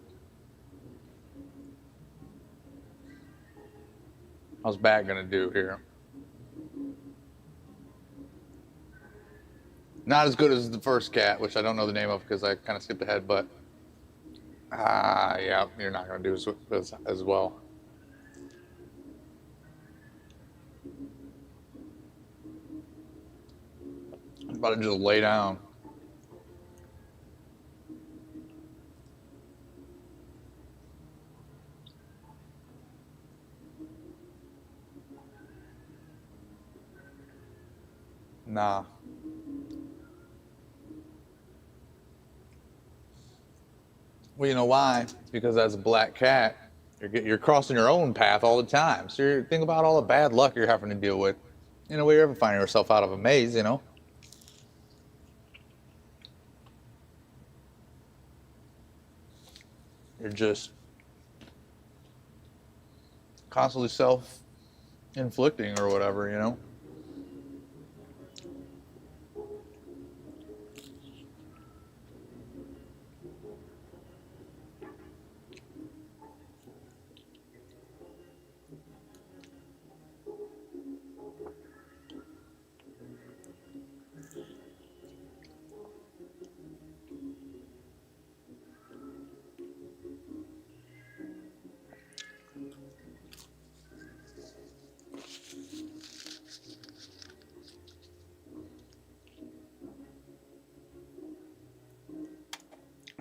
How's Bat gonna do here? Not as good as the first cat, which I don't know the name of because I kind of skipped ahead, but yeah, you're not gonna do as well. I'm about to just lay down. Nah. Well, you know why? It's because as a black cat, you're crossing your own path all the time. So you think about all the bad luck you're having to deal with. You know, where you're ever finding yourself out of a maze, you know? You're just constantly self-inflicting or whatever, you know?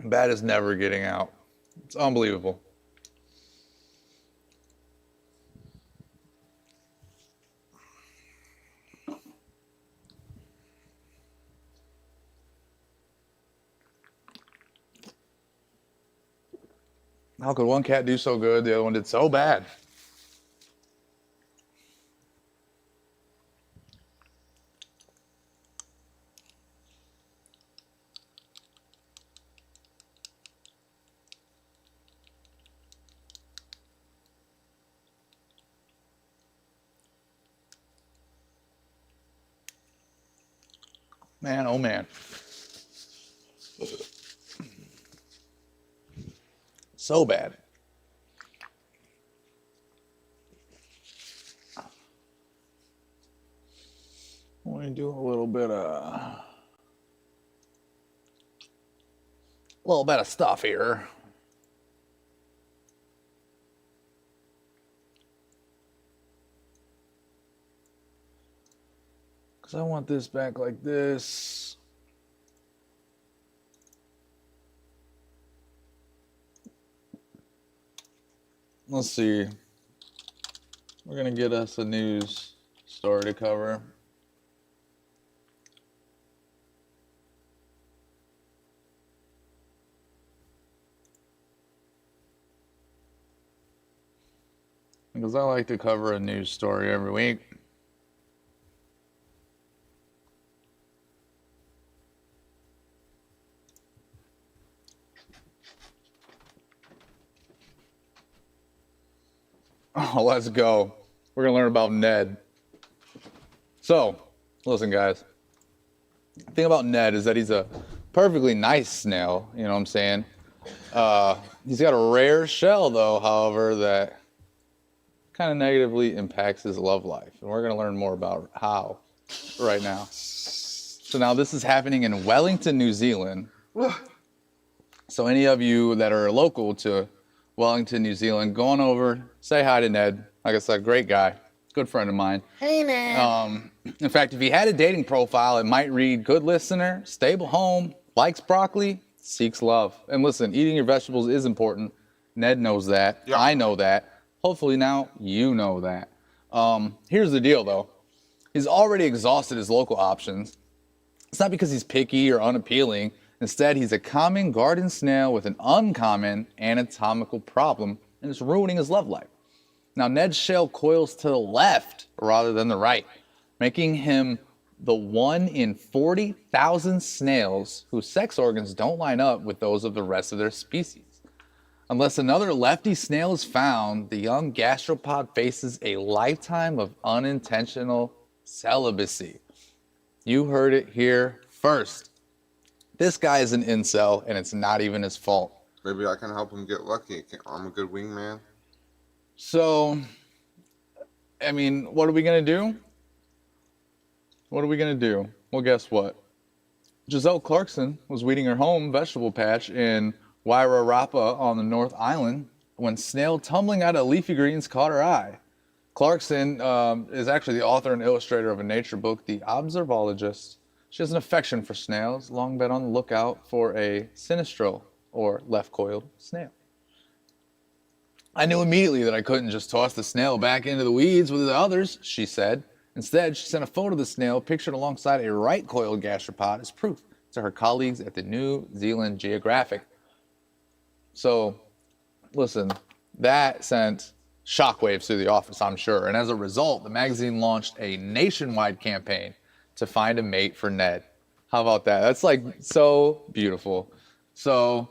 Bat is never getting out. It's unbelievable. How could one cat do so good, the other one did so bad? Man, oh man. So bad. I want to do a little bit of stuff here. Because I want this back like this. Let's see. We're going to get us a news story to cover. Because I like to cover a news story every week. Oh, let's go. We're going to learn about Ned. So, listen, guys. The thing about Ned is that he's a perfectly nice snail, you know what I'm saying? He's got a rare shell, though, however, that kind of negatively impacts his love life. And we're going to learn more about how right now. So now this is happening in Wellington, New Zealand. So any of you that are local to Wellington, New Zealand, go on over, say hi to Ned. Like I said, great guy, good friend of mine. Hey, Ned. In fact, if he had a dating profile, it might read good listener, stable home, likes broccoli, seeks love. And listen, eating your vegetables is important. Ned knows that. Yeah. I know that. Hopefully now you know that. Here's the deal, though. He's already exhausted his local options. It's not because he's picky or unappealing. Instead, he's a common garden snail with an uncommon anatomical problem, and it's ruining his love life. Now, Ned's shell coils to the left rather than the right, making him the 1 in 40,000 snails whose sex organs don't line up with those of the rest of their species. Unless another lefty snail is found, the young gastropod faces a lifetime of unintentional celibacy. You heard it here first. This guy is an incel, and it's not even his fault. Maybe I can help him get lucky. I'm a good wingman. So, I mean, what are we gonna do? What are we gonna do? Well, guess what? Giselle Clarkson was weeding her home vegetable patch in Wairarapa on the North Island when snail tumbling out of leafy greens caught her eye. Clarkson is actually the author and illustrator of a nature book, The Observologist. She has an affection for snails, long been on the lookout for a sinistral, or left-coiled, snail. I knew immediately that I couldn't just toss the snail back into the weeds with the others, she said. Instead, she sent a photo of the snail pictured alongside a right-coiled gastropod as proof to her colleagues at the New Zealand Geographic. So, listen, that sent shockwaves through the office, I'm sure. And as a result, the magazine launched a nationwide campaign to find a mate for Ned. How about that? That's like so beautiful. So,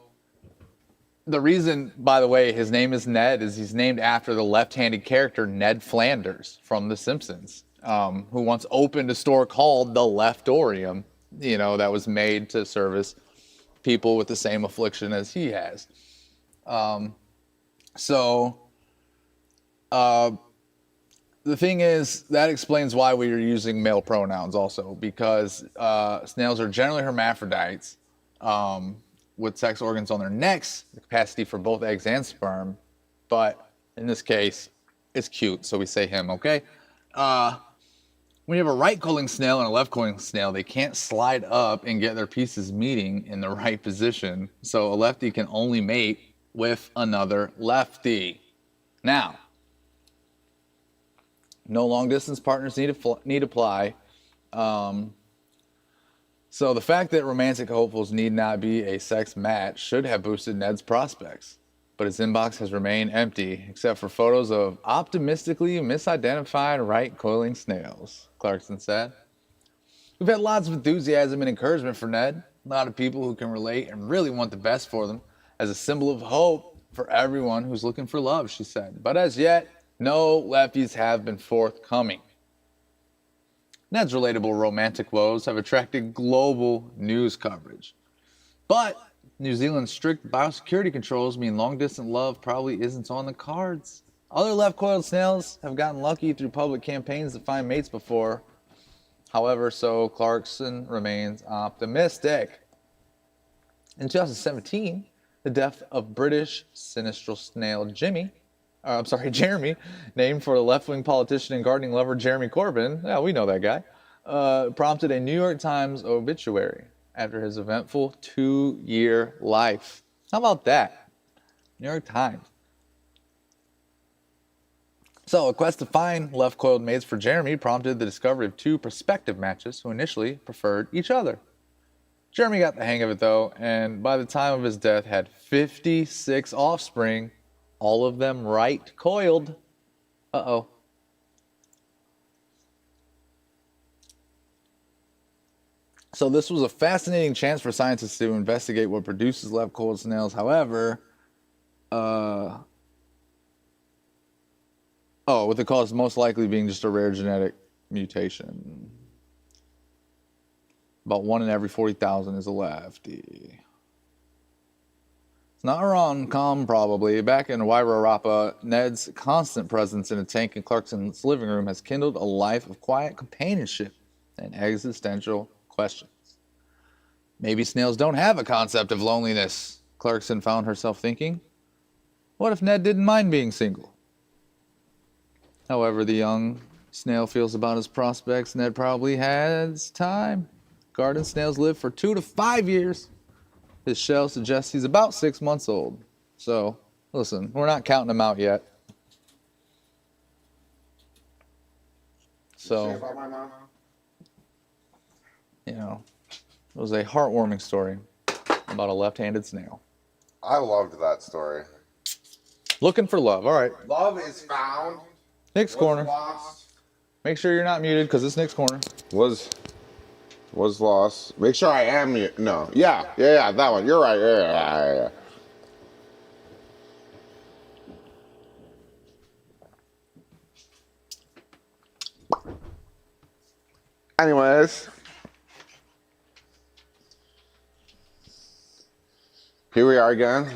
the reason, by the way, his name is Ned is he's named after the left-handed character Ned Flanders from The Simpsons, who once opened a store called the Leftorium, that was made to service people with the same affliction as he has. The thing is, that explains why we are using male pronouns also, because snails are generally hermaphrodites, with sex organs on their necks, the capacity for both eggs and sperm. But in this case, it's cute, so we say him, okay? When you have a right-coiling snail and a left-coiling snail, they can't slide up and get their pieces meeting in the right position. So a lefty can only mate with another lefty. Now, no long-distance partners need apply. So the fact that romantic hopefuls need not be a sex match should have boosted Ned's prospects. But his inbox has remained empty, except for photos of optimistically misidentified right-coiling snails, Clarkson said. We've had lots of enthusiasm and encouragement for Ned. A lot of people who can relate and really want the best for them as a symbol of hope for everyone who's looking for love, she said. But as yet, no lefties have been forthcoming. Ned's relatable romantic woes have attracted global news coverage. But New Zealand's strict biosecurity controls mean long-distance love probably isn't on the cards. Other left-coiled snails have gotten lucky through public campaigns to find mates before. However, so Clarkson remains optimistic. In 2017, the death of British sinistral snail Jeremy, named for the left-wing politician and gardening lover Jeremy Corbyn, yeah, we know that guy, prompted a New York Times obituary after his eventful 2-year life. How about that? New York Times. So, a quest to find left-coiled mates for Jeremy prompted the discovery of 2 prospective matches who initially preferred each other. Jeremy got the hang of it, though, and by the time of his death had 56 offspring, all of them right-coiled. Uh-oh. So this was a fascinating chance for scientists to investigate what produces left-coiled snails. However, with the cause most likely being just a rare genetic mutation. About 1 in every 40,000 is a lefty. It's not rom-com, probably. Back in Wairarapa, Ned's constant presence in a tank in Clarkson's living room has kindled a life of quiet companionship and existential questions. Maybe snails don't have a concept of loneliness, Clarkson found herself thinking. What if Ned didn't mind being single? However the young snail feels about his prospects, Ned probably has time. Garden snails live for 2 to 5 years. His shell suggests he's about 6 months old. So, listen, we're not counting him out yet. So, it was a heartwarming story about a left-handed snail. I loved that story. Looking for love. All right. Love is found. Nick's corner. Lost. Make sure you're not muted because it's Nick's corner. Was lost. Make sure I am mute. No. Yeah, that one. You're right. Yeah. Anyways. Here we are again.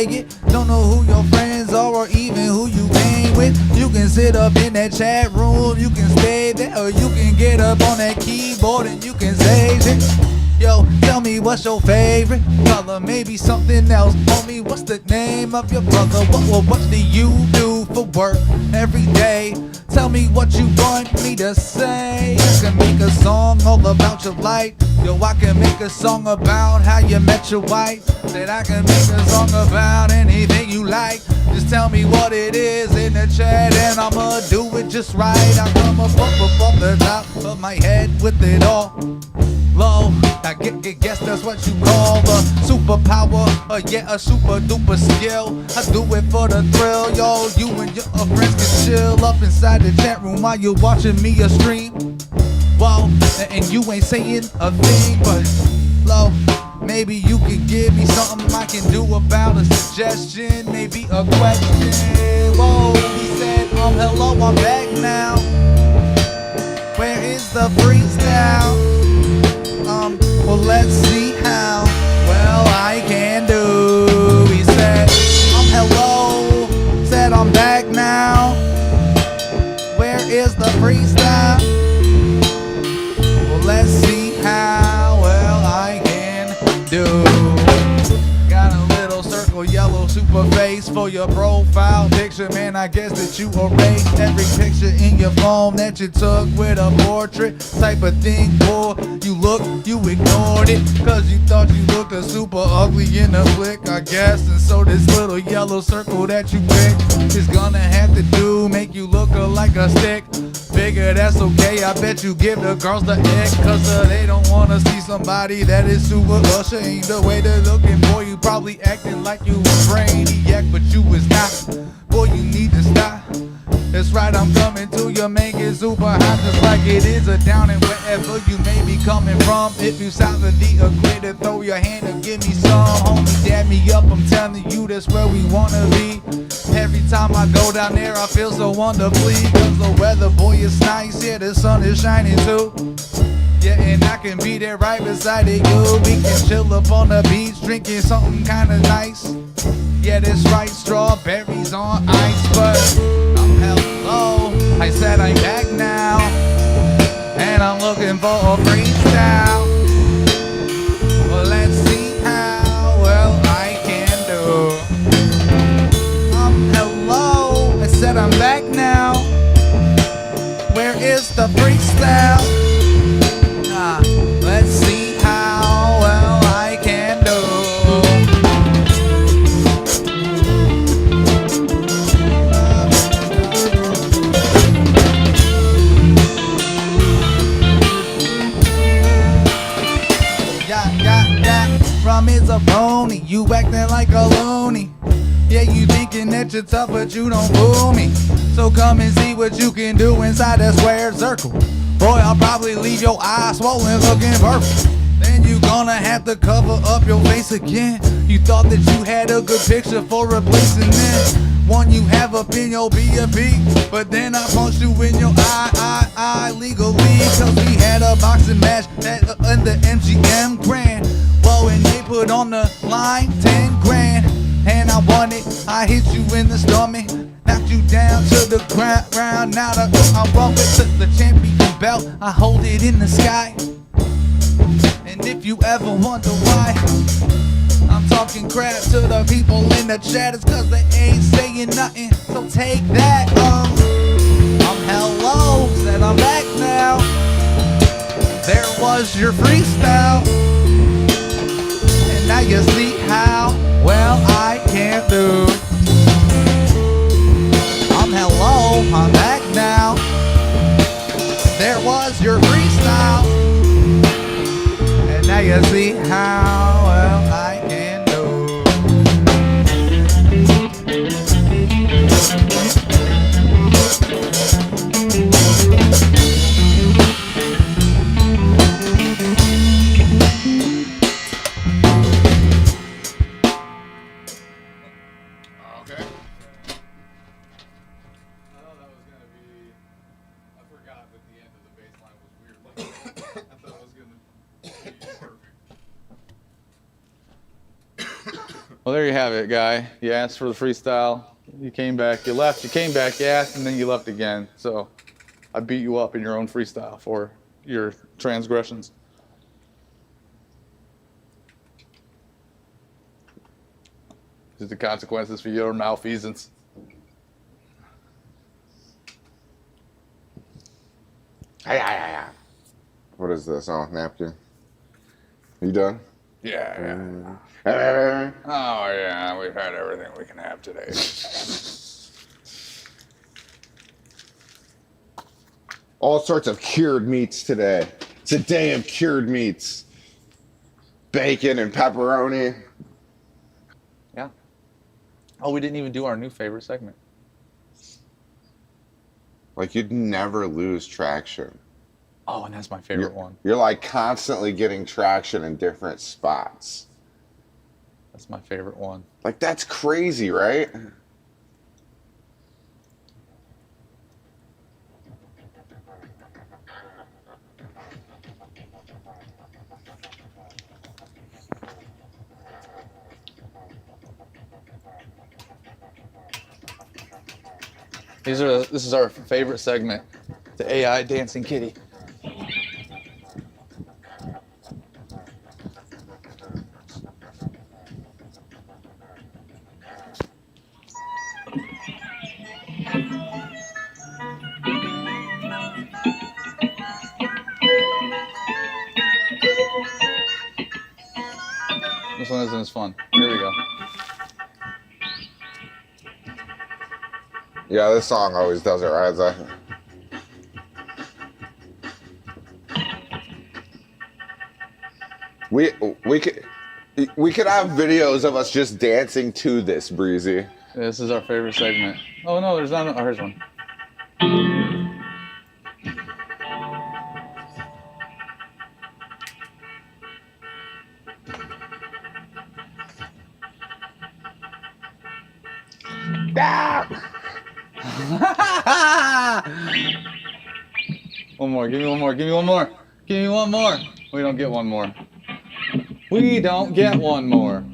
say it. Don't know who your friends are or even who you hang with. You can sit up in that chat room, you can stay there, or you can get up on that keyboard and you can say shit. Yo, tell me what's your favorite color, maybe something else. Homie, what's the name of your brother? What do you do for work every day? Tell me what you want me to say. I can make a song all about your life. Yo, I can make a song about how you met your wife. Said I can make a song about anything you like. Just tell me what it is in the chat and I'ma do it just right. I come up off the top of my head with it all low. I guess that's what you call a superpower, yeah, a super duper skill. I do it for the thrill, yo. You and your friends can chill up inside the chat room while you're watching me a stream. Whoa, and you ain't saying a thing, but low. Maybe you could give me something I can do about a suggestion, maybe a question. Whoa, he said, hello, I'm back now. Where is the freestyle? Well, let's see how well I can do. He said, hello, said I'm back now. Where is the freestyle? Well, let's see how well I can do. Got a little circle, yellow super face for your profile picture. Man, I guess that you erased every picture in your phone that you took with a portrait type of thing. Boy, you ignored it, cause you thought you looked a super ugly in the flick, I guess. And so this little yellow circle that you picked is gonna have to do, make you look like a stick. Figure that's okay, I bet you give the girls the ick, cause they don't wanna see somebody that is super ashamed. The way they're looking, boy, you probably acting like you a brainiac, but you was not. Boy, you need to stop. That's right, I'm coming to you, make it super hot, just like it is down and wherever you may be coming from. If you south of the equator, throw your hand and give me some. Homie, dab me up, I'm telling you, that's where we wanna be. Every time I go down there, I feel so wonderfully, cause the weather, boy, is nice, yeah, the sun is shining too. Yeah, and I can be there right beside it, you. We can chill up on the beach, drinking something kinda nice. Yeah, that's right, strawberries on ice, but hello, I said I'm back now, and I'm looking for a freestyle. Well, let's see how well I can do. Hello, I said I'm back now. Where is the freestyle? Let's see how well I can do. Rum is a pony, you acting like a loony. Yeah, you thinking that you're tough, but you don't fool me. So come and see what you can do inside that square circle. Boy, I'll probably leave your eyes swollen looking purple. Then you gonna have to cover up your face again. You thought that you had a good picture for replacing it. One you have up in your B&B, but then I punched you in your eye legally, cause we had a boxing match in the MGM Grand. Whoa, and they put on the line 10 grand, and I won it. I hit you in the stomach, knocked you down to the ground. Now I run with the champion belt, I hold it in the sky. And if you ever wonder why I'm talking crap to the people in the chat, it's cause they ain't saying nothing, so take that. Hello, said I'm back now. There was your freestyle, and now you see how well I can do. Hello, I'm back now. There was your freestyle, and now you see how well I can do. Well, there you have it, guy. You asked for the freestyle. You came back. You left. You came back. You asked, and then you left again. So I beat you up in your own freestyle for your transgressions. These are the consequences for your malfeasance. What is this? Oh, napkin. You done? Yeah. Uh, Oh, yeah. We've had everything we can have today. All sorts of cured meats today. It's a day of cured meats. Bacon and pepperoni. Yeah. Oh, we didn't even do our new favorite segment. Like, you'd never lose traction. Oh, and that's my favorite one. You're like constantly getting traction in different spots. That's my favorite one. Like, that's crazy, right? This is our favorite segment, the AI dancing kitty. This one isn't as fun. Here we go. Yeah, this song always does it right. It's like, we could have videos of us just dancing to this, Breezy. This is our favorite segment. Oh no, there's not. Oh, here's one. One more. Give me one more. Give me one more. Give me one more. We don't get one more. We don't get one more.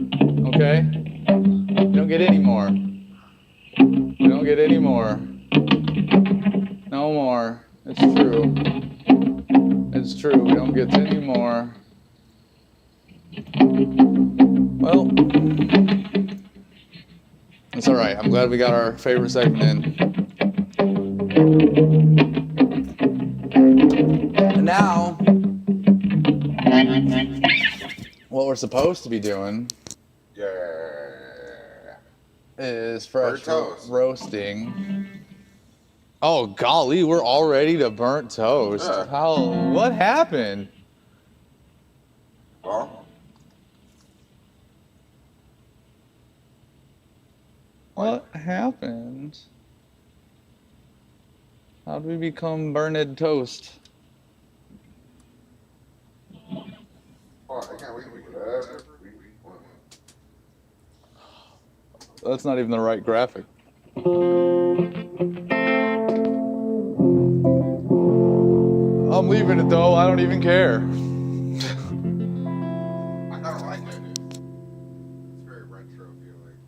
Okay? We don't get any more. We don't get any more. No more. It's true. It's true. We don't get any more. Well, it's all right. I'm glad we got our favorite segment in. And now, what we're supposed to be doing is fresh Burnt toast. roasting. Oh golly, we're already to burnt toast. Yeah. What happened? Well, What happened? How did we become burned toast? That's not even the right graphic. I'm leaving it though, I don't even care. I kind of like it. It's very retro feeling.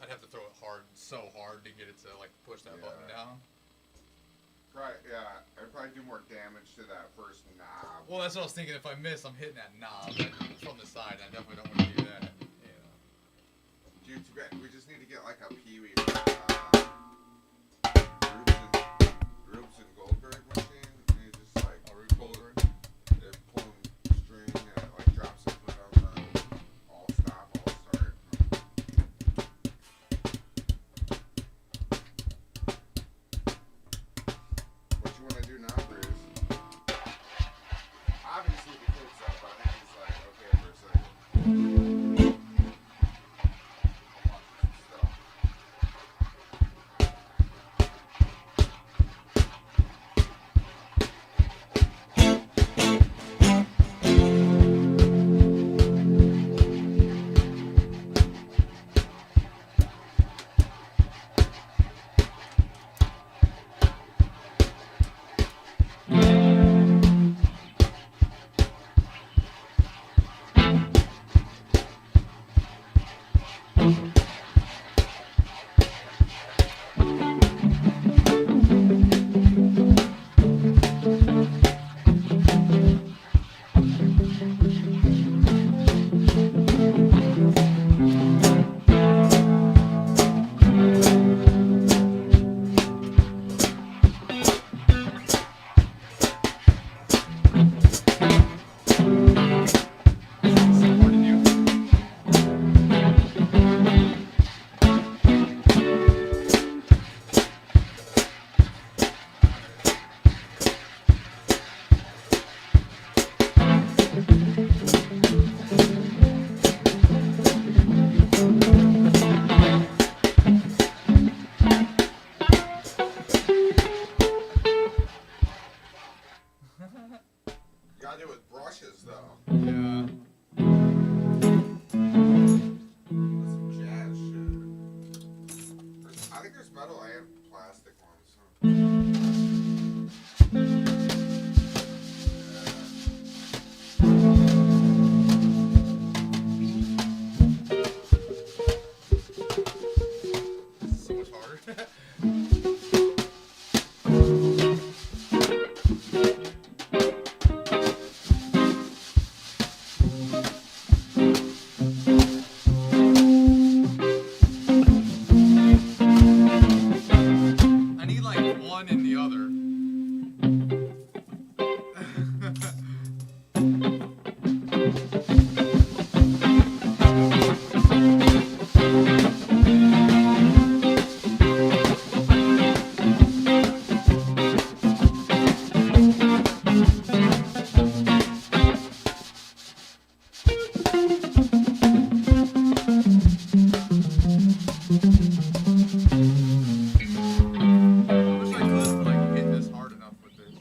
I'd have to throw it hard, so hard to get it to like push that button down. Right, yeah. I'd probably do more damage to that first knob. Well, that's what I was thinking. If I miss, I'm hitting that knob from the side. I definitely don't want to do that. Dude, too bad. We just need to get like a Pee-wee Rubes and Goldberg machine. And you just like Rube Goldberg. They're pulling string and it like drops it on the all stop, all start. What you want to do now, Bruce? Obviously the kid's up, but I think he's like, okay for a second. You gotta do it with brushes though. Yeah. That's some jazz shit. I think there's metal and plastic ones. This is so much harder. I need like one and the other. I wish I could like hit this hard enough with this.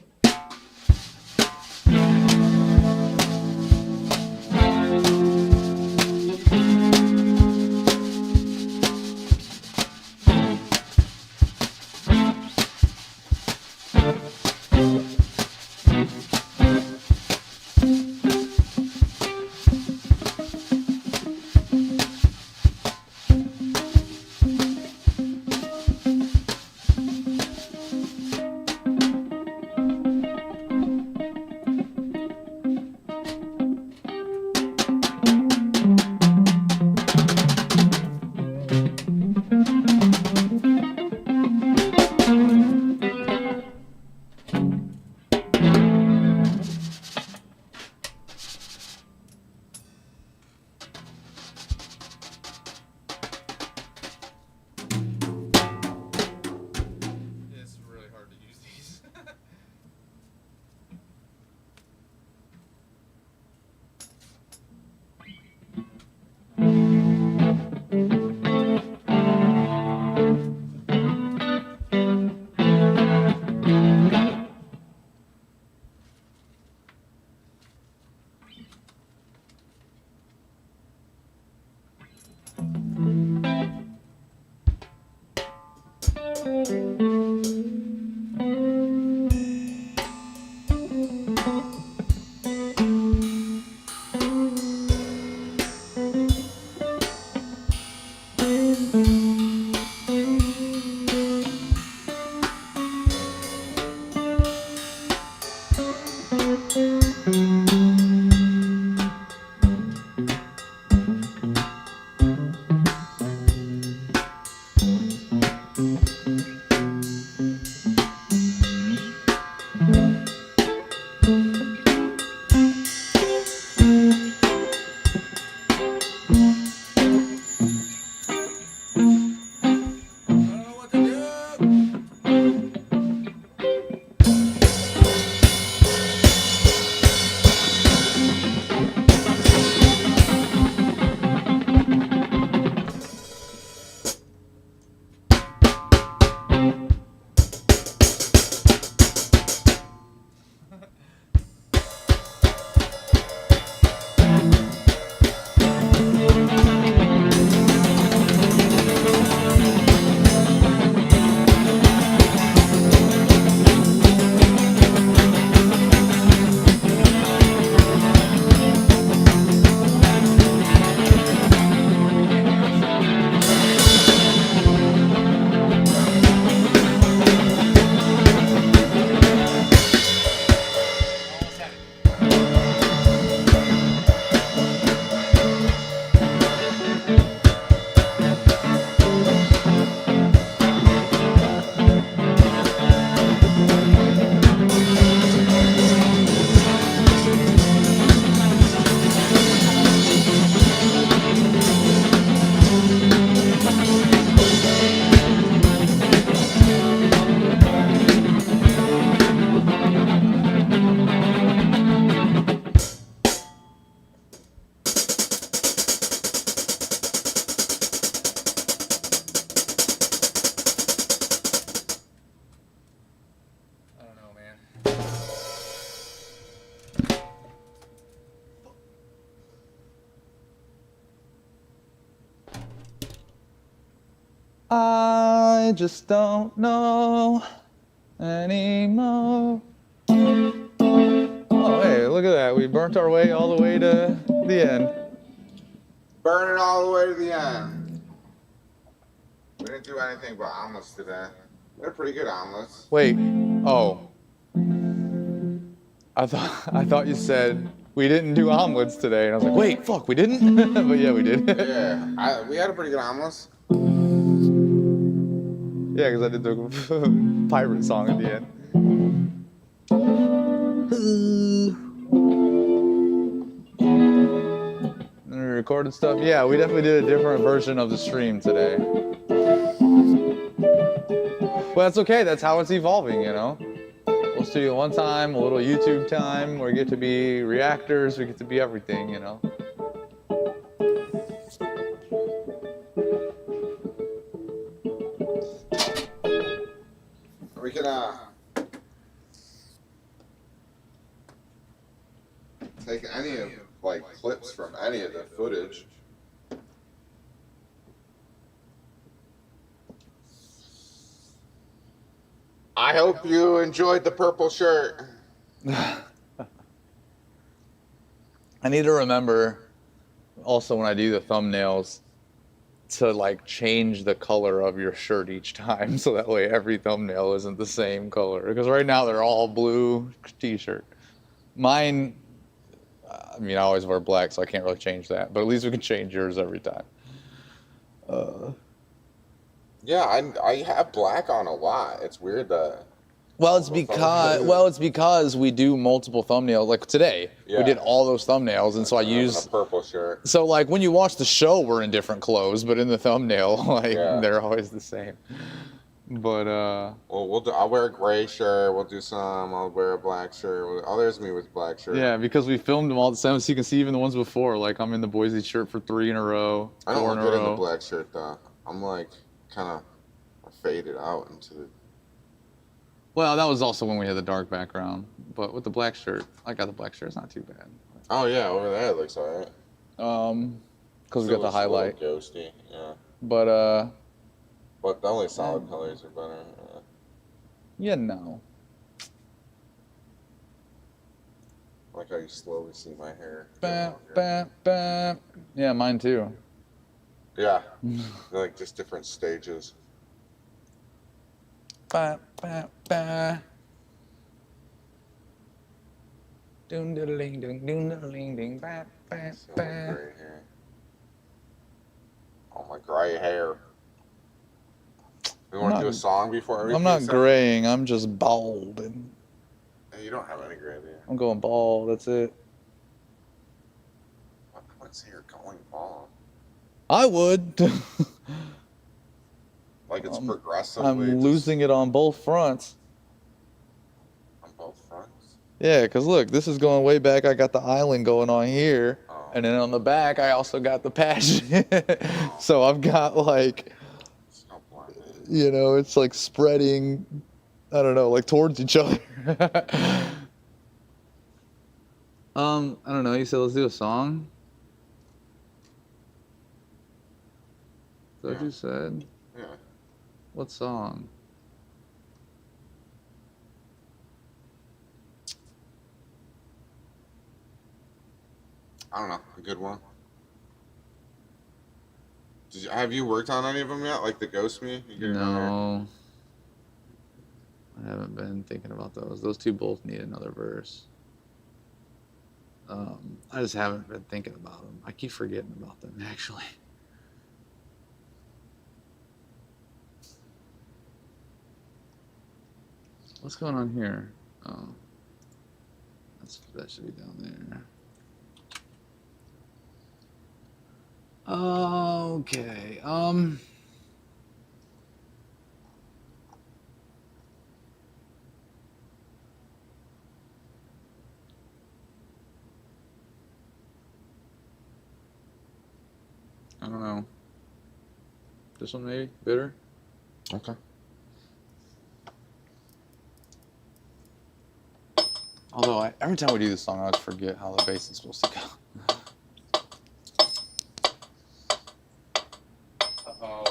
It's really hard to use these. Thank you. I just don't know anymore. Oh, hey, look at that. We burnt our way all the way to the end. Burn it all the way to the end. We didn't do anything but omelets today. They're pretty good omelets. Wait. Oh. I thought you said we didn't do omelets today, and I was like, wait, fuck, we didn't? But yeah, we did. Yeah, we had a pretty good omelets. Yeah, because I did the pirate song at the end. And we recorded stuff. Yeah, we definitely did a different version of the stream today. Well, that's okay. That's how it's evolving, you know? We'll studio one time, a little YouTube time. We get to be reactors. We get to be everything, you know? We can take any of like clips from any of the footage. I hope you enjoyed the purple shirt. I need to remember also when I do the thumbnails to like change the color of your shirt each time so that way every thumbnail isn't the same color, because right now they're all blue t-shirt. Mine, I mean, I always wear black, so I can't really change that, but at least we can change yours every time. Yeah, I have black on a lot. It's weird that. Well, it's because we do multiple thumbnails. Like today, we did all those thumbnails, and so I used a purple shirt. So like when you watch the show, we're in different clothes, but in the thumbnail, like they're always the same. But well, I'll wear a gray shirt. We'll do some. I'll wear a black shirt. Oh, there's me with black shirt. Yeah, because we filmed them all the same, so you can see even the ones before. Like I'm in the Boise shirt for 3 in a row. I don't 4 look in a good in row. the black shirt though. I'm like kind of faded out into the. Well, that was also when we had the dark background. But with the black shirt, I got the black shirt. It's not too bad. Oh yeah, over there it looks alright. Because we got the highlight. Ghosty, yeah. But the only solid colors are better. you know. I like how you slowly see my hair. Yeah, mine too. Yeah, they're like just different stages. Doon diddling ding doon diddling ding ba ba So ba. gray hair. Oh, my gray hair. We want to do a song before we I'm not graying, I'm just bald. And Hey, you don't have any gray hair. I'm going bald, that's it. I would say you're going bald. I would. Like it's progressively. I'm losing it on both fronts. On both fronts? Yeah, because look, this is going way back. I got the island going on here. Oh. And then on the back, I also got the passion. So I've got like, So blinded. you know, it's like spreading, I don't know, like towards each other. I don't know. You said let's do a song? Is that what you said? Yeah. What song? I don't know. A good one. Have you worked on any of them yet? Like the Ghost Me? No. I haven't been thinking about those. Those two both need another verse. I just haven't been thinking about them. I keep forgetting about them, actually. What's going on here? Oh, that should be down there. Okay. I don't know. This one maybe? Bitter? Okay. Although every time we do this song, I always forget how the bass is supposed to go. Uh-oh.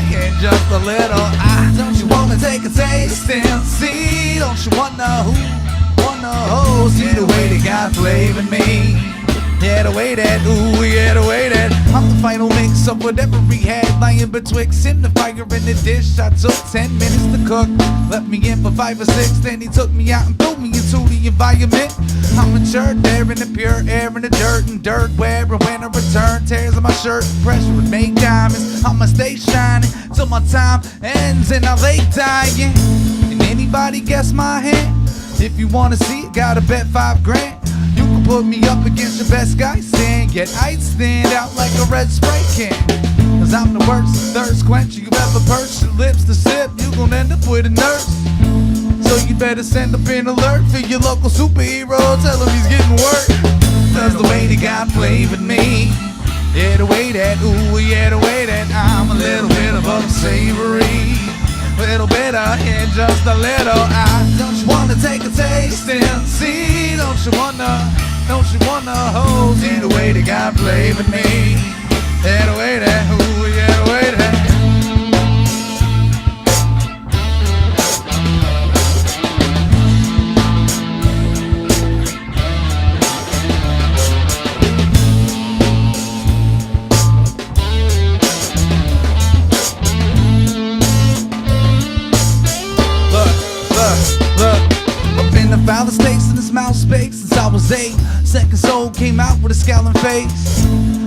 yeah, just a little. Don't you wanna take a taste and see? Don't you wanna see the way that God flavored me? Yeah, the way that, ooh, yeah, the way that I'm the final mix of whatever he had lying betwixt him, the fire in the dish. I took 10 minutes to cook, left me in for 5 or 6. Then he took me out and threw me into the environment. I'm matured there in the pure air and the dirt and dirt where and when I return, tears in my shirt, pressure would make diamonds. I'ma stay shining till my time ends and I lay dying. And anybody guess my hand? If you wanna see it, gotta bet 5 grand. You can put me up against your best guy stand, yet I'd stand out like a red spray can. Cause I'm the worst thirst quencher you ever pursed. Your lips to sip, you gon' end up with a nurse. So you better send up an alert for your local superhero, tell him he's getting work. Cause the way that God flavored me, yeah, the way that, ooh, yeah, the way that I'm a little bit above savory. Little bit of it, just a little. Don't you wanna take a taste and see? Don't you wanna hold? See the way that God flavored me. Yeah, the way that, ooh, yeah, the way that. Found the stakes in this mouse space since I was 8. Second soul came out with a scowling face.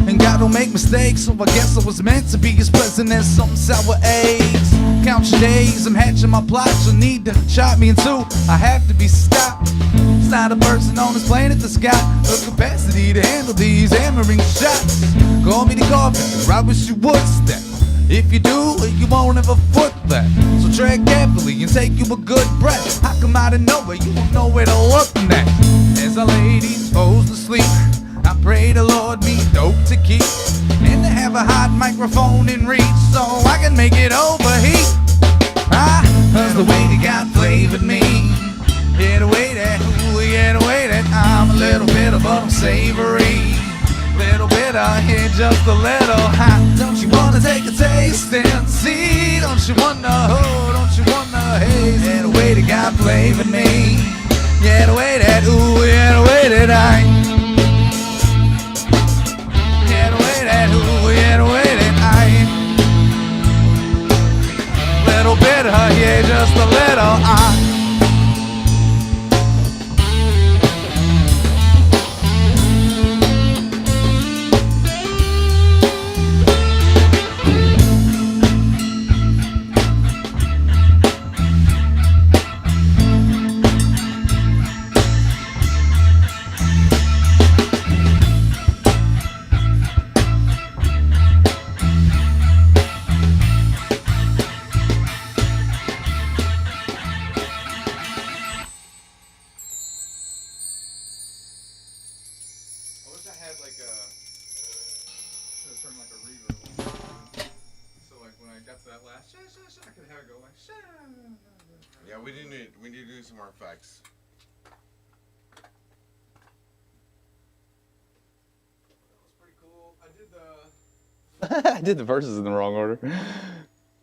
And God don't make mistakes, so I guess I was meant to be as pleasant as some sour eggs. Count your days, I'm hatching my plots. You'll need to chop me in two, I have to be stopped. It's not a person on this planet that's got the capacity to handle these hammering shots. Call me the carpenter, I wish you would step. If you do, you won't have a foot left. So tread carefully and take you a good breath. I come out of nowhere, you won't know where to look next. As a lady supposed to sleep, I pray the Lord me dope to keep, and to have a hot microphone in reach so I can make it overheat. Cause the way that God flavored me, yeah, the way that, ooh, yeah, the way that I'm a little bit above savory. Little bit of here, just a little hot. Don't you wanna take a taste and see? Don't you wanna hold? Don't you wanna haze? Yeah, the way that God flavored me. Yeah, the way that, ooh, yeah, the way that I. Yeah, the way that, ooh, yeah, the way that I. Little bit of here, just a little Yeah, we need to do some more effects. I did the verses in the wrong order.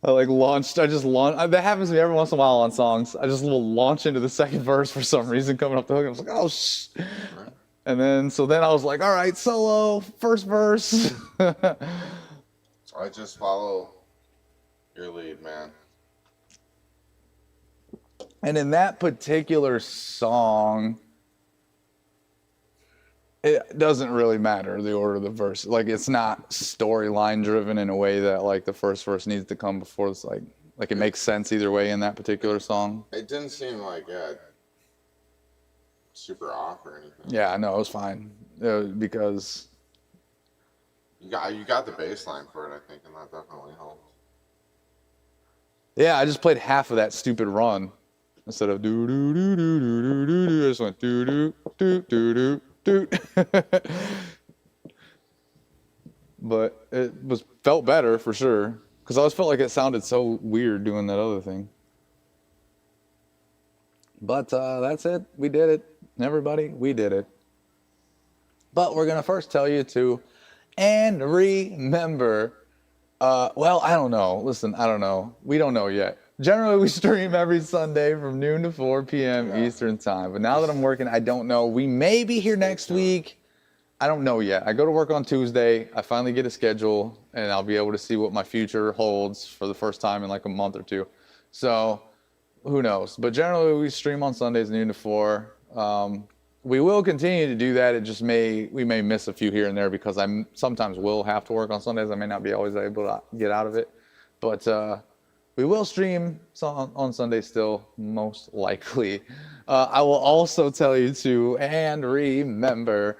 I just launched. That happens to me every once in a while on songs. I just will launch into the second verse for some reason coming up the hook. I was like, oh, and then I was like, all right, solo, first verse. So I just follow your lead, man. And in that particular song, it doesn't really matter the order of the verse. Like, it's not storyline driven in a way that like the first verse needs to come before. It's like it makes sense either way in that particular song. It didn't seem like super off or anything. Yeah, no, it was fine because you got the bass line for it, I think, and that definitely helped. Yeah, I just played half of that stupid run instead of do do do do do do do do. I just went do do do do do. But it felt better for sure because I always felt like it sounded so weird doing that other thing. But that's it. We did it. Everybody, we did it. But we're going to first tell you to and remember Well, I don't know. Listen, I don't know. We don't know yet. Generally, we stream every Sunday from noon to 4 p.m. Eastern time. But now that I'm working, I don't know. We may be here next week. I don't know yet. I go to work on Tuesday. I finally get a schedule, and I'll be able to see what my future holds for the first time in like a month or two. So who knows? But generally, we stream on Sundays noon to 4. We will continue to do that. We may miss a few here and there because I sometimes will have to work on Sundays. I may not be always able to get out of it, but we will stream on Sunday still, most likely. I will also tell you to, and remember,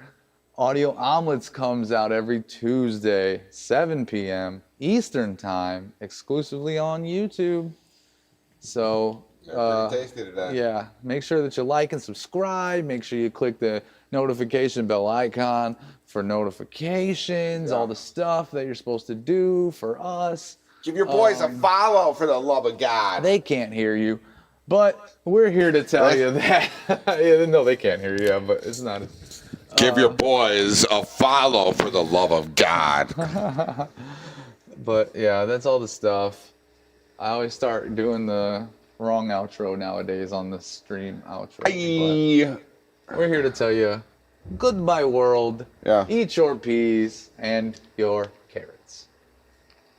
Audio Omelets comes out every Tuesday, 7 p.m. Eastern Time, exclusively on YouTube. So, Pretty tasty today. yeah, make sure that you like and subscribe. Make sure you click the notification bell icon for notifications, all the stuff that you're supposed to do for us. Give your boys a follow for the love of God. They can't hear you, but we're here to tell you that. Yeah, no, they can't hear you, yeah, but it's not. Give your boys a follow for the love of God. But yeah, that's all the stuff. I always start doing the wrong outro nowadays on the stream outro. But we're here to tell you goodbye, world. Yeah. Eat your peas and your